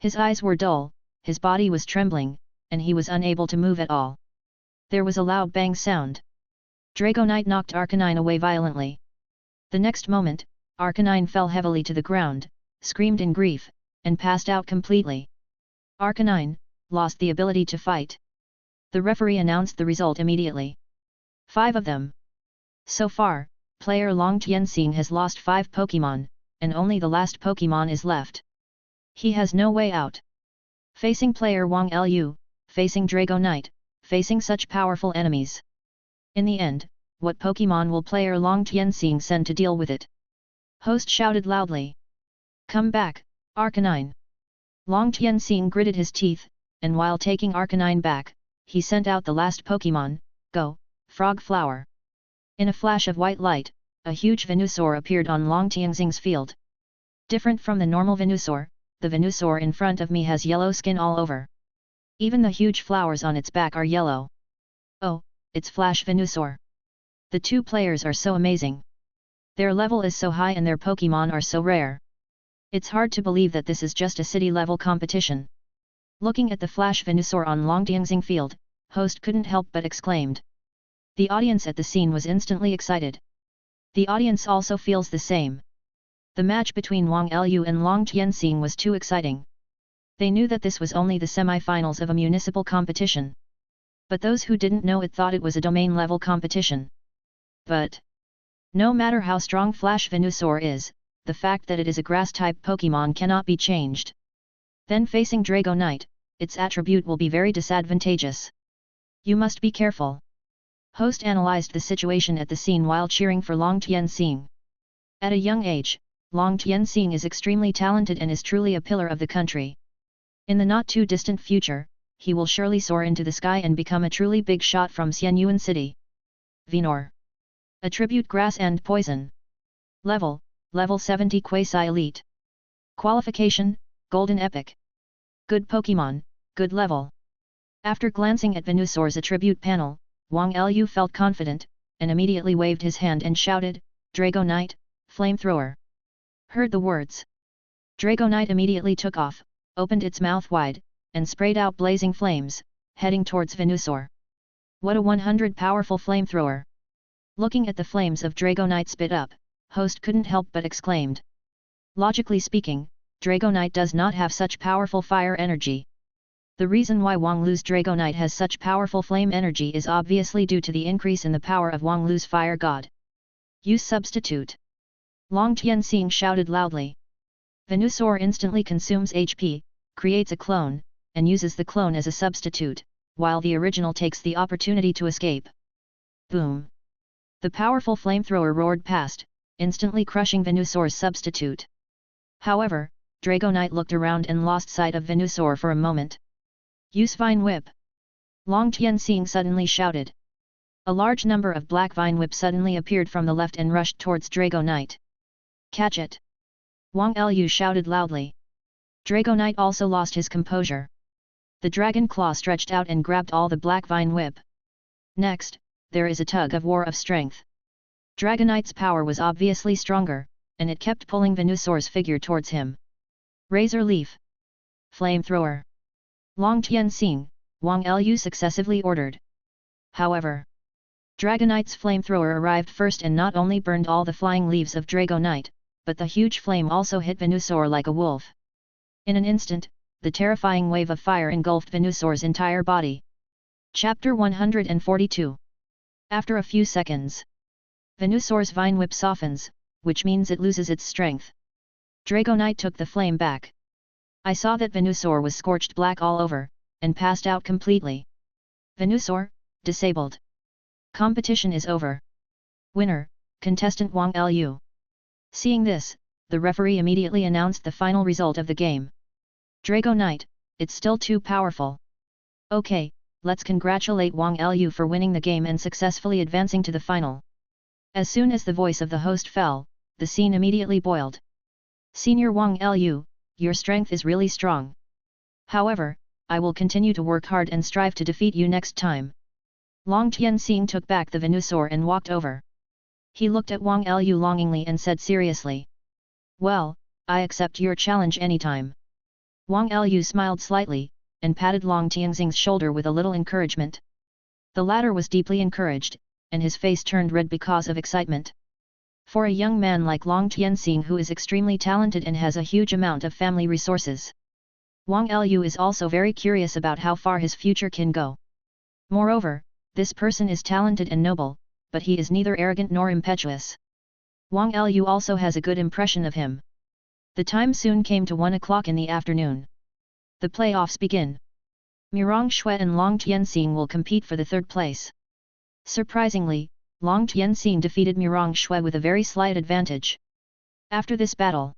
His eyes were dull, his body was trembling, and he was unable to move at all. There was a loud bang sound. Dragonite knocked Arcanine away violently. The next moment, Arcanine fell heavily to the ground, screamed in grief, and passed out completely. Arcanine lost the ability to fight. The referee announced the result immediately. 5 of them. So far, player Long Tianxing has lost 5 Pokémon, and only the last Pokémon is left. He has no way out. Facing player Wang Lu, facing Dragonite, facing such powerful enemies. In the end, what Pokémon will player Long Tianxing send to deal with it? Host shouted loudly. Come back, Arcanine. Long Tianxing gritted his teeth, and while taking Arcanine back, he sent out the last Pokémon, Go, Frog Flower. In a flash of white light, a huge Venusaur appeared on Long Tianxing's field. Different from the normal Venusaur, the Venusaur in front of me has yellow skin all over. Even the huge flowers on its back are yellow. Oh, it's Flash Venusaur. The 2 players are so amazing. Their level is so high and their Pokémon are so rare. It's hard to believe that this is just a city-level competition. Looking at the Flash Venusaur on Long Tianxing field, host couldn't help but exclaimed. The audience at the scene was instantly excited. The audience also feels the same. The match between Wang Lu and Long Tianxing was too exciting. They knew that this was only the semi-finals of a municipal competition. But those who didn't know it thought it was a domain-level competition. But no matter how strong Flash Venusaur is, the fact that it is a grass-type Pokémon cannot be changed. Then facing Dragonite, its attribute will be very disadvantageous. You must be careful. Host analyzed the situation at the scene while cheering for Long Tianxing. At a young age, Long Tianxing is extremely talented and is truly a pillar of the country. In the not-too-distant future, he will surely soar into the sky and become a truly big shot from Xianyuan City. Venor. Attribute Grass and Poison. Level 70 Quasi-Elite. Qualification, Golden Epic. Good Pokémon, good level. After glancing at Venusaur's attribute panel, Wang Lu felt confident, and immediately waved his hand and shouted, Dragonite, Flamethrower. Heard the words. Dragonite immediately took off, opened its mouth wide, and sprayed out blazing flames, heading towards Venusaur. What a 100 powerful flamethrower! Looking at the flames of Dragonite spit up, Host couldn't help but exclaimed. Logically speaking, Dragonite does not have such powerful fire energy. The reason why Wang Lu's Dragonite has such powerful flame energy is obviously due to the increase in the power of Wang Lu's fire god. Use substitute. Long Tianxing shouted loudly. Venusaur instantly consumes HP, creates a clone, and uses the clone as a substitute, while the original takes the opportunity to escape. Boom! The powerful flamethrower roared past, instantly crushing Venusaur's substitute. However, Dragonite looked around and lost sight of Venusaur for a moment. Use Vine Whip! Long Tianxing suddenly shouted. A large number of black Vine Whip suddenly appeared from the left and rushed towards Dragonite. Catch it! Wang Lu shouted loudly. Dragonite also lost his composure. The dragon claw stretched out and grabbed all the black Vine Whip. Next, there is a tug of war of strength. Dragonite's power was obviously stronger, and it kept pulling Venusaur's figure towards him. Razor Leaf. Flamethrower. Long Tianxing, Wang Lu successively ordered. However, Dragonite's flamethrower arrived first and not only burned all the flying leaves of Dragonite, but the huge flame also hit Venusaur like a wolf. In an instant, the terrifying wave of fire engulfed Venusaur's entire body. Chapter 142. After a few seconds, Venusaur's Vine Whip softens, which means it loses its strength. Dragonite took the flame back. I saw that Venusaur was scorched black all over, and passed out completely. Venusaur, disabled. Competition is over. Winner, contestant Wang Lu. Seeing this, the referee immediately announced the final result of the game. Dragonite, it's still too powerful. Okay, let's congratulate Wang Lu for winning the game and successfully advancing to the final. As soon as the voice of the host fell, the scene immediately boiled. Senior Wang Lu, your strength is really strong. However, I will continue to work hard and strive to defeat you next time. Long Tianxing took back the Venusaur and walked over. He looked at Wang Lu longingly and said seriously. Well, I accept your challenge anytime. Wang Lu smiled slightly, and patted Long Tianxing's shoulder with a little encouragement. The latter was deeply encouraged, and his face turned red because of excitement. For a young man like Long Tianxing who is extremely talented and has a huge amount of family resources, Wang Lu is also very curious about how far his future can go. Moreover, this person is talented and noble, but he is neither arrogant nor impetuous. Wang Lu also has a good impression of him. The time soon came to 1 o'clock in the afternoon. The playoffs begin. Mirong Shui and Long Tianxing will compete for the third place. Surprisingly, Long Tianxing defeated Mirong Shui with a very slight advantage. After this battle,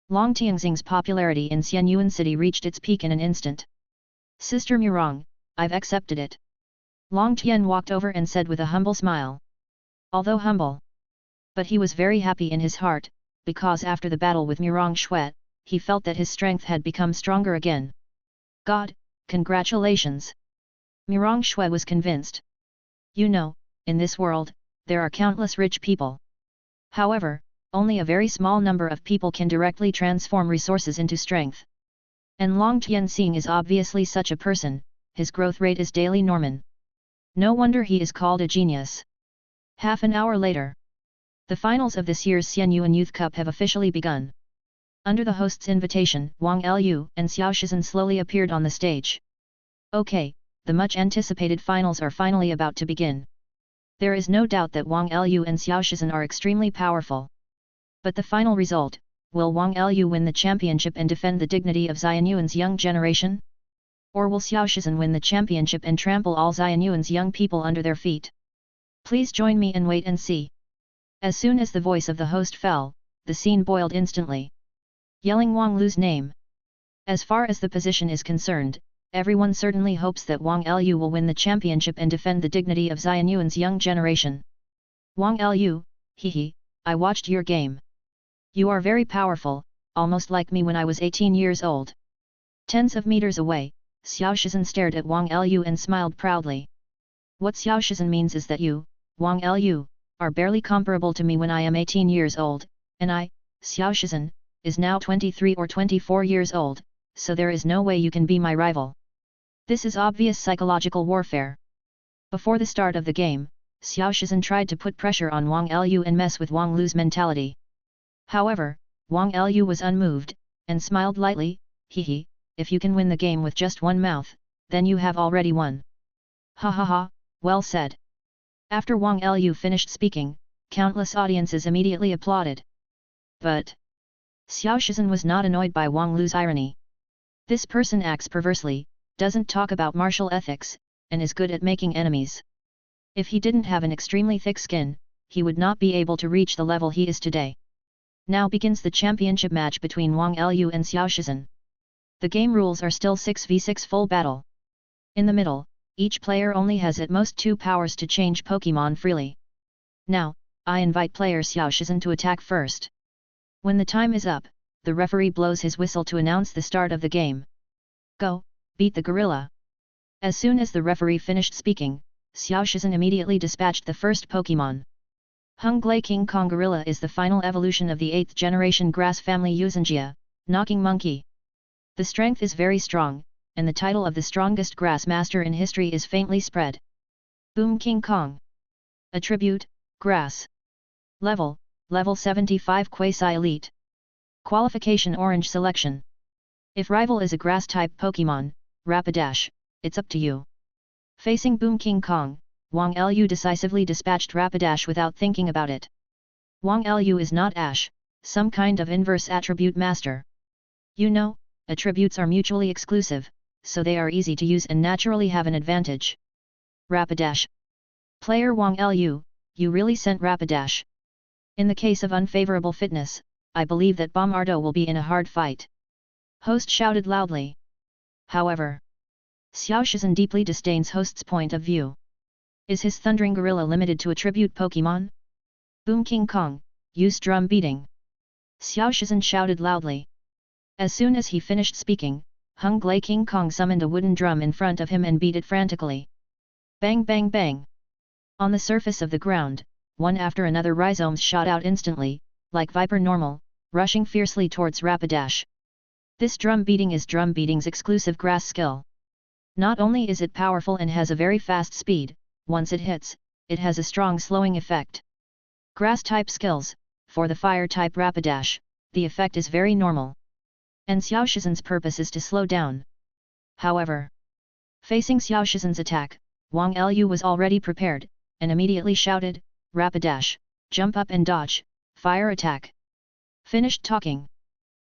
Long Tianxing's popularity in Xianyuan City reached its peak in an instant. Sister Mirong, I've accepted it. Long Tian walked over and said with a humble smile. Although humble, but he was very happy in his heart, because after the battle with Mirong Shui, he felt that his strength had become stronger again. God, congratulations! Mirong Shui was convinced. You know, in this world, there are countless rich people. However, only a very small number of people can directly transform resources into strength. And Long Tianxing is obviously such a person, his growth rate is daily Norman. No wonder he is called a genius. Half an hour later, the finals of this year's Xianyuan Youth Cup have officially begun. Under the host's invitation, Wang Lu and Xiao Shizhen slowly appeared on the stage. Okay, the much-anticipated finals are finally about to begin. There is no doubt that Wang Lu and Xiao Shizhen are extremely powerful. But the final result, will Wang Lu win the championship and defend the dignity of Xianyuan's young generation? Or will Xiao Shizhen win the championship and trample all Xianyuan's young people under their feet? Please join me and wait and see. As soon as the voice of the host fell, the scene boiled instantly. Yelling Wang Lu's name. As far as the position is concerned, everyone certainly hopes that Wang Lu will win the championship and defend the dignity of Xianyuan's young generation. Wang Lu, hehe, I watched your game. You are very powerful, almost like me when I was 18 years old. Tens of meters away, Xiao Shizhen stared at Wang Lu and smiled proudly. What Xiao Shizhen means is that you, Wang Lu, are barely comparable to me when I am 18 years old, and I, Xiao Shizhen, is now 23 or 24 years old, so there is no way you can be my rival. This is obvious psychological warfare. Before the start of the game, Xiao Shizhen tried to put pressure on Wang Lu and mess with Wang Lu's mentality. However, Wang Lu was unmoved, and smiled lightly, hehe, if you can win the game with just one mouth, then you have already won. Ha ha ha, well said. After Wang Lu finished speaking, countless audiences immediately applauded. But Xiao Shizhen was not annoyed by Wang Lu's irony. This person acts perversely, doesn't talk about martial ethics, and is good at making enemies. If he didn't have an extremely thick skin, he would not be able to reach the level he is today. Now begins the championship match between Wang Lu and Xiao Shizhen. The game rules are still 6v6 full battle. In the middle, each player only has at most 2 powers to change Pokémon freely. Now, I invite player Xiao Shizhen to attack first. When the time is up, the referee blows his whistle to announce the start of the game. Go, beat the gorilla. As soon as the referee finished speaking, Xiao Shizhen immediately dispatched the first Pokémon. Hunglei King Kong Gorilla is the final evolution of the 8th generation grass family Yuuzhanjia, Knocking Monkey. The strength is very strong, and the title of the strongest grass master in history is faintly spread. Boom King Kong. Attribute, Grass. Level 75 Quasi-Elite. Qualification Orange Selection. If rival is a grass-type Pokémon, Rapidash, it's up to you. Facing Boom King Kong, Wang Lu decisively dispatched Rapidash without thinking about it. Wang Lu is not Ash, some kind of inverse attribute master. You know, attributes are mutually exclusive, so they are easy to use and naturally have an advantage. Rapidash. Player Wang Lu, you really sent Rapidash. In the case of unfavorable fitness, I believe that Bombardo will be in a hard fight. Host shouted loudly. However, Xiao Shizhen deeply disdains host's point of view. Is his Thundering Gorilla limited to attribute Pokémon? Boom King Kong, use drum beating. Xiao Shizhen shouted loudly. As soon as he finished speaking, Hunglei King Kong summoned a wooden drum in front of him and beat it frantically. Bang bang bang! On the surface of the ground, one after another rhizomes shot out instantly, like viper normal, rushing fiercely towards Rapidash. This drum beating is drum beating's exclusive grass skill. Not only is it powerful and has a very fast speed, once it hits, it has a strong slowing effect. Grass-type skills, for the fire-type Rapidash, the effect is very normal. And Xiao Shizhen's purpose is to slow down. However, facing Xiao Shizhen's attack, Wang Lu was already prepared, and immediately shouted, Rapidash, jump up and dodge, fire attack. Finished talking.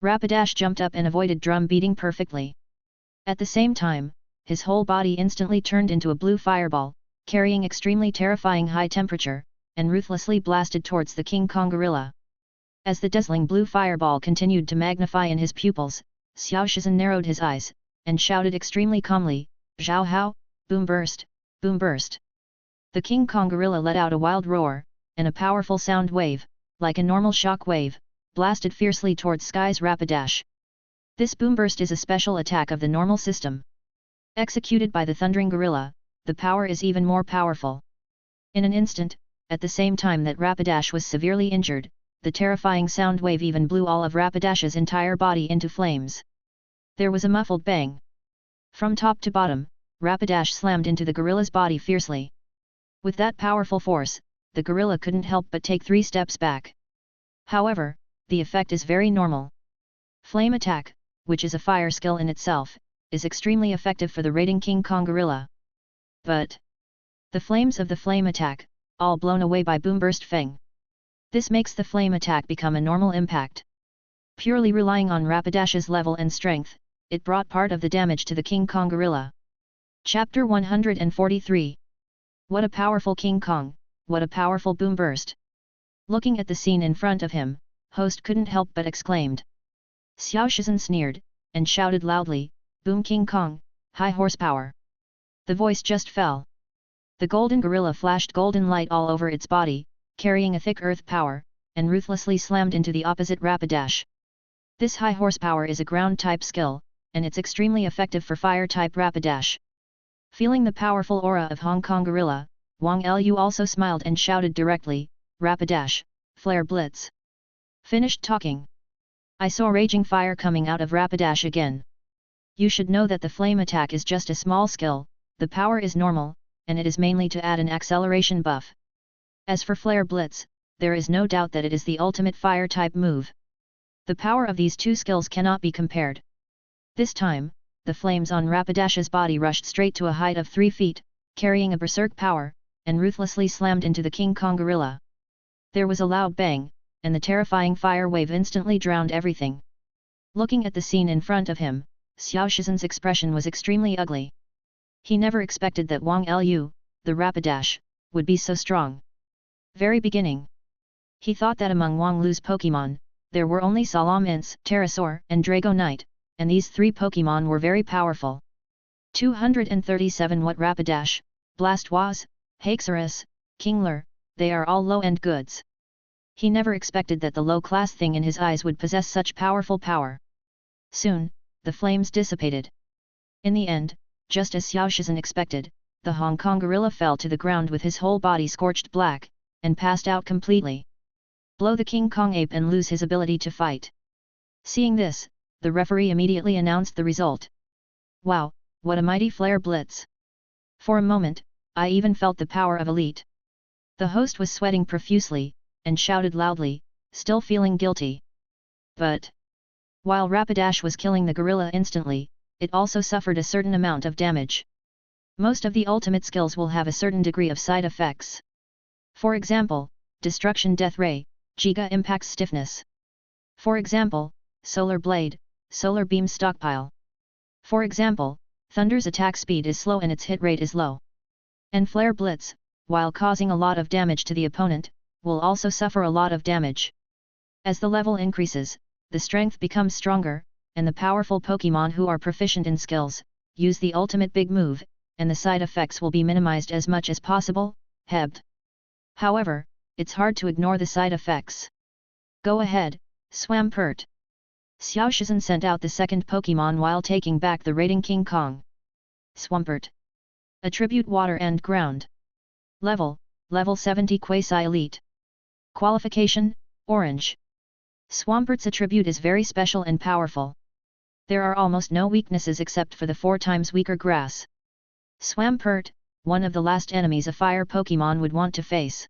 Rapidash jumped up and avoided drum beating perfectly. At the same time, his whole body instantly turned into a blue fireball, carrying extremely terrifying high temperature, and ruthlessly blasted towards the King Kong gorilla. As the dazzling blue fireball continued to magnify in his pupils, Xiao Shizhen narrowed his eyes, and shouted extremely calmly, Zhao Hao, boom burst, boom burst. The King Kong gorilla let out a wild roar, and a powerful sound wave, like a normal shock wave, blasted fiercely towards Sky's Rapidash. This boom burst is a special attack of the normal system. Executed by the Thundering Gorilla, the power is even more powerful. In an instant, at the same time that Rapidash was severely injured, the terrifying sound wave even blew all of Rapidash's entire body into flames. There was a muffled bang. From top to bottom, Rapidash slammed into the gorilla's body fiercely. With that powerful force, the gorilla couldn't help but take 3 steps back. However, the effect is very normal. Flame attack, which is a fire skill in itself, is extremely effective for the raiding King Kong gorilla. But the flames of the flame attack, all blown away by Boom Burst Feng. This makes the flame attack become a normal impact. Purely relying on Rapidash's level and strength, it brought part of the damage to the King Kong gorilla. Chapter 143. What a powerful King Kong, what a powerful boom burst! Looking at the scene in front of him, host couldn't help but exclaimed. Xiao Shizhen sneered, and shouted loudly, Boom King Kong, high horsepower! The voice just fell. The golden gorilla flashed golden light all over its body, carrying a thick earth power, and ruthlessly slammed into the opposite Rapidash. This high horsepower is a ground-type skill, and it's extremely effective for fire-type Rapidash. Feeling the powerful aura of Hong Kong gorilla, Wang Lu also smiled and shouted directly, Rapidash, Flare Blitz. Finished talking. I saw raging fire coming out of Rapidash again. You should know that the flame attack is just a small skill, the power is normal, and it is mainly to add an acceleration buff. As for Flare Blitz, there is no doubt that it is the ultimate fire-type move. The power of these two skills cannot be compared. This time, the flames on Rapidash's body rushed straight to a height of 3 feet, carrying a berserk power, and ruthlessly slammed into the King Kong gorilla. There was a loud bang, and the terrifying fire wave instantly drowned everything. Looking at the scene in front of him, Xiao Shizhen's expression was extremely ugly. He never expected that Wang Lu, the Rapidash, would be so strong. Very beginning, he thought that among Wang Lu's Pokémon, there were only Salamence, Pterosaur, and Dragonite, and these 3 Pokémon were very powerful. 237 What Rapidash, Blastoise, Haxorus, Kingler, they are all low-end goods. He never expected that the low-class thing in his eyes would possess such powerful power. Soon, the flames dissipated. In the end, just as Xiao Shizhen expected, the Hong Kong gorilla fell to the ground with his whole body scorched black, and passed out completely. Blow the King Kong ape and lose his ability to fight. Seeing this, the referee immediately announced the result. Wow, what a mighty flare blitz! For a moment, I even felt the power of elite. The host was sweating profusely, and shouted loudly, still feeling guilty. But while Rapidash was killing the gorilla instantly, it also suffered a certain amount of damage. Most of the ultimate skills will have a certain degree of side effects. For example, Destruction Death Ray, Giga Impact Stiffness. For example, Solar Blade, Solar Beam Stockpile. For example, Thunder's attack speed is slow and its hit rate is low. And Flare Blitz, while causing a lot of damage to the opponent, will also suffer a lot of damage. As the level increases, the strength becomes stronger, and the powerful Pokémon who are proficient in skills, use the ultimate big move, and the side effects will be minimized as much as possible, Hebd. However, it's hard to ignore the side effects. Go ahead, Swampert. Xiao Shizhen sent out the second Pokémon while taking back the raiding King Kong. Swampert. Attribute Water and Ground. Level 70 Quasi Elite. Qualification, Orange. Swampert's attribute is very special and powerful. There are almost no weaknesses except for the 4 times weaker grass. Swampert, one of the last enemies a fire Pokémon would want to face.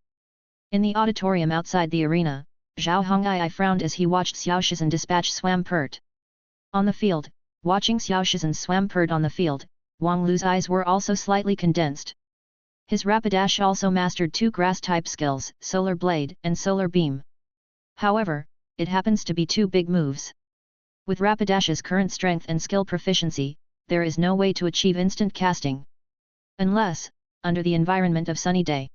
In the auditorium outside the arena, Zhao Hongyi frowned as he watched Xiao Shizhen dispatch Swampert. On the field, watching Xiao Shizen's Swampert on the field, Wang Lu's eyes were also slightly condensed. His Rapidash also mastered 2 grass-type skills, Solar Blade and Solar Beam. However, it happens to be 2 big moves. With Rapidash's current strength and skill proficiency, there is no way to achieve instant casting. Unless, under the environment of Sunny Day.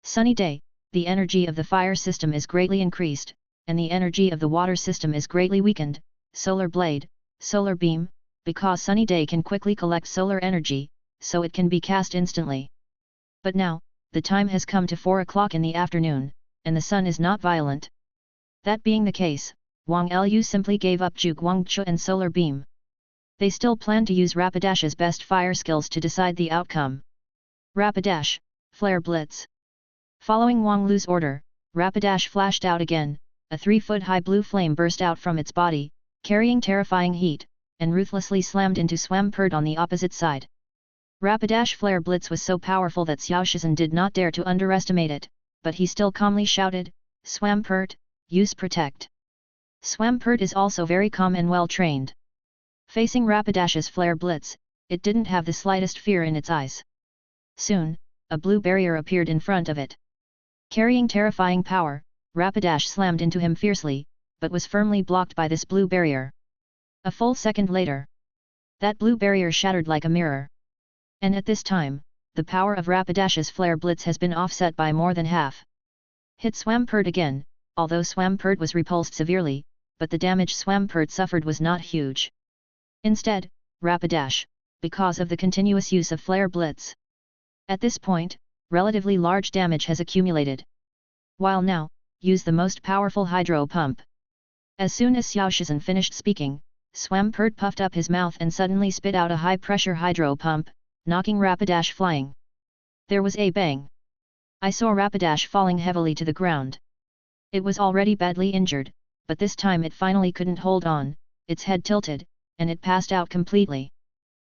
Sunny Day, the energy of the fire system is greatly increased, and the energy of the water system is greatly weakened, Solar Blade, Solar Beam, because Sunny Day can quickly collect solar energy, so it can be cast instantly. But now, the time has come to 4 o'clock in the afternoon, and the sun is not violent. That being the case, Wang Lu simply gave up Guangchu and Solar Beam. They still plan to use Rapidash's best fire skills to decide the outcome. Rapidash, Flare Blitz. Following Wang Lu's order, Rapidash flashed out again, a 3-foot-high blue flame burst out from its body, carrying terrifying heat, and ruthlessly slammed into Swampert on the opposite side. Rapidash Flare Blitz was so powerful that Xiao Shizhen did not dare to underestimate it, but he still calmly shouted, Swampert, use Protect. Swampert is also very calm and well trained. Facing Rapidash's Flare Blitz, it didn't have the slightest fear in its eyes. Soon, a blue barrier appeared in front of it. Carrying terrifying power, Rapidash slammed into him fiercely, but was firmly blocked by this blue barrier. A full second later, That blue barrier shattered like a mirror. And at this time, the power of Rapidash's Flare Blitz has been offset by more than half. Hit Swampert again, although Swampert was repulsed severely, but the damage Swampert suffered was not huge. Instead, Rapidash, because of the continuous use of Flare Blitz. At this point, relatively large damage has accumulated. While now, use the most powerful Hydro Pump. As soon as Xiao Shizhen finished speaking, Swampert puffed up his mouth and suddenly spit out a high-pressure Hydro Pump, knocking Rapidash flying. There was a bang. I saw Rapidash falling heavily to the ground. It was already badly injured, but this time it finally couldn't hold on, its head tilted, and it passed out completely.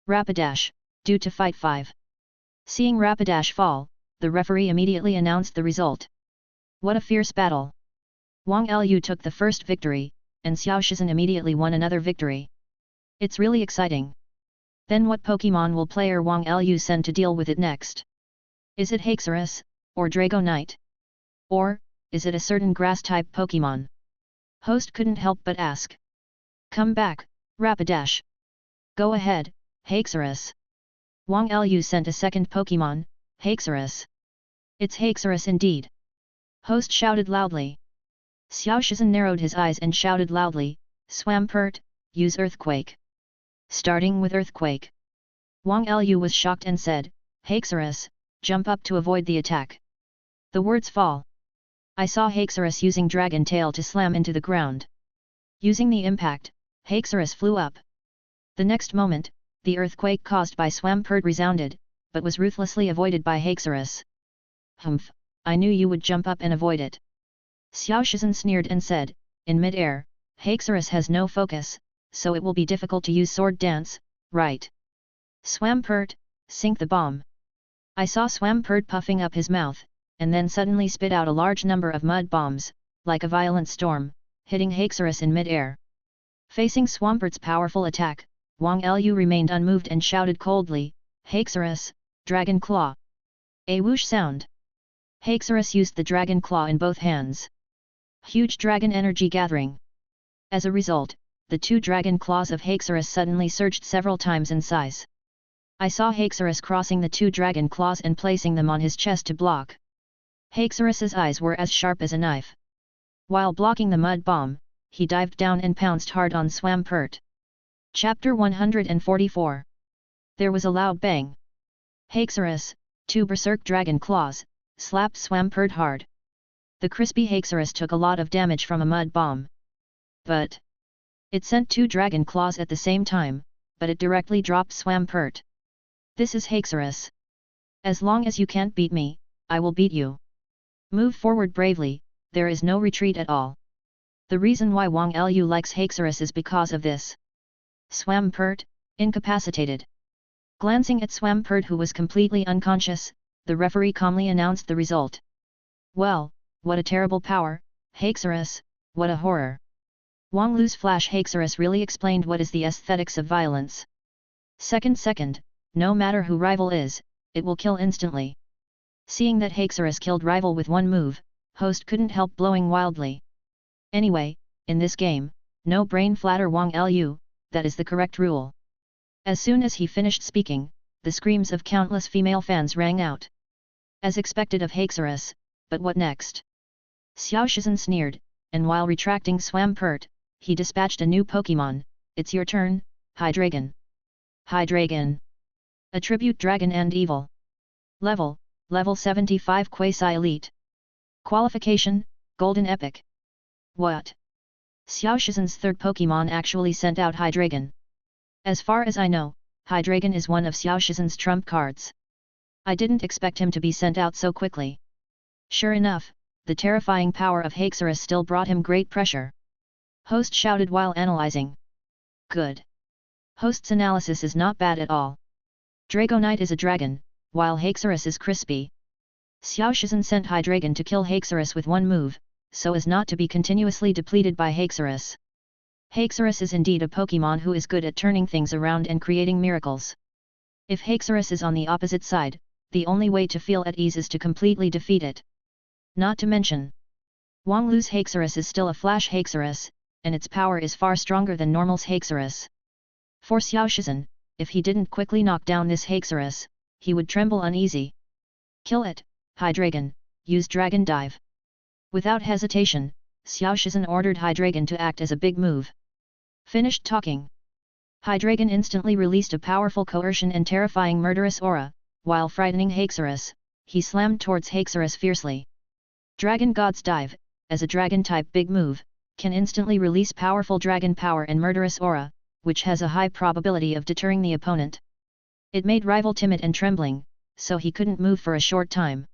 Rapidash, due to Fight 5. Seeing Rapidash fall, the referee immediately announced the result. What a fierce battle! Wang Lu took the first victory, and Xiao Shizhen immediately won another victory. It's really exciting. Then what Pokémon will player Wang Lu send to deal with it next? Is it Haxorus, or Dragonite? Or, is it a certain grass-type Pokémon? Host couldn't help but ask. Come back, Rapidash. Go ahead, Haxorus. Wang Lu sent a second Pokémon, Haxorus. It's Haxorus indeed. Host shouted loudly. Xiao Shizhen narrowed his eyes and shouted loudly, Swampert, use Earthquake. Starting with Earthquake. Wang Lu was shocked and said, Haxorus, jump up to avoid the attack. The words fall. I saw Haxorus using Dragon Tail to slam into the ground. Using the impact, Haxorus flew up. The next moment, the earthquake caused by Swampert resounded, but was ruthlessly avoided by Haxorus. Humph, I knew you would jump up and avoid it. Xiao Shizhen sneered and said, in mid-air, Haxorus has no focus, so it will be difficult to use Sword Dance, right? Swampert, sink the bomb. I saw Swampert puffing up his mouth, and then suddenly spit out a large number of mud bombs, like a violent storm, hitting Haxorus in mid-air. Facing Swampert's powerful attack, Wang Lu remained unmoved and shouted coldly, Haxorus, Dragon Claw. A whoosh sound. Haxorus used the Dragon Claw in both hands. Huge dragon energy gathering. As a result, the two Dragon Claws of Haxorus suddenly surged several times in size. I saw Haxorus crossing the two Dragon Claws and placing them on his chest to block. Haxorus's eyes were as sharp as a knife. While blocking the mud bomb, he dived down and pounced hard on Swampert. Chapter 144. There was a loud bang. Haxorus, two Berserk Dragon Claws, slapped Swampert hard. The crispy Haxorus took a lot of damage from a mud bomb. But it sent two Dragon Claws at the same time, but it directly dropped Swampert. This is Haxorus. As long as you can't beat me, I will beat you. Move forward bravely, there is no retreat at all. The reason why Wang Lu likes Haxorus is because of this. Swampert, incapacitated. Glancing at Swampert, who was completely unconscious, the referee calmly announced the result. Well, what a terrible power, Haxorus, what a horror. Wang Lu's Flash Haxorus really explained what is the aesthetics of violence. Second, no matter who rival is, it will kill instantly. Seeing that Haxorus killed rival with one move, host couldn't help blowing wildly. Anyway, in this game, no brain flatter Wang Lu, that is the correct rule. As soon as he finished speaking, the screams of countless female fans rang out. As expected of Haxorus, but what next? Xiao Shizhen sneered, and while retracting Swampert, he dispatched a new Pokémon. It's your turn, Hydreigon. Hydreigon. Attribute Dragon and Evil. Level 75 Quasi-Elite. Qualification, Golden Epic. What? Xiao Shizen's third Pokémon actually sent out Hydreigon. As far as I know, Hydreigon is one of Xiao Shizen's trump cards. I didn't expect him to be sent out so quickly. Sure enough, the terrifying power of Haxorus still brought him great pressure. Host shouted while analyzing. Good. Host's analysis is not bad at all. Dragonite is a dragon, while Haxorus is crispy. Xiao Shizen sent Hydreigon to kill Haxorus with one move, so as not to be continuously depleted by Haxorus. Haxorus is indeed a Pokémon who is good at turning things around and creating miracles. If Haxorus is on the opposite side, the only way to feel at ease is to completely defeat it. Not to mention, Wang Lu's Haxorus is still a Flash Haxorus, and its power is far stronger than normal's Haxorus. For Xiao Shizen, if he didn't quickly knock down this Haxorus, he would tremble uneasy. Kill it, Hydreigon, use Dragon Dive. Without hesitation, Xiao Shizhen ordered Hydreigon to act as a big move. Finished talking. Hydreigon instantly released a powerful coercion and terrifying murderous aura, while frightening Haxorus, he slammed towards Haxorus fiercely. Dragon God's Dive, as a dragon-type big move, can instantly release powerful dragon power and murderous aura, which has a high probability of deterring the opponent. It made rival timid and trembling, so he couldn't move for a short time.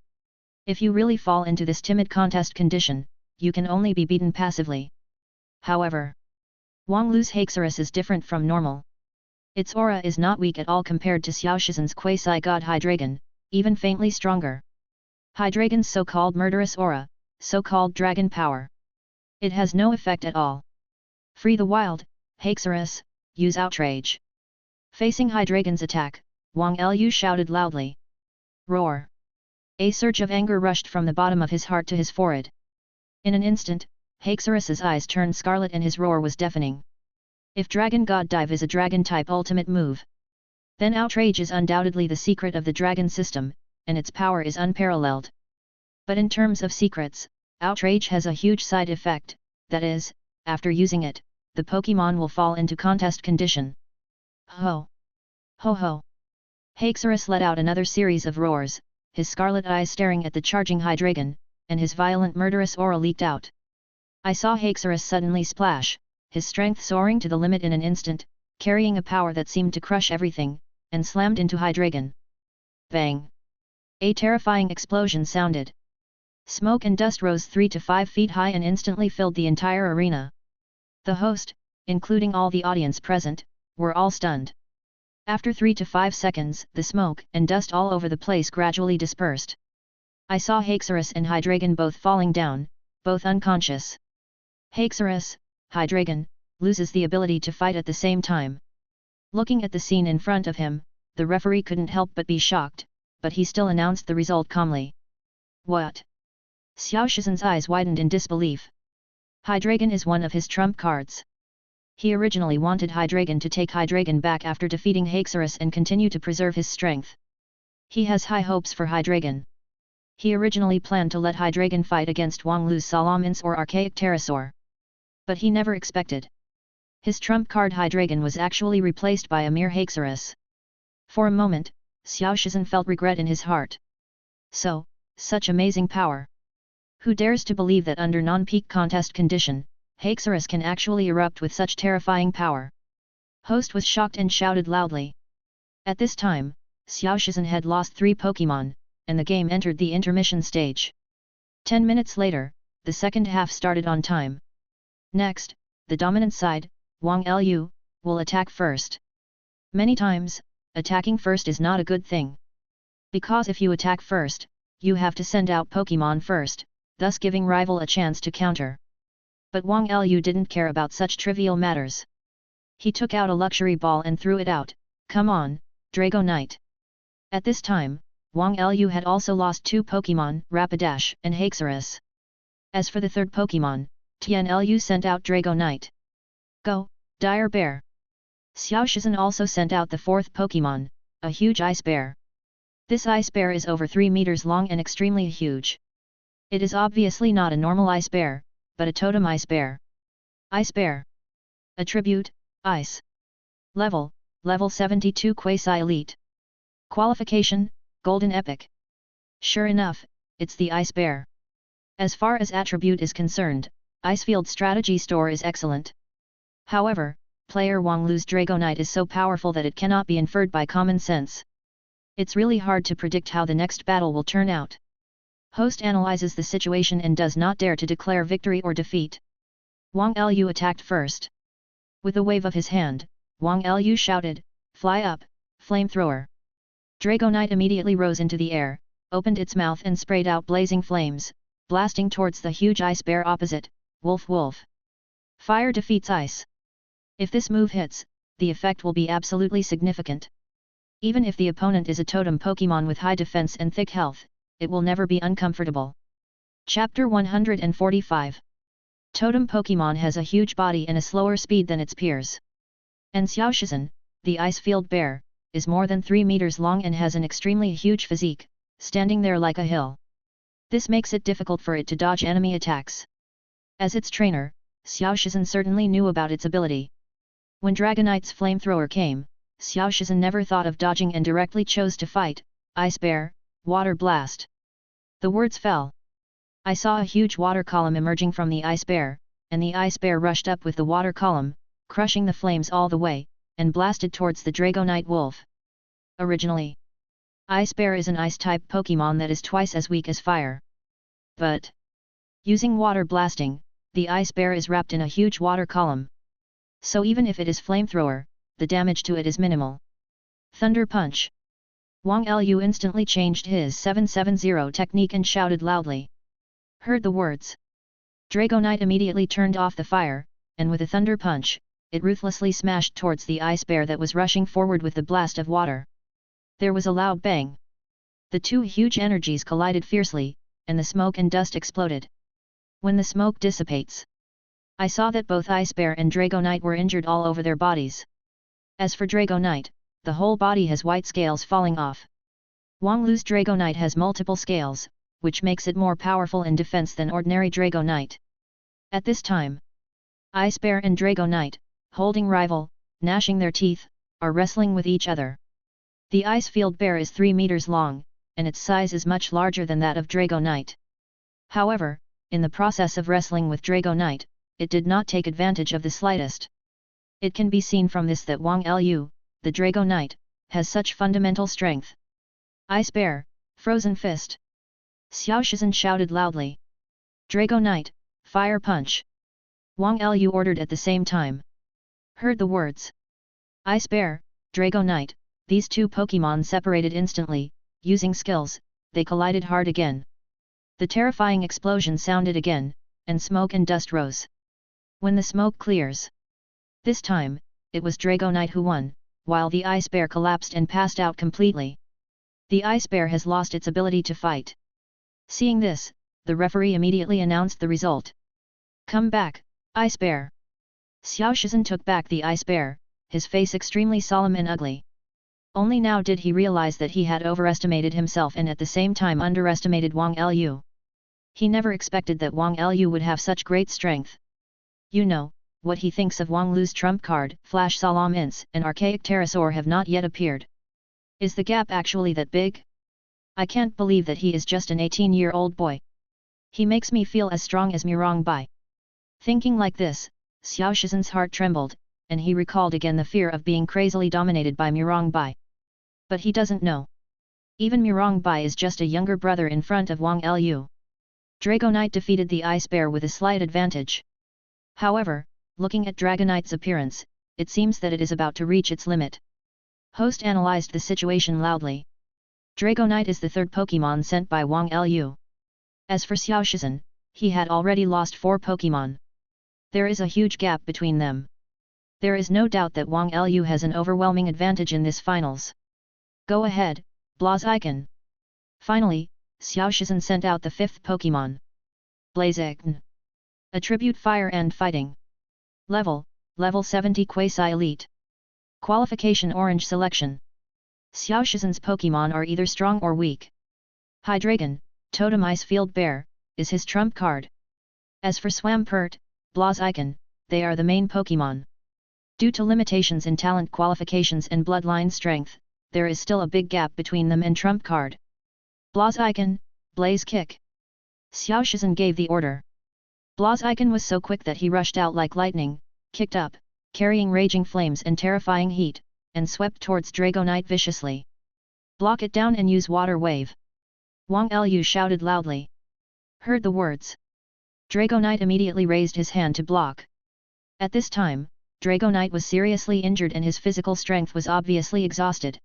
If you really fall into this timid contest condition, you can only be beaten passively. However, Wang Lu's Haxorus is different from normal. Its aura is not weak at all compared to Xiao Shizhen's quasi-god Hydreigon, even faintly stronger. Hydreigon's so-called murderous aura, so-called dragon power. It has no effect at all. Free the wild, Haxorus, use outrage. Facing Hydreigon's attack, Wang Lu shouted loudly. Roar! A surge of anger rushed from the bottom of his heart to his forehead. In an instant, Haxorus's eyes turned scarlet and his roar was deafening. If Dragon God Dive is a dragon-type ultimate move, then outrage is undoubtedly the secret of the dragon system, and its power is unparalleled. But in terms of secrets, outrage has a huge side effect, that is, after using it, the Pokémon will fall into contest condition. Ho! Ho ho! Haxorus let out another series of roars, his scarlet eyes staring at the charging Hydreigon, and his violent murderous aura leaked out. I saw Haxorus suddenly splash, his strength soaring to the limit in an instant, carrying a power that seemed to crush everything, and slammed into Hydreigon. Bang! A terrifying explosion sounded. Smoke and dust rose 3 to 5 feet high and instantly filled the entire arena. The host, including all the audience present, were all stunned. After 3 to 5 seconds, the smoke and dust all over the place gradually dispersed. I saw Haxorus and Hydreigon both falling down, both unconscious. Haxorus, Hydreigon, loses the ability to fight at the same time. Looking at the scene in front of him, the referee couldn't help but be shocked, but he still announced the result calmly. What? Xiao Shizhen's eyes widened in disbelief. Hydreigon is one of his trump cards. He originally wanted Hydreigon to take Hydreigon back after defeating Haxorus and continue to preserve his strength. He has high hopes for Hydreigon. He originally planned to let Hydreigon fight against Wang Lu's Salamence or Archaic Pterosaur. But he never expected. His trump card Hydreigon was actually replaced by a mere Haxorus. For a moment, Xiao Shizhen felt regret in his heart. Such amazing power. Who dares to believe that under non-peak contest condition, Haxorus can actually erupt with such terrifying power? Host was shocked and shouted loudly. At this time, Xiao Shizhen had lost 3 Pokémon, and the game entered the intermission stage. 10 minutes later, the second half started on time. Next, the dominant side, Wang Lu, will attack first. Many times, attacking first is not a good thing. Because if you attack first, you have to send out Pokémon first, thus giving rival a chance to counter. But Wang Lu didn't care about such trivial matters. He took out a luxury ball and threw it out. Come on, Dragonite. At this time, Wang Lu had also lost 2 Pokémon, Rapidash and Haxorus. As for the third Pokémon, Tian Lu sent out Dragonite. Go, Dire Bear. Xiao Shizhen also sent out the 4th Pokémon, a huge ice bear. This ice bear is over 3 meters long and extremely huge. It is obviously not a normal ice bear, but a totem ice bear. Ice bear. Attribute, ice. Level 72 Quasi-Elite. Qualification, Golden Epic. Sure enough, it's the ice bear. As far as attribute is concerned, Icefield strategy store is excellent. However, player Wang Lu's Dragonite is so powerful that it cannot be inferred by common sense. It's really hard to predict how the next battle will turn out. Host analyzes the situation and does not dare to declare victory or defeat. Wang Lu attacked first. With a wave of his hand, Wang Lu shouted, "Fly up, flamethrower!" Dragonite immediately rose into the air, opened its mouth and sprayed out blazing flames, blasting towards the huge ice bear opposite. Wolf Wolf. Fire defeats ice. If this move hits, the effect will be absolutely significant. Even if the opponent is a totem Pokémon with high defense and thick health, it will never be uncomfortable. Chapter 145. Totem Pokémon has a huge body and a slower speed than its peers. And Xiao Shizhen, the ice-field bear, is more than 3 meters long and has an extremely huge physique, standing there like a hill. This makes it difficult for it to dodge enemy attacks. As its trainer, Xiao Shizhen certainly knew about its ability. When Dragonite's flamethrower came, Xiao Shizhen never thought of dodging and directly chose to fight. Ice Bear, Water Blast. The words fell. I saw a huge water column emerging from the Ice Bear, and the Ice Bear rushed up with the water column, crushing the flames all the way, and blasted towards the Dragonite Wolf. Originally, Ice Bear is an Ice-type Pokémon that is twice as weak as fire. But, using water blasting, the Ice Bear is wrapped in a huge water column. So even if it is flamethrower, the damage to it is minimal. Thunder Punch. Wang Lu instantly changed his 770 technique and shouted loudly. Heard the words. Dragonite immediately turned off the fire, and with a Thunder Punch, it ruthlessly smashed towards the Ice Bear that was rushing forward with the blast of water. There was a loud bang. The two huge energies collided fiercely, and the smoke and dust exploded. When the smoke dissipates, I saw that both Ice Bear and Dragonite were injured all over their bodies. As for Dragonite, the whole body has white scales falling off. Wang Lu's Dragonite has multiple scales, which makes it more powerful in defense than ordinary Dragonite. At this time, Ice Bear and Dragonite, holding rival, gnashing their teeth, are wrestling with each other. The Ice-field bear is 3 meters long, and its size is much larger than that of Dragonite. However, in the process of wrestling with Dragonite, it did not take advantage of the slightest. It can be seen from this that Wang Lu, the Dragonite, has such fundamental strength. Ice Bear, Frozen Fist. Xiao Shizhen shouted loudly. Dragonite, Fire Punch. Wang Lu ordered at the same time. Heard the words. Ice Bear, Dragonite, these two Pokémon separated instantly, using skills, they collided hard again. The terrifying explosion sounded again, and smoke and dust rose. When the smoke clears. This time, it was Dragonite who won, while the Ice Bear collapsed and passed out completely. The Ice Bear has lost its ability to fight. Seeing this, the referee immediately announced the result. Come back, Ice Bear. Xiao Shizhen took back the Ice Bear, his face extremely solemn and ugly. Only now did he realize that he had overestimated himself and at the same time underestimated Wang Lu. He never expected that Wang Lu would have such great strength. You know, what he thinks of Wang Lu's trump card, Flash Salamence and Archaic Pterosaur have not yet appeared. Is the gap actually that big? I can't believe that he is just an 18-year-old boy. He makes me feel as strong as Mirong Bai. Thinking like this, Xiao Shizhen's heart trembled, and he recalled again the fear of being crazily dominated by Mirong Bai. But he doesn't know. Even Mirong Bai is just a younger brother in front of Wang Lu. Dragonite defeated the Ice Bear with a slight advantage. However, looking at Dragonite's appearance, it seems that it is about to reach its limit. Host analyzed the situation loudly. Dragonite is the third Pokémon sent by Wang Lu. As for Xiao Shizhen, he had already lost 4 Pokémon. There is a huge gap between them. There is no doubt that Wang Lu has an overwhelming advantage in this finals. Go ahead, Blaziken. Finally, Xiao Shizhen sent out the 5th Pokémon. Blaziken. Attribute Fire and Fighting. Level 70 Quasi-Elite. Qualification Orange Selection. Xiao Shizhen's Pokémon are either strong or weak. Hydreigon, Totem Ice-field Bear, is his trump card. As for Swampert, Blaziken, they are the main Pokémon. Due to limitations in talent qualifications and bloodline strength, there is still a big gap between them and trump card. Blaziken, Blaze Kick. Xiao Shizhen gave the order. Blaziken was so quick that he rushed out like lightning, kicked up, carrying raging flames and terrifying heat, and swept towards Dragonite viciously. Block it down and use Water Wave. Wang Lu shouted loudly. Heard the words. Dragonite immediately raised his hand to block. At this time, Dragonite was seriously injured and his physical strength was obviously exhausted.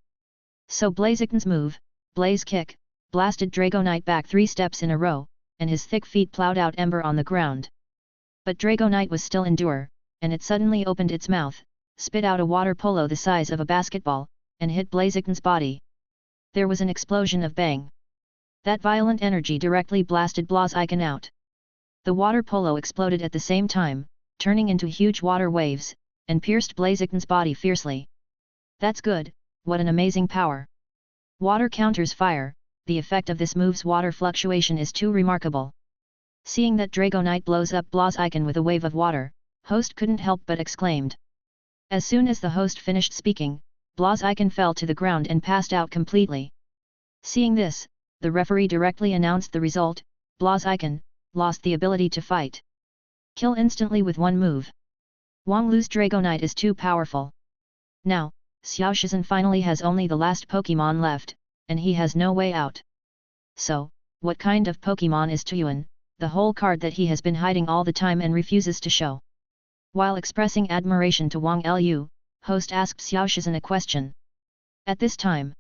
So Blaziken's move, Blaze Kick, blasted Dragonite back 3 steps in a row, and his thick feet plowed out ember on the ground. But Dragonite was still endure, and it suddenly opened its mouth, spit out a water polo the size of a basketball, and hit Blaziken's body. There was an explosion of bang. That violent energy directly blasted Blaziken out. The water polo exploded at the same time, turning into huge water waves, and pierced Blaziken's body fiercely. That's good, what an amazing power. Water counters fire, the effect of this move's water fluctuation is too remarkable. Seeing that Dragonite blows up Blaziken with a wave of water, host couldn't help but exclaimed. As soon as the host finished speaking, Blaziken fell to the ground and passed out completely. Seeing this, the referee directly announced the result: Blaziken lost the ability to fight. Kill instantly with one move. Wang Lu's Dragonite is too powerful. Now, Xiao Shizhen finally has only the last Pokémon left, and he has no way out. So, what kind of Pokémon is Tuyuan, the whole card that he has been hiding all the time and refuses to show? While expressing admiration to Wang Lu, host asked Xiao Shizhen a question. At this time,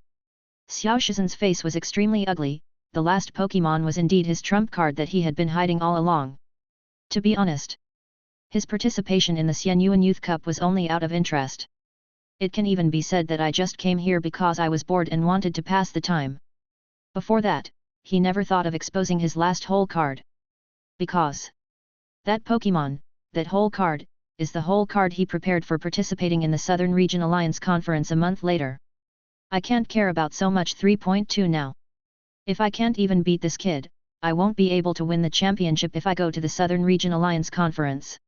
Xiao Shizhen's face was extremely ugly. The last Pokémon was indeed his trump card that he had been hiding all along. To be honest, his participation in the Xianyuan Youth Cup was only out of interest. It can even be said that I just came here because I was bored and wanted to pass the time. Before that, he never thought of exposing his last whole card. Because that Pokémon, that whole card, is the whole card he prepared for participating in the Southern Region Alliance Conference a month later. I can't care about so much 3.2 now. If I can't even beat this kid, I won't be able to win the championship if I go to the Southern Region Alliance Conference.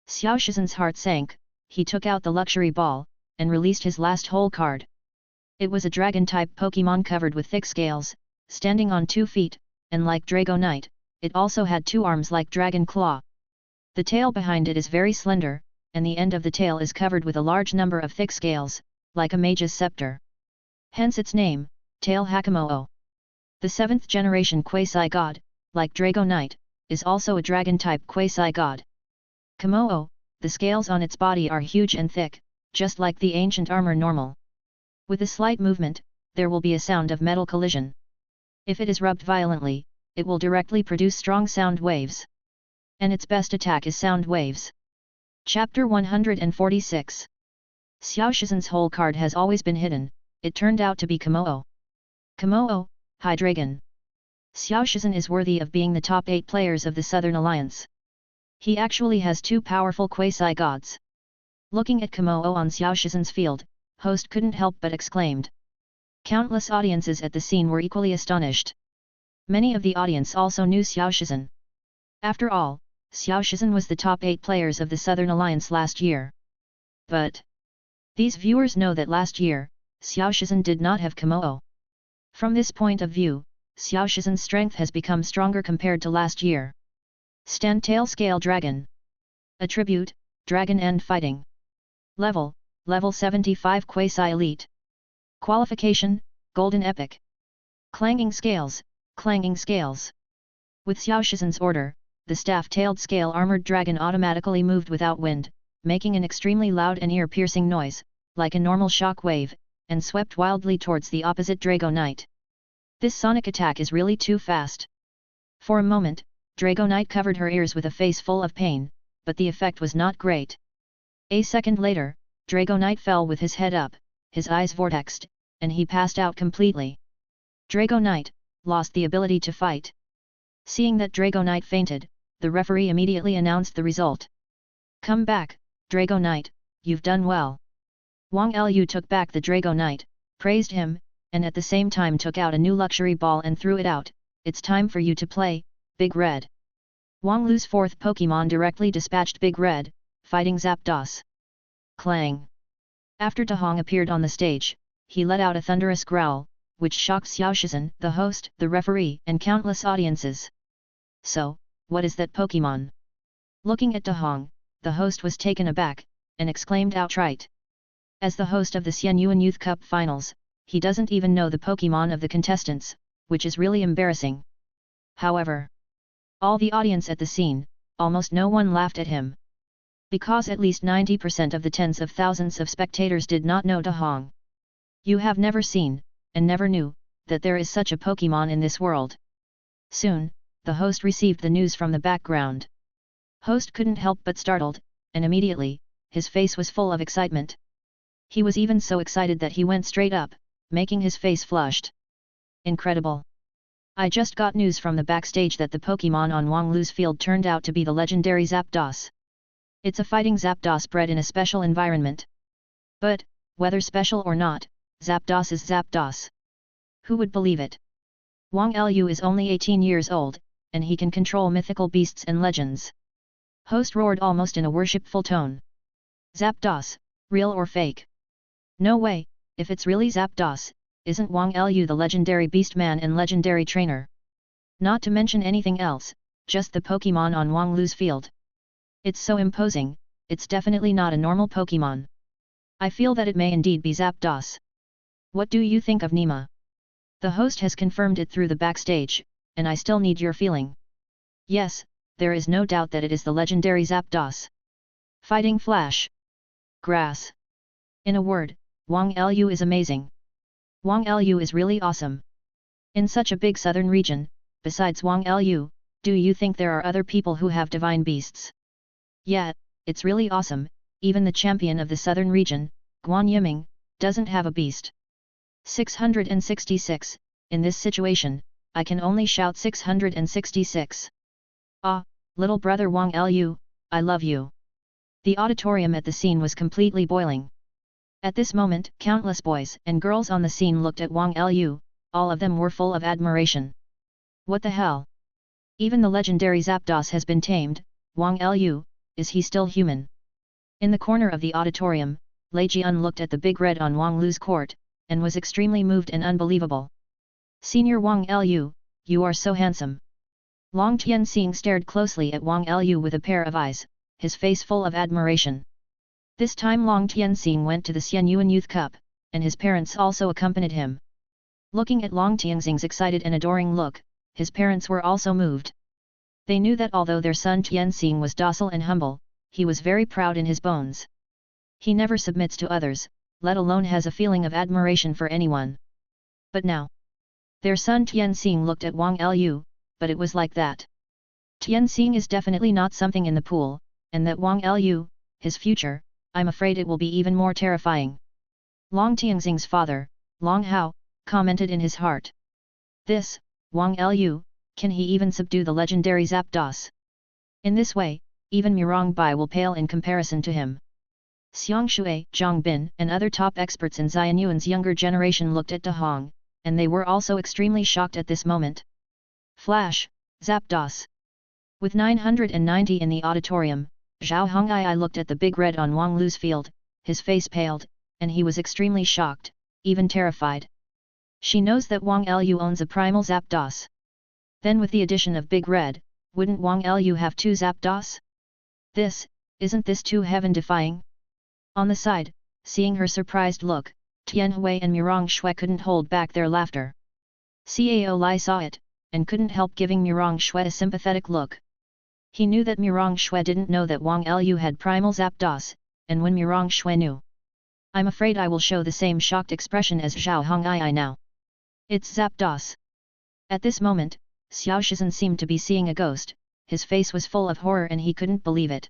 Xiao Shizhen's heart sank. He took out the luxury ball, and released his last whole card. It was a dragon-type Pokémon covered with thick scales, standing on 2 feet, and like Dragonite, it also had 2 arms like Dragon Claw. The tail behind it is very slender, and the end of the tail is covered with a large number of thick scales, like a mage's scepter. Hence its name, Tail Hakamoo. The 7th generation quasi-god, like Dragonite, is also a dragon-type quasi-god. Kamoo, the scales on its body are huge and thick, just like the ancient armor normal. With a slight movement, there will be a sound of metal collision. If it is rubbed violently, it will directly produce strong sound waves. And its best attack is sound waves. Chapter 146. Xiao Shizhen's whole card has always been hidden. It turned out to be Kamoo. Kamoo, High Dragon. Xiao Shizhen is worthy of being the top 8 players of the Southern Alliance. He actually has 2 powerful quasi-gods. Looking at Kamoo on Xiao Shizhen's field, host couldn't help but exclaimed. Countless audiences at the scene were equally astonished. Many of the audience also knew Xiao Shizhen. After all, Xiao Shizhen was the top 8 players of the Southern Alliance last year. But these viewers know that last year, Xiao Shizhen did not have Kamoo. From this point of view, Xiao Shizhen's strength has become stronger compared to last year. Stand Tail Scale Dragon. Attribute, Dragon and Fighting. Level 75 Quasi-Elite. Qualification, Golden Epic. Clanging Scales. With Xiao Shizhen's order, the staff-tailed scale-armored dragon automatically moved without wind, making an extremely loud and ear-piercing noise, like a normal shock wave, and swept wildly towards the opposite Dragonite. This sonic attack is really too fast. For a moment, Dragonite covered her ears with a face full of pain, but the effect was not great. A second later, Dragonite fell with his head up, his eyes vortexed, and he passed out completely. Dragonite lost the ability to fight. Seeing that Dragonite fainted, the referee immediately announced the result. Come back, Dragonite, you've done well. Wang Lu took back the Dragonite, praised him, and at the same time took out a new luxury ball and threw it out. It's time for you to play, Big Red. Wang Lu's 4th Pokémon directly dispatched Big Red, fighting Zapdos. Clang! After Dahong appeared on the stage, he let out a thunderous growl, which shocked Xiao Shizhen, the host, the referee, and countless audiences. So, what is that Pokémon? Looking at Dahong, the host was taken aback, and exclaimed outright. As the host of the Xianyuan Youth Cup Finals, he doesn't even know the Pokémon of the contestants, which is really embarrassing. However, all the audience at the scene, almost no one laughed at him. Because at least 90% of the tens of thousands of spectators did not know Dahong. You have never seen, and never knew, that there is such a Pokémon in this world. Soon, the host received the news from the background. Host couldn't help but startled, and immediately, his face was full of excitement. He was even so excited that he went straight up, making his face flushed. Incredible! I just got news from the backstage that the Pokémon on Wang Lu's field turned out to be the legendary Zapdos. It's a fighting Zapdos bred in a special environment. But, Whether special or not, Zapdos is Zapdos. Who would believe it? Wang Lu is only 18 years old, and he can control mythical beasts and legends. Host roared almost in a worshipful tone. Zapdos, real or fake? No way, if it's really Zapdos, isn't Wang Lu the legendary beastman and legendary trainer? Not to mention anything else, just the Pokémon on Wang Lu's field. It's so imposing, it's definitely not a normal Pokémon. I feel that it may indeed be Zapdos. What do you think of Nima? The host has confirmed it through the backstage, and I still need your feeling. Yes, there is no doubt that it is the legendary Zapdos. Fighting Flash. Grass. In a word, Wang Lu is amazing. Wang Lu is really awesome. In such a big southern region, besides Wang Lu, do you think there are other people who have divine beasts? Yeah, it's really awesome, even the champion of the southern region, Guan Yiming, doesn't have a beast. 666, in this situation, I can only shout 666. Ah, little brother Wang Lu, I love you. The auditorium at the scene was completely boiling. At this moment, countless boys and girls on the scene looked at Wang Lu, all of them were full of admiration. What the hell? Even the legendary Zapdos has been tamed, Wang Lu, is he still human? In the corner of the auditorium, Lei Jian looked at the big red on Wang Lu's court, and was extremely moved and unbelievable. Senior Wang Lu, you are so handsome. Long Tianxing stared closely at Wang Lu with a pair of eyes, his face full of admiration. This time Long Tianxing went to the Xianyuan Youth Cup, and his parents also accompanied him. Looking at Long Tianxing's excited and adoring look, his parents were also moved. They knew that although their son Tianxing was docile and humble, he was very proud in his bones. He never submits to others, let alone has a feeling of admiration for anyone. But now, their son Tianxing looked at Wang Lu, but it was like that. Tianxing is definitely not something in the pool, and that Wang Lu, his future, I'm afraid it will be even more terrifying. Long Tianxing's father, Long Hao, commented in his heart. This, Wang Lu, can he even subdue the legendary Zapdos? In this way, even Mirong Bai will pale in comparison to him. Xiang Shui, Zhang Bin, and other top experts in Xianyuan's younger generation looked at De Hong, and they were also extremely shocked at this moment. Flash, Zapdos. With 990 in the auditorium, Zhao Hong'ai looked at the big red on Wang Lu's field, his face paled, and he was extremely shocked, even terrified. She knows that Wang Lu owns a primal Zapdos. Then with the addition of big red, wouldn't Wang Lu have two Zapdos? Isn't this too heaven-defying? On the side, seeing her surprised look, Tian Hui and Mirong Shui couldn't hold back their laughter. Cao Lai saw it, and couldn't help giving Mirong Shui a sympathetic look. He knew that Mirong Shui didn't know that Wang Lu had primal Zapdos, and when Mirong Shui knew, I'm afraid I will show the same shocked expression as Zhao Hong'ai now. It's Zapdos. At this moment, Xiao Shizhen seemed to be seeing a ghost, his face was full of horror and he couldn't believe it.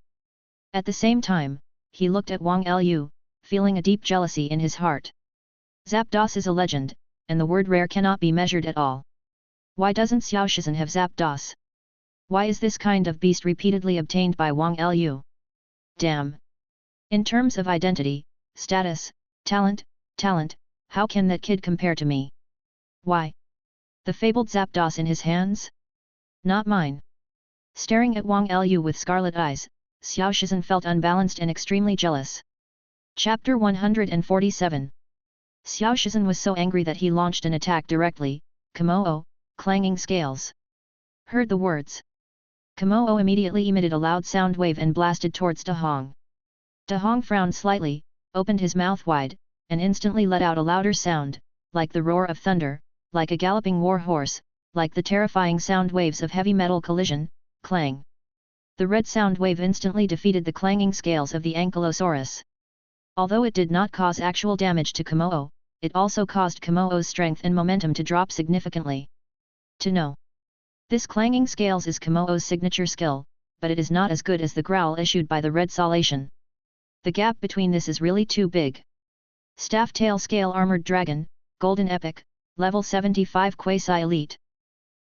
At the same time, he looked at Wang Lu, feeling a deep jealousy in his heart. Zapdos is a legend, and the word rare cannot be measured at all. Why doesn't Xiao Shizhen have Zapdos? Why is this kind of beast repeatedly obtained by Wang Lu? Damn! In terms of identity, status, talent, how can that kid compare to me? Why? The fabled Zapdos in his hands? Not mine. Staring at Wang Lu with scarlet eyes, Xiao Shizhen felt unbalanced and extremely jealous. Chapter 147. Xiao Shizhen was so angry that he launched an attack directly, Kamoo, clanging scales. Heard the words. Kamoo immediately emitted a loud sound wave and blasted towards De Hong. De Hong frowned slightly, opened his mouth wide, and instantly let out a louder sound, like the roar of thunder, like a galloping war horse, like the terrifying sound waves of heavy metal collision, clang. The red sound wave instantly defeated the clanging scales of the Ankylosaurus. Although it did not cause actual damage to Kamoo, it also caused Kamoo's strength and momentum to drop significantly. To know. This clanging scales is Kamoo's signature skill, but it is not as good as the growl issued by the red Salation. The gap between this is really too big. Staff Tail Scale Armored Dragon, Golden Epic, Level 75 Quasi Elite.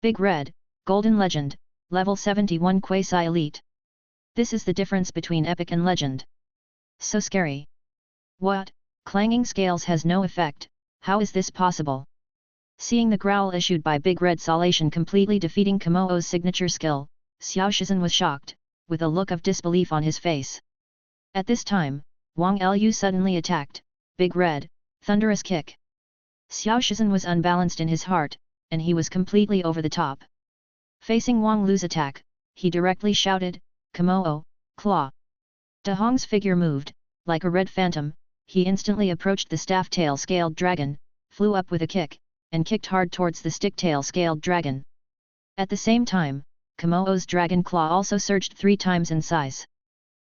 Big Red, Golden Legend, Level 71 Quasi Elite. This is the difference between Epic and Legend. So scary. What? Clanging scales has no effect, how is this possible? Seeing the growl issued by Big Red Salation completely defeating Kamoo's signature skill, Xiao Shizhen was shocked, with a look of disbelief on his face. At this time, Wang Lu suddenly attacked, Big Red, thunderous kick. Xiao Shizhen was unbalanced in his heart, and he was completely over the top. Facing Wang Lu's attack, he directly shouted, Kamoo, claw. De Hong's figure moved, like a red phantom, he instantly approached the staff-tail scaled dragon, flew up with a kick, and kicked hard towards the stick-tail scaled dragon. At the same time, Kamoo's dragon claw also surged 3 times in size.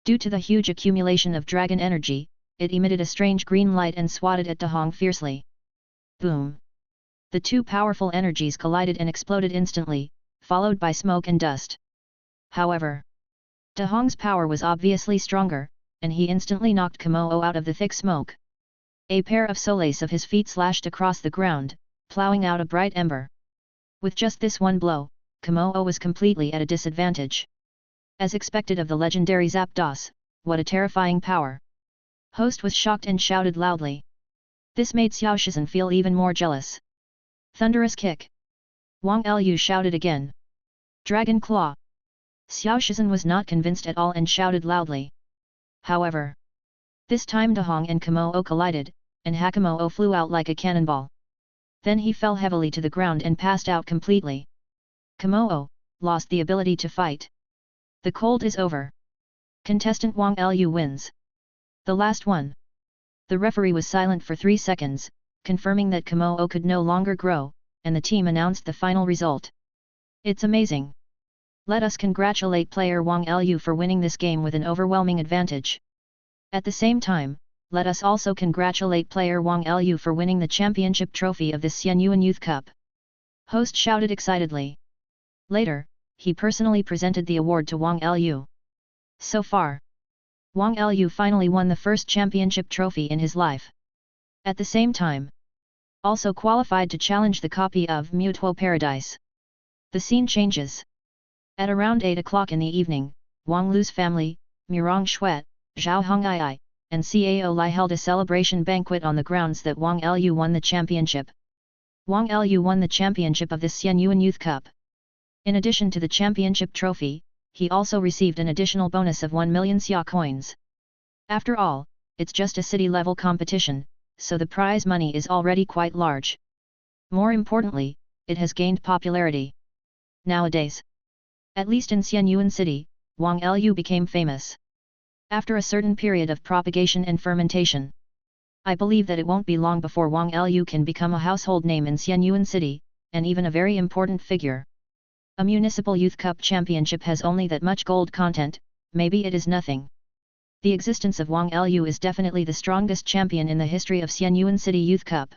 Due to the huge accumulation of dragon energy, it emitted a strange green light and swatted at De Hong fiercely. Boom! The 2 powerful energies collided and exploded instantly, followed by smoke and dust. However, De Hong's power was obviously stronger, and he instantly knocked Kamoo out of the thick smoke. A pair of soles of his feet slashed across the ground, ploughing out a bright ember. With just this one blow, Kamoo was completely at a disadvantage. As expected of the legendary Zapdos, what a terrifying power! Host was shocked and shouted loudly. This made Xiao Shizhen feel even more jealous. Thunderous kick! Wang Lu shouted again. Dragon claw! Xiao Shizhen was not convinced at all and shouted loudly. However, this time De Hong and Kamoo collided, and Hakamoo flew out like a cannonball. Then he fell heavily to the ground and passed out completely. Kamoo lost the ability to fight. The cold is over. Contestant Wang Lu wins. The last one. The referee was silent for 3 seconds, confirming that Kamoo could no longer grow, and the team announced the final result. It's amazing. Let us congratulate player Wang Lu for winning this game with an overwhelming advantage. At the same time, let us also congratulate player Wang Lu for winning the championship trophy of this Xianyuan Youth Cup. Host shouted excitedly. Later, he personally presented the award to Wang Lu. So far, Wang Lu finally won the first championship trophy in his life. At the same time, also qualified to challenge the copy of Mutual Paradise. The scene changes. At around 8 o'clock in the evening, Wang Lu's family, Murong Shuet, Zhao Hong'ai, and Cao Li held a celebration banquet on the grounds that Wang Lu won the championship. Wang Lu won the championship of the Xianyuan Youth Cup. In addition to the championship trophy, he also received an additional bonus of 1 million xia coins. After all, it's just a city-level competition, so the prize money is already quite large. More importantly, it has gained popularity. Nowadays, at least in Xianyuan City, Wang Lu became famous. After a certain period of propagation and fermentation, I believe that it won't be long before Wang Lu can become a household name in Xianyuan City, and even a very important figure. A municipal youth cup championship has only that much gold content, maybe it is nothing. The existence of Wang Lu is definitely the strongest champion in the history of Xianyuan City Youth Cup.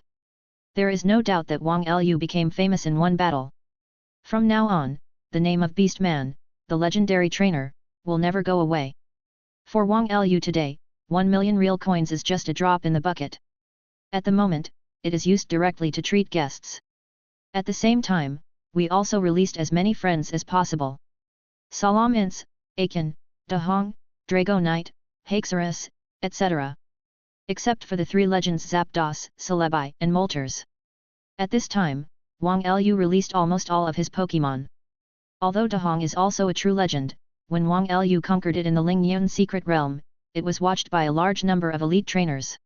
There is no doubt that Wang Lu became famous in one battle. From now on, the name of Beast Man, the legendary trainer, will never go away. For Wang Lu today, 1 million real coins is just a drop in the bucket. At the moment, it is used directly to treat guests. At the same time, we also released as many friends as possible. Salamence, Akin, De Hong, Dragonite, Haxorus, etc. Except for the 3 legends Zapdos, Celebi, and Moltres. At this time, Wang Lu released almost all of his Pokémon. Although De Hong is also a true legend, when Wang Lu conquered it in the Lingyun secret realm, it was watched by a large number of elite trainers.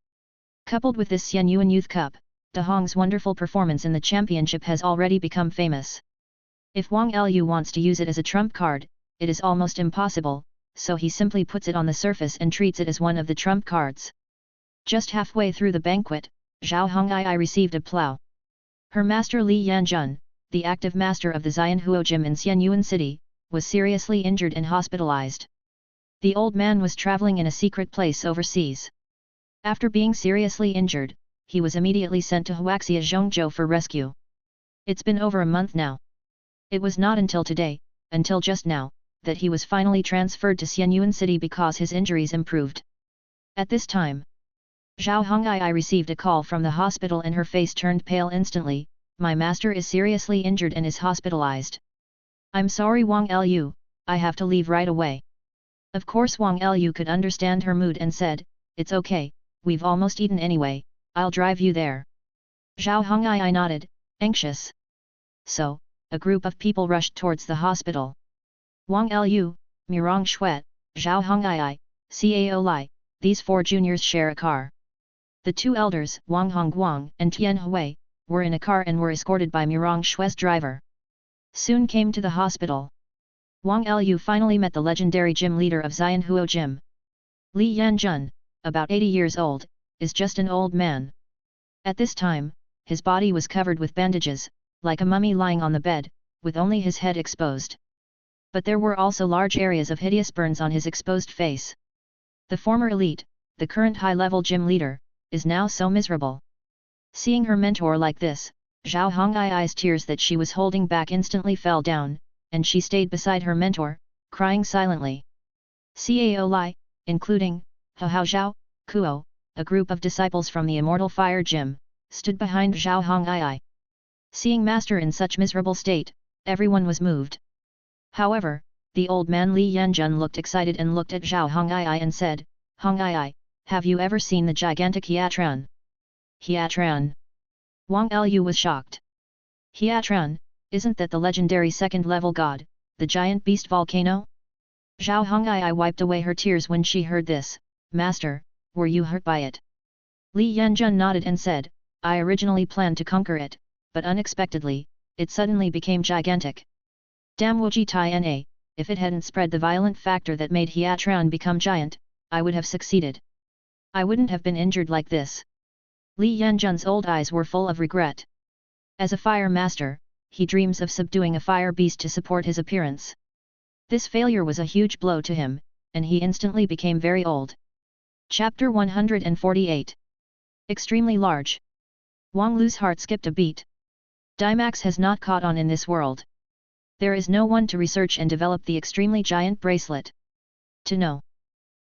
Coupled with this Xianyuan Youth Cup, De Hong's wonderful performance in the championship has already become famous. If Wang Lu wants to use it as a trump card, it is almost impossible, so he simply puts it on the surface and treats it as one of the trump cards. Just halfway through the banquet, Zhao Hong'ai received a plow. Her master Li Yanjun, the active master of the Jiwan Gym in Xianyuan City, was seriously injured and hospitalized. The old man was traveling in a secret place overseas. After being seriously injured, he was immediately sent to Huaxia Zhongzhou for rescue. It's been over a month now. It was not until today, until just now, that he was finally transferred to Xianyuan City because his injuries improved. At this time, Zhao Hong'ai received a call from the hospital and her face turned pale instantly. My master is seriously injured and is hospitalized. I'm sorry Wang Lu, I have to leave right away. Of course Wang Lu could understand her mood and said, it's okay, we've almost eaten anyway, I'll drive you there. Zhao Hongai nodded, anxious. So, a group of people rushed towards the hospital. Wang Lu, Mirong Xuet, Zhao Hongai, Cao Lai, these 4 juniors share a car. The 2 elders, Wang Hongguang and Tian Hui, were in a car and were escorted by Mirong Xue's driver. Soon came to the hospital. Wang Lu finally met the legendary gym leader of Xianhuo Gym. Li Yanjun, about 80 years old, is just an old man. At this time, his body was covered with bandages, like a mummy lying on the bed, with only his head exposed. But there were also large areas of hideous burns on his exposed face. The former elite, the current high-level gym leader, is now so miserable. Seeing her mentor like this, Zhao Hongai's tears that she was holding back instantly fell down, and she stayed beside her mentor, crying silently. Cao Lai, including Hao Zhao, Kuo, a group of disciples from the Immortal Fire Gym, stood behind Zhao Hongai. Seeing master in such miserable state, everyone was moved. However, the old man Li Yanjun looked excited and looked at Zhao Hongai and said, Hongai, have you ever seen the gigantic Hiatran? Hiatran? Wang Lu was shocked. Hiatran, isn't that the legendary second-level god, the giant beast volcano? Zhao Hongai wiped away her tears when she heard this. Master, were you hurt by it? Li Yanjun nodded and said, I originally planned to conquer it, but unexpectedly, it suddenly became gigantic. Damn Wuji Tai, if it hadn't spread the violent factor that made Hiatran become giant, I would have succeeded. I wouldn't have been injured like this. Li Yanjun's old eyes were full of regret. As a fire master, he dreams of subduing a fire beast to support his appearance. This failure was a huge blow to him, and he instantly became very old. Chapter 148. Extremely large. Wang Lu's heart skipped a beat. Daimax has not caught on in this world. There is no one to research and develop the extremely giant bracelet. To know.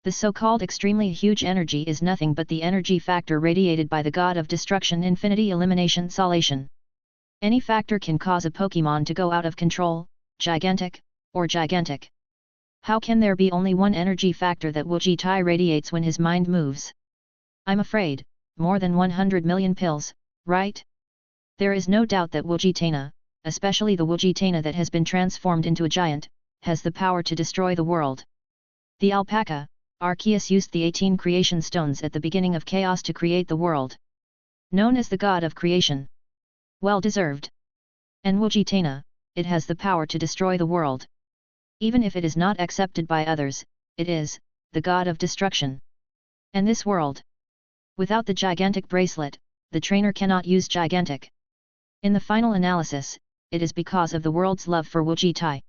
The so-called extremely huge energy is nothing but the energy factor radiated by the god of destruction infinity elimination Salation. Any factor can cause a Pokémon to go out of control, gigantic, or gigantic. How can there be only one energy factor that Wuji Tai radiates when his mind moves? I'm afraid, more than 100 million pills, right? There is no doubt that Wujitana, especially the Wujitana that has been transformed into a giant, has the power to destroy the world. The alpaca, Arceus used the 18 creation stones at the beginning of chaos to create the world. Known as the god of creation. Well deserved. And Wujitana, it has the power to destroy the world. Even if it is not accepted by others, it is, the god of destruction. And this world. Without the gigantic bracelet, the trainer cannot use gigantic. In the final analysis, it is because of the world's love for Wuji Tai.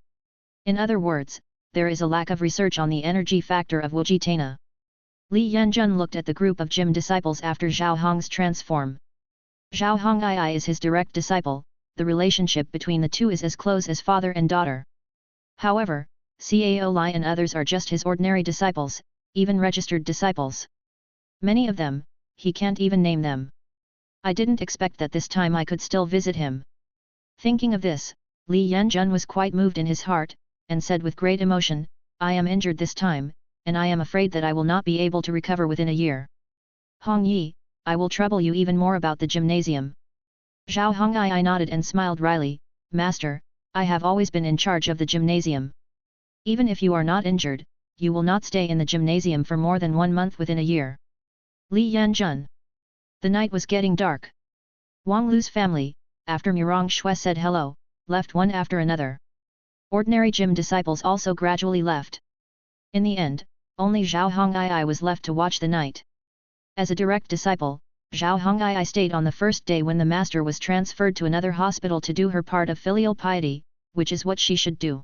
In other words, there is a lack of research on the energy factor of Wujitana. Li Yanjun looked at the group of gym disciples after Zhao Hong's transform. Zhao Hongai is his direct disciple, the relationship between the two is as close as father and daughter. However, Cao Lai and others are just his ordinary disciples, even registered disciples. Many of them, he can't even name them. I didn't expect that this time I could still visit him. Thinking of this, Li Yanjun was quite moved in his heart, and said with great emotion, I am injured this time, and I am afraid that I will not be able to recover within a year. Hong Yi, I will trouble you even more about the gymnasium. Zhao Hongai nodded and smiled wryly, Master, I have always been in charge of the gymnasium. Even if you are not injured, you will not stay in the gymnasium for more than 1 month within a year. Li Yanjun. The night was getting dark. Wang Lu's family, after Mirong Shui said hello, left one after another. Ordinary gym disciples also gradually left. In the end, only Zhao Hongai was left to watch the night. As a direct disciple, Zhao Hongai stayed on the first day when the master was transferred to another hospital to do her part of filial piety, which is what she should do.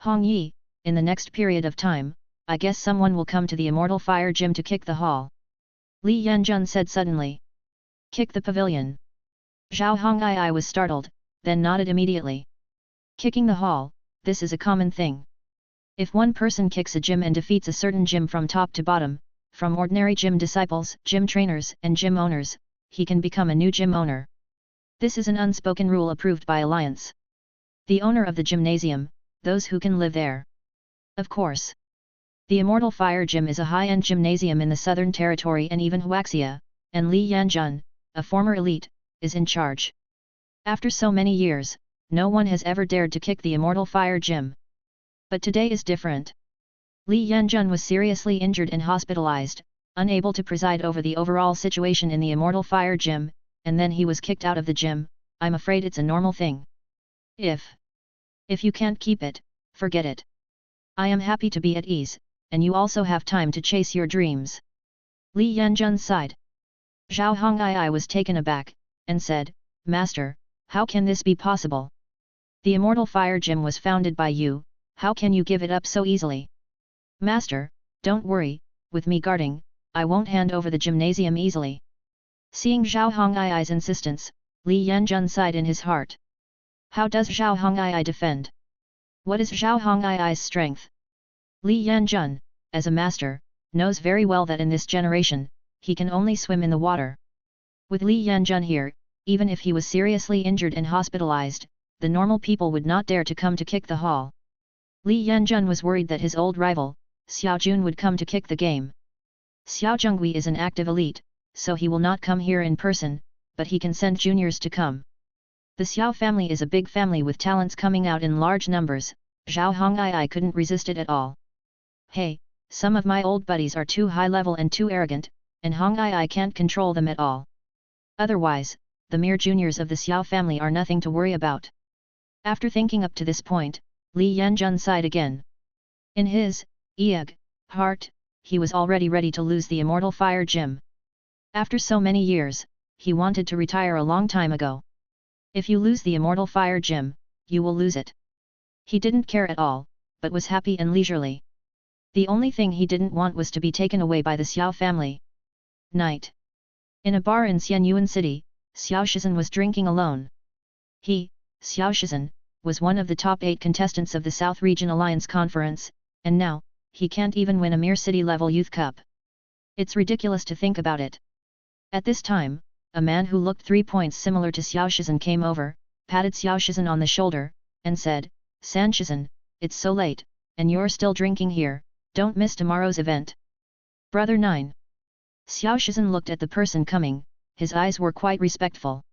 Hong Yi, in the next period of time, I guess someone will come to the Immortal Fire Gym to kick the hall. Li Yanjun said suddenly. Kick the pavilion. Zhao Hongai was startled, then nodded immediately. Kicking the hall, this is a common thing. If one person kicks a gym and defeats a certain gym from top to bottom, from ordinary gym disciples, gym trainers and gym owners, he can become a new gym owner. This is an unspoken rule approved by Alliance. The owner of the gymnasium, those who can live there. Of course. The Immortal Fire Gym is a high-end gymnasium in the Southern Territory and even Huaxia, and Li Yanjun, a former elite, is in charge. After so many years, no one has ever dared to kick the Immortal Fire Gym. But today is different. Li Yanjun was seriously injured and hospitalized, unable to preside over the overall situation in the Immortal Fire Gym, and then he was kicked out of the gym. I'm afraid it's a normal thing. If you can't keep it, forget it. I am happy to be at ease, and you also have time to chase your dreams. Li Yanjun sighed. Zhao Hongii was taken aback, and said, Master, how can this be possible? The Immortal Fire Gym was founded by you, how can you give it up so easily? Master, don't worry, with me guarding, I won't hand over the gymnasium easily. Seeing Zhao Hongii's insistence, Li Yanjun sighed in his heart. How does Zhao Hongii defend? What is Zhao Hongii's strength? Li Yanjun, as a master, knows very well that in this generation, he can only swim in the water. With Li Yanjun here, even if he was seriously injured and hospitalized, the normal people would not dare to come to kick the hall. Li Yanjun was worried that his old rival, Xiao Jun, would come to kick the game. Xiao Zhongui is an active elite, so he will not come here in person, but he can send juniors to come. The Xiao family is a big family with talents coming out in large numbers. Zhao Hongii couldn't resist it at all. Hey, some of my old buddies are too high level and too arrogant, and Hongii can't control them at all. Otherwise, the mere juniors of the Xiao family are nothing to worry about. After thinking up to this point, Li Yanjun sighed again. In his heart, he was already ready to lose the Immortal Fire Gym. After so many years, he wanted to retire a long time ago. If you lose the Immortal Fire Gym, you will lose it. He didn't care at all, but was happy and leisurely. The only thing he didn't want was to be taken away by the Xiao family. Night. In a bar in Xianyuan City, Xiao Shizhen was drinking alone. He, Xiao Shizhen, was one of the top 8 contestants of the South Region Alliance Conference, and now, he can't even win a mere city-level youth cup. It's ridiculous to think about it. At this time, a man who looked 3 points similar to Xiao Shizhen came over, patted Xiao Shizhen on the shoulder, and said, San Shizhen, it's so late, and you're still drinking here, don't miss tomorrow's event. Brother 9. Xiao Shizhen looked at the person coming, his eyes were quite respectful.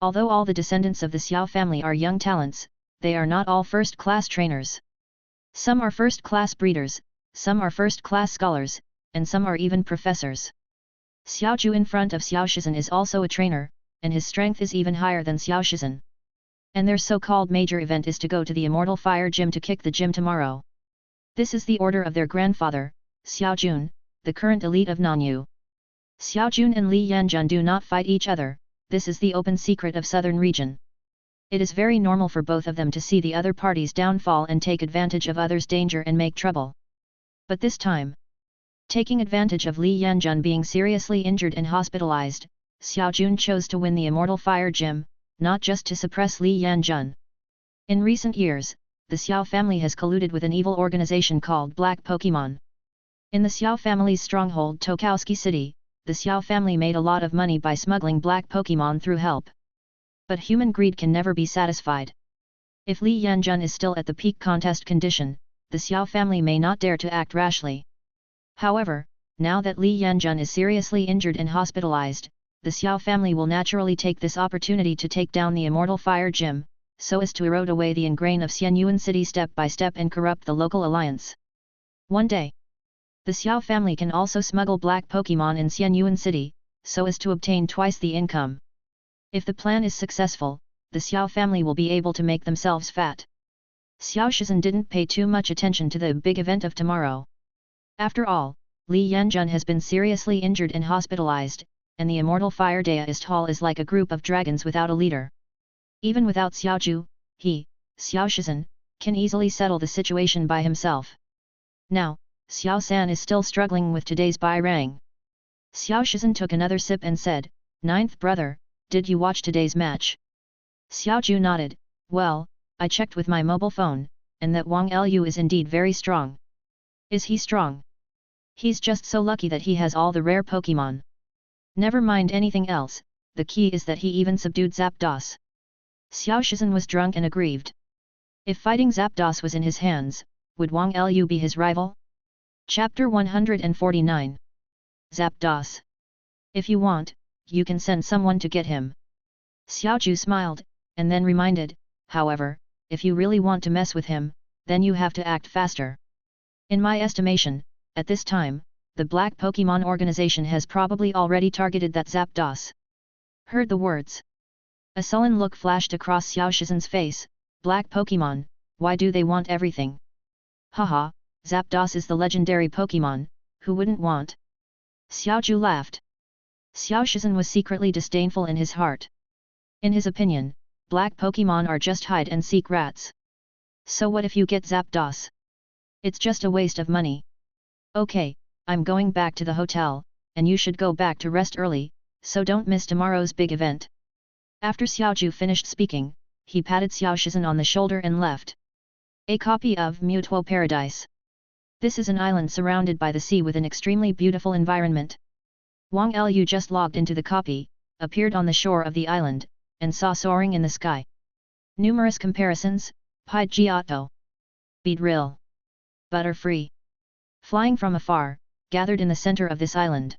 Although all the descendants of the Xiao family are young talents, they are not all first-class trainers. Some are first-class breeders, some are first-class scholars, and some are even professors. Xiao Ju in front of Xiao Shizhen is also a trainer, and his strength is even higher than Xiao Shizhen. And their so-called major event is to go to the Immortal Fire Gym to kick the gym tomorrow. This is the order of their grandfather, Xiao Jun, the current elite of Nanyu. Xiao Jun and Li Yanjun do not fight each other, this is the open secret of Southern region. It is very normal for both of them to see the other party's downfall and take advantage of others' danger and make trouble. But this time, taking advantage of Li Yanjun being seriously injured and hospitalized, Xiao Jun chose to win the Immortal Fire Gym, not just to suppress Li Yanjun. In recent years, the Xiao family has colluded with an evil organization called Black Pokémon. In the Xiao family's stronghold Tokowski City, the Xiao family made a lot of money by smuggling black Pokémon through help. But human greed can never be satisfied. If Li Yanjun is still at the peak contest condition, the Xiao family may not dare to act rashly. However, now that Li Yanjun is seriously injured and hospitalized, the Xiao family will naturally take this opportunity to take down the Immortal Fire Gym, so as to erode away the ingrain of Xianyuan City step by step and corrupt the local alliance. One day, the Xiao family can also smuggle black Pokémon in Xianyuan City, so as to obtain twice the income. If the plan is successful, the Xiao family will be able to make themselves fat. Xiao Shizhen didn't pay too much attention to the big event of tomorrow. After all, Li Yanjun has been seriously injured and hospitalized, and the Immortal Fire Deist Hall is like a group of dragons without a leader. Even without Xiao Ju, he, Xiao Shizhen, can easily settle the situation by himself. Now, Xiao San is still struggling with today's Bai Rang. Xiao Shizhen took another sip and said, "Ninth brother, did you watch today's match?" Xiao Ju nodded, "Well, I checked with my mobile phone, and that Wang Lu is indeed very strong." "Is he strong?" "He's just so lucky that he has all the rare Pokémon." "Never mind anything else, the key is that he even subdued Zapdos." Xiao Shizhen was drunk and aggrieved. If fighting Zapdos was in his hands, would Wang Lu be his rival? Chapter 149. Zapdos. If you want, you can send someone to get him. Xiaoju smiled, and then reminded, however, if you really want to mess with him, then you have to act faster. In my estimation, at this time, the Black Pokémon organization has probably already targeted that Zapdos. Heard the words. A sullen look flashed across Xiao Shizen's face. Black Pokémon, why do they want everything? Haha, Zapdos is the legendary Pokémon, who wouldn't want? Xiaoju laughed. Xiao Shizen was secretly disdainful in his heart. In his opinion, black Pokémon are just hide-and-seek rats. So what if you get Zapdos? It's just a waste of money. Okay, I'm going back to the hotel, and you should go back to rest early, so don't miss tomorrow's big event. After Xiaoju finished speaking, he patted Xiao Shizen on the shoulder and left. A copy of Mutual Paradise. This is an island surrounded by the sea with an extremely beautiful environment. Wang Lu just logged into the copy, appeared on the shore of the island, and saw soaring in the sky. Numerous comparisons, Pai Giotto, Beadrill, Butterfree, flying from afar, gathered in the center of this island.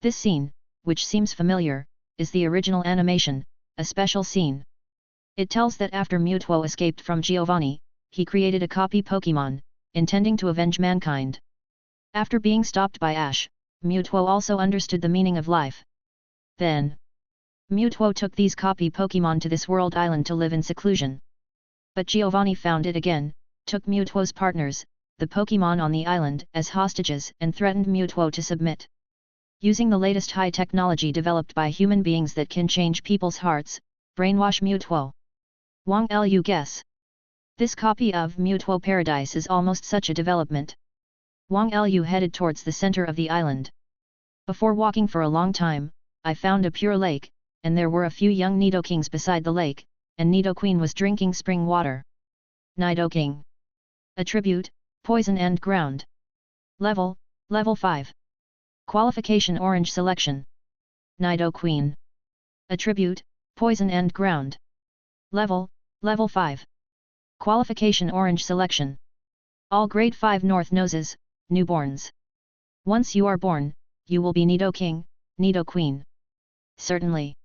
This scene, which seems familiar, is the original animation, a special scene. It tells that after Mutuo escaped from Giovanni, he created a copy Pokémon, intending to avenge mankind. After being stopped by Ash, Mutuo also understood the meaning of life. Then, Mutuo took these copy Pokémon to this world island to live in seclusion. But Giovanni found it again, took Mutuo's partners, the Pokémon on the island, as hostages and threatened Mutuo to submit. Using the latest high technology developed by human beings that can change people's hearts, brainwash Mutuo. Wang Lu guess. This copy of Mutual Paradise is almost such a development. Wang Lu headed towards the center of the island. Before walking for a long time, I found a pure lake, and there were a few young Nidokings beside the lake, and Nidoqueen was drinking spring water. Nidoking. Attribute, Poison and Ground. Level 5. Qualification Orange Selection. Nidoqueen. Attribute, Poison and Ground. Level 5. Qualification Orange Selection. All Grade 5 North Noses, newborns. Once you are born, you will be Nidoking, Nidoqueen. Certainly.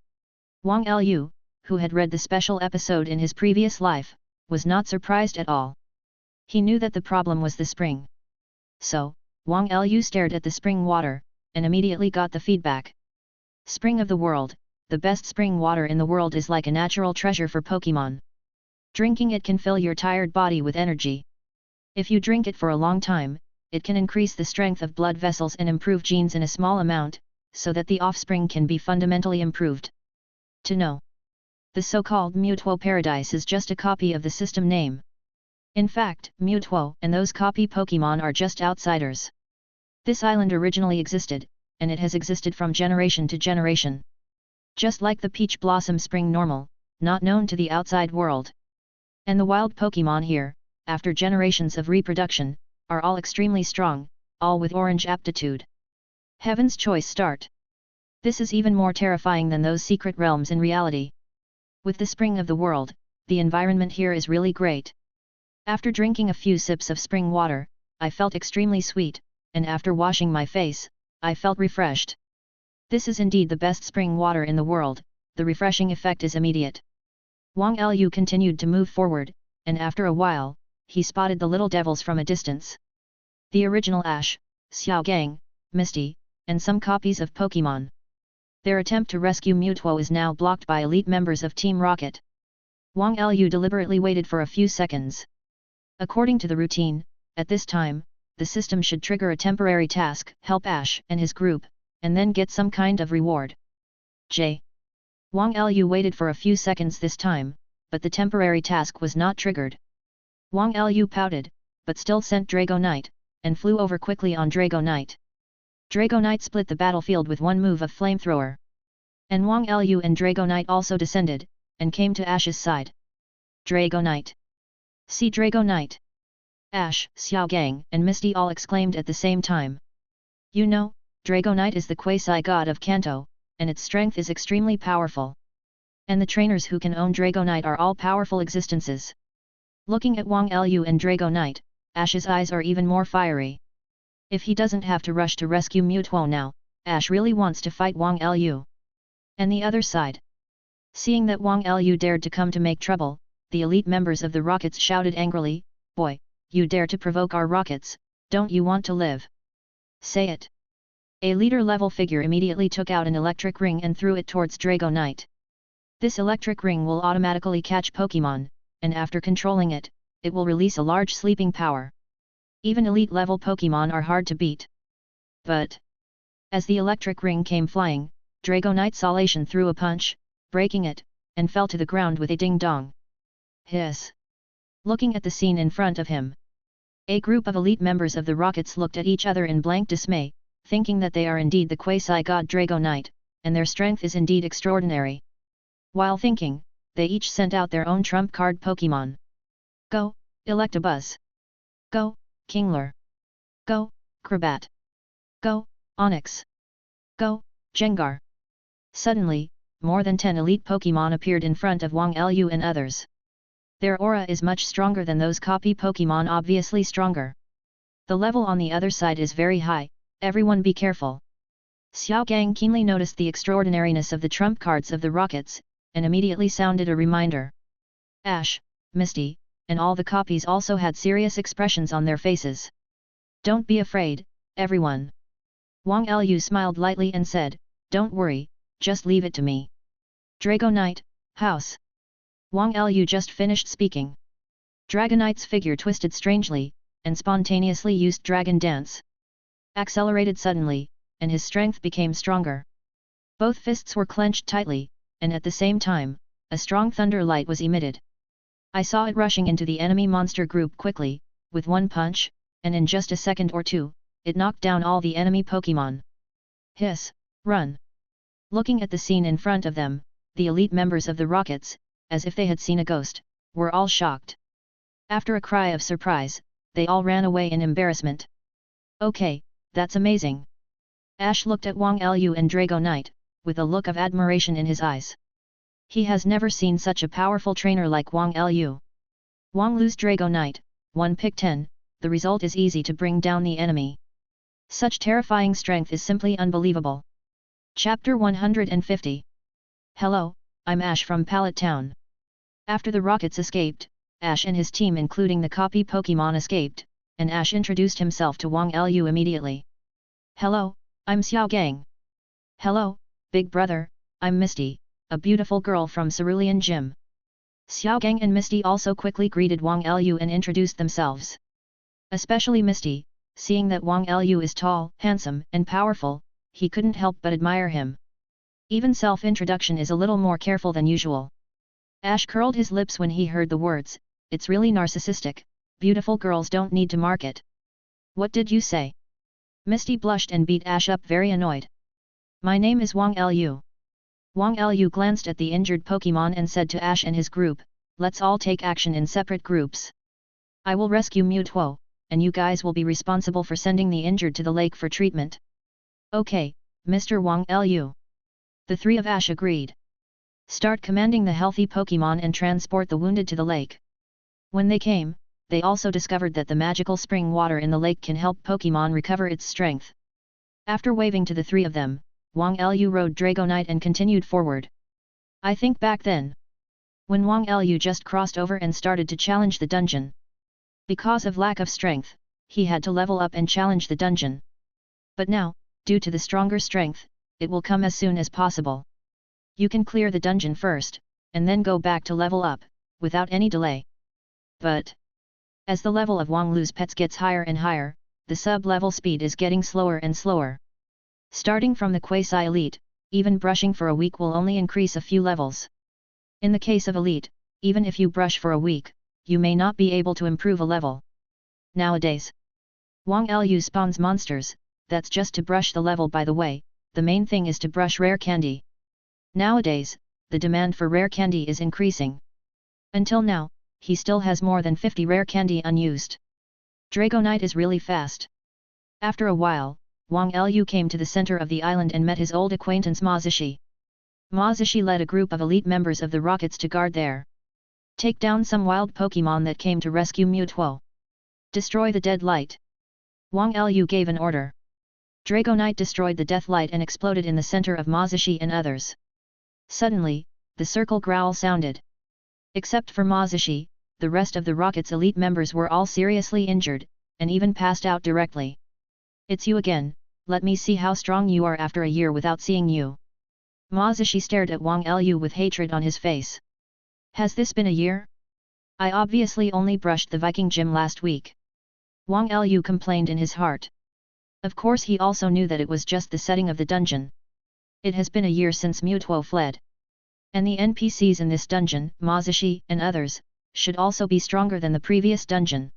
Wang Lu, who had read the special episode in his previous life, was not surprised at all. He knew that the problem was the spring. So, Wang Lu stared at the spring water, and immediately got the feedback. Spring of the world, the best spring water in the world is like a natural treasure for Pokémon. Drinking it can fill your tired body with energy. If you drink it for a long time, it can increase the strength of blood vessels and improve genes in a small amount, so that the offspring can be fundamentally improved. To know. The so-called Mutual Paradise is just a copy of the system name. In fact, Mutuo and those copy Pokémon are just outsiders. This island originally existed, and it has existed from generation to generation. Just like the Peach Blossom Spring normal, not known to the outside world. And the wild Pokémon here, after generations of reproduction, are all extremely strong, all with orange aptitude. Heaven's choice start. This is even more terrifying than those secret realms in reality. With the spring of the world, the environment here is really great. After drinking a few sips of spring water, I felt extremely sweet, and after washing my face, I felt refreshed. This is indeed the best spring water in the world, the refreshing effect is immediate. Wang Lu continued to move forward, and after a while, he spotted the little devils from a distance. The original Ash, Xiaogang, Misty, and some copies of Pokémon. Their attempt to rescue Mutuo is now blocked by elite members of Team Rocket. Wang Lu deliberately waited for a few seconds. According to the routine, at this time, the system should trigger a temporary task, help Ash and his group, and then get some kind of reward. Wang Lu waited for a few seconds this time, but the temporary task was not triggered. Wang Lu pouted, but still sent Dragonite, and flew over quickly on Dragonite. Dragonite split the battlefield with one move of Flamethrower. And Wang Lu and Dragonite also descended, and came to Ash's side. Dragonite! See Dragonite! Ash, Xiaogang and Misty all exclaimed at the same time. You know, Dragonite is the quasi-god of Kanto, and its strength is extremely powerful. And the trainers who can own Dragonite are all powerful existences. Looking at Wang Lu and Dragonite, Ash's eyes are even more fiery. If he doesn't have to rush to rescue Mewtwo now, Ash really wants to fight Wang Lu. And the other side. Seeing that Wang Lu dared to come to make trouble, the elite members of the Rockets shouted angrily, "Boy, you dare to provoke our Rockets, don't you want to live? Say it." A leader-level figure immediately took out an electric ring and threw it towards Dragonite. This electric ring will automatically catch Pokémon, and after controlling it, it will release a large sleeping power. Even elite-level Pokémon are hard to beat. But as the electric ring came flying, Dragonite Salation threw a punch, breaking it, and fell to the ground with a ding-dong. Hiss! Looking at the scene in front of him, a group of elite members of the Rockets looked at each other in blank dismay, thinking that they are indeed the quasi-god Dragonite, and their strength is indeed extraordinary. While thinking, they each sent out their own trump card Pokémon. Go, Electabuzz! Go, Kingler! Go, Crobat! Go, Onix! Go, Gengar! Suddenly, more than 10 elite Pokémon appeared in front of Wang Lu and others. Their aura is much stronger than those copy Pokémon, obviously stronger. The level on the other side is very high, everyone be careful. Xiao Gang keenly noticed the extraordinariness of the trump cards of the Rockets, and immediately sounded a reminder. Ash, Misty, and all the copies also had serious expressions on their faces. Don't be afraid, everyone. Wang Lu smiled lightly and said, "Don't worry, just leave it to me." Dragonite, house. Wang Lu just finished speaking. Dragonite's figure twisted strangely, and spontaneously used Dragon Dance. Accelerated suddenly, and his strength became stronger. Both fists were clenched tightly, and at the same time, a strong thunder light was emitted. I saw it rushing into the enemy monster group quickly, with one punch, and in just a second or two, it knocked down all the enemy Pokémon. Hiss, run! Looking at the scene in front of them, the elite members of the Rockets, as if they had seen a ghost, were all shocked. After a cry of surprise, they all ran away in embarrassment. Okay, that's amazing. Ash looked at Wang Lu and Dragonite, with a look of admiration in his eyes. He has never seen such a powerful trainer like Wang Lu. Wang Lu's Dragonite, 1 pick 10, the result is easy to bring down the enemy. Such terrifying strength is simply unbelievable. Chapter 150. Hello, I'm Ash from Pallet Town. After the Rockets escaped, Ash and his team including the copy Pokémon escaped, and Ash introduced himself to Wang Lu immediately. Hello, I'm Xiao Gang. Hello, big brother, I'm Misty, a beautiful girl from Cerulean Gym. Xiao Gang and Misty also quickly greeted Wang Lu and introduced themselves. Especially Misty, seeing that Wang Lu is tall, handsome, and powerful, he couldn't help but admire him. Even self-introduction is a little more careful than usual. Ash curled his lips when he heard the words, "It's really narcissistic, beautiful girls don't need to market." What did you say? Misty blushed and beat Ash up very annoyed. My name is Wang Lu. Wang Lu glanced at the injured Pokémon and said to Ash and his group, let's all take action in separate groups. I will rescue Mewtwo, and you guys will be responsible for sending the injured to the lake for treatment. Okay, Mr. Wang Lu. The three of Ash agreed. Start commanding the healthy Pokémon and transport the wounded to the lake. When they came, they also discovered that the magical spring water in the lake can help Pokémon recover its strength. After waving to the three of them, Wang Lu rode Dragonite and continued forward. I think back then, when Wang Lu just crossed over and started to challenge the dungeon. Because of lack of strength, he had to level up and challenge the dungeon. But now, due to the stronger strength, it will come as soon as possible. You can clear the dungeon first, and then go back to level up, without any delay. But as the level of Wang Lu's pets gets higher and higher, the sub-level speed is getting slower and slower. Starting from the quasi-elite, even brushing for a week will only increase a few levels. In the case of elite, even if you brush for a week, you may not be able to improve a level. Nowadays, Wang Lu spawns monsters, that's just to brush the level. By the way, the main thing is to brush rare candy. Nowadays, the demand for rare candy is increasing. Until now, he still has more than 50 rare candy unused. Dragonite is really fast. After a while, Wang Lu came to the center of the island and met his old acquaintance Ma Zishi. Ma Zishi led a group of elite members of the Rockets to guard there. Take down some wild Pokémon that came to rescue Mewtwo. Destroy the dead light. Wang Lu gave an order. Dragonite destroyed the death light and exploded in the center of Mazushi and others. Suddenly, the circle growl sounded. Except for Mazushi, the rest of the rocket's elite members were all seriously injured, and even passed out directly. It's you again, let me see how strong you are after a year without seeing you. Mazushi stared at Wang Lu with hatred on his face. Has this been a year? I obviously only brushed the Viking gym last week. Wang Lu complained in his heart. Of course he also knew that it was just the setting of the dungeon. It has been a year since Mutuo fled. And the NPCs in this dungeon, Mazushi and others, should also be stronger than the previous dungeon.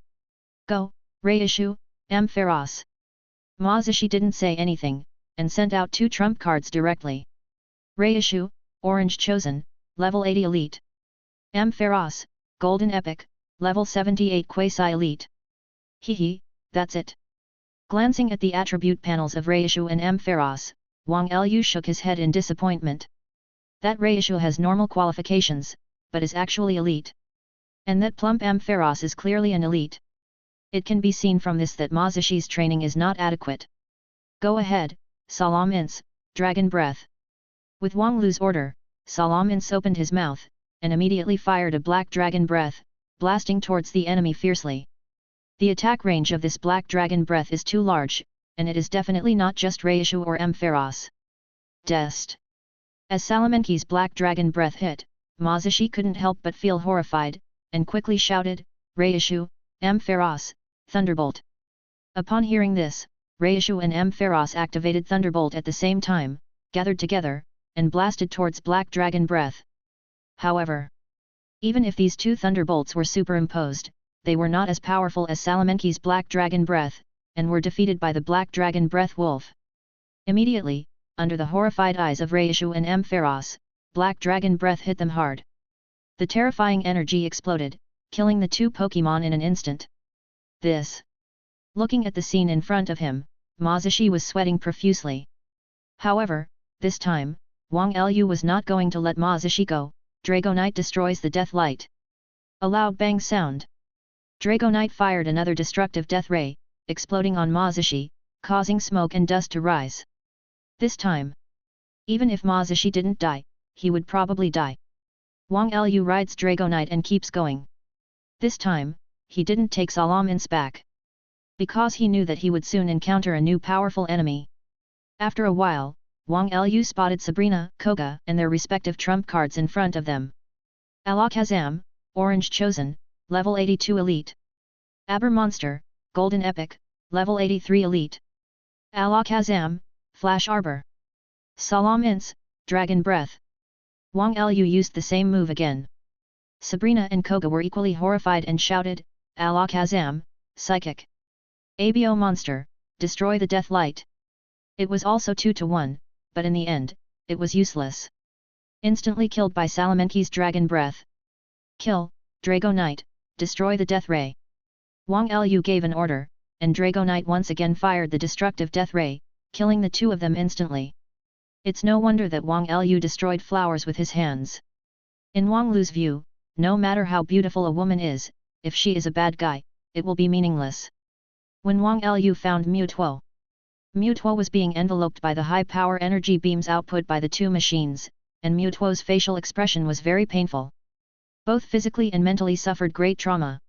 Go, Reishu, Ampharos. Mazushi didn't say anything, and sent out 2 trump cards directly. Reishu, Orange Chosen, level 80 Elite. Ampharos, Golden Epic, level 78 Quasi Elite. Hehe, that's it. Glancing at the attribute panels of Reishu and Ampharos, Wang Lu shook his head in disappointment. That Reishu has normal qualifications, but is actually elite. And that plump Ampharos is clearly an elite. It can be seen from this that Mazushi's training is not adequate. Go ahead, Salamence, Dragon Breath. With Wang Lu's order, Salamence opened his mouth, and immediately fired a black dragon breath, blasting towards the enemy fiercely. The attack range of this black dragon breath is too large, and it is definitely not just Reishu or Ampharos. Dest. As Salamenke's black dragon breath hit, Mazushi couldn't help but feel horrified, and quickly shouted, Reishu, Ampharos, Thunderbolt. Upon hearing this, Reishu and Ampharos activated Thunderbolt at the same time, gathered together, and blasted towards black dragon breath. However, even if these 2 thunderbolts were superimposed, they were not as powerful as Salamenke's black dragon breath, and were defeated by the black dragon breath wolf. Immediately, under the horrified eyes of Reishu and Ampharos, black dragon breath hit them hard. The terrifying energy exploded, killing the 2 Pokémon in an instant. This. Looking at the scene in front of him, Mazushi was sweating profusely. However, this time, Wang Lu was not going to let Mazushi go. Dragonite destroys the death light. A loud bang sound. Dragonite fired another destructive death ray, exploding on Mazushi, causing smoke and dust to rise. This time, even if Mazushi didn't die, he would probably die. Wang Lu rides Dragonite and keeps going. This time, he didn't take Salamence back. Because he knew that he would soon encounter a new powerful enemy. After a while, Wang Lu spotted Sabrina, Koga, and their respective trump cards in front of them. Alakazam, Orange Chosen, level 82 Elite. Aber Monster, Golden Epic, level 83 Elite. Alakazam, Flash Arbor. Salamence, Dragon Breath. Wang Lu used the same move again. Sabrina and Koga were equally horrified and shouted, Alakazam, Psychic. Abo Monster, destroy the death light. It was also 2-1, but in the end, it was useless. Instantly killed by Salamenke's Dragon Breath. Kill, Dragonite, destroy the death ray. Wang Lu gave an order, and Dragonite once again fired the destructive death ray, killing the 2 of them instantly. It's no wonder that Wang Lu destroyed flowers with his hands. In Wang Lu's view, no matter how beautiful a woman is, if she is a bad guy, it will be meaningless. When Wang Lu found Mutuo was being enveloped by the high-power energy beams output by the 2 machines, and Mutuo's facial expression was very painful. Both physically and mentally suffered great trauma.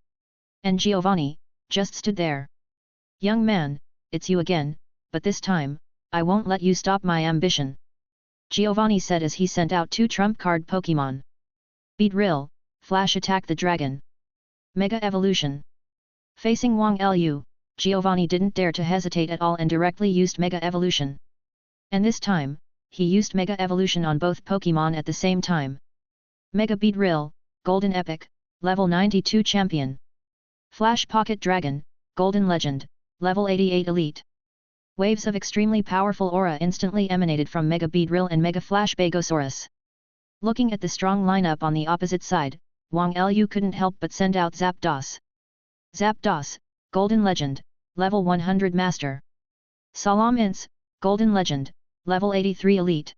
And Giovanni just stood there. Young man, it's you again, but this time, I won't let you stop my ambition. Giovanni said as he sent out 2 trump card Pokémon. Beedrill, Flash Attack the Dragon. Mega Evolution. Facing Wang Lu, Giovanni didn't dare to hesitate at all and directly used Mega Evolution. And this time, he used Mega Evolution on both Pokémon at the same time. Mega Beedrill, Golden Epic, level 92 Champion. Flash Pocket Dragon, Golden Legend, level 88 Elite. Waves of extremely powerful aura instantly emanated from Mega Beedrill and Mega Flash Bagosaurus. Looking at the strong lineup on the opposite side, Wang Lu couldn't help but send out Zapdos. Zapdos, Golden Legend, level 100 Master. Salamence, Golden Legend, level 83 Elite.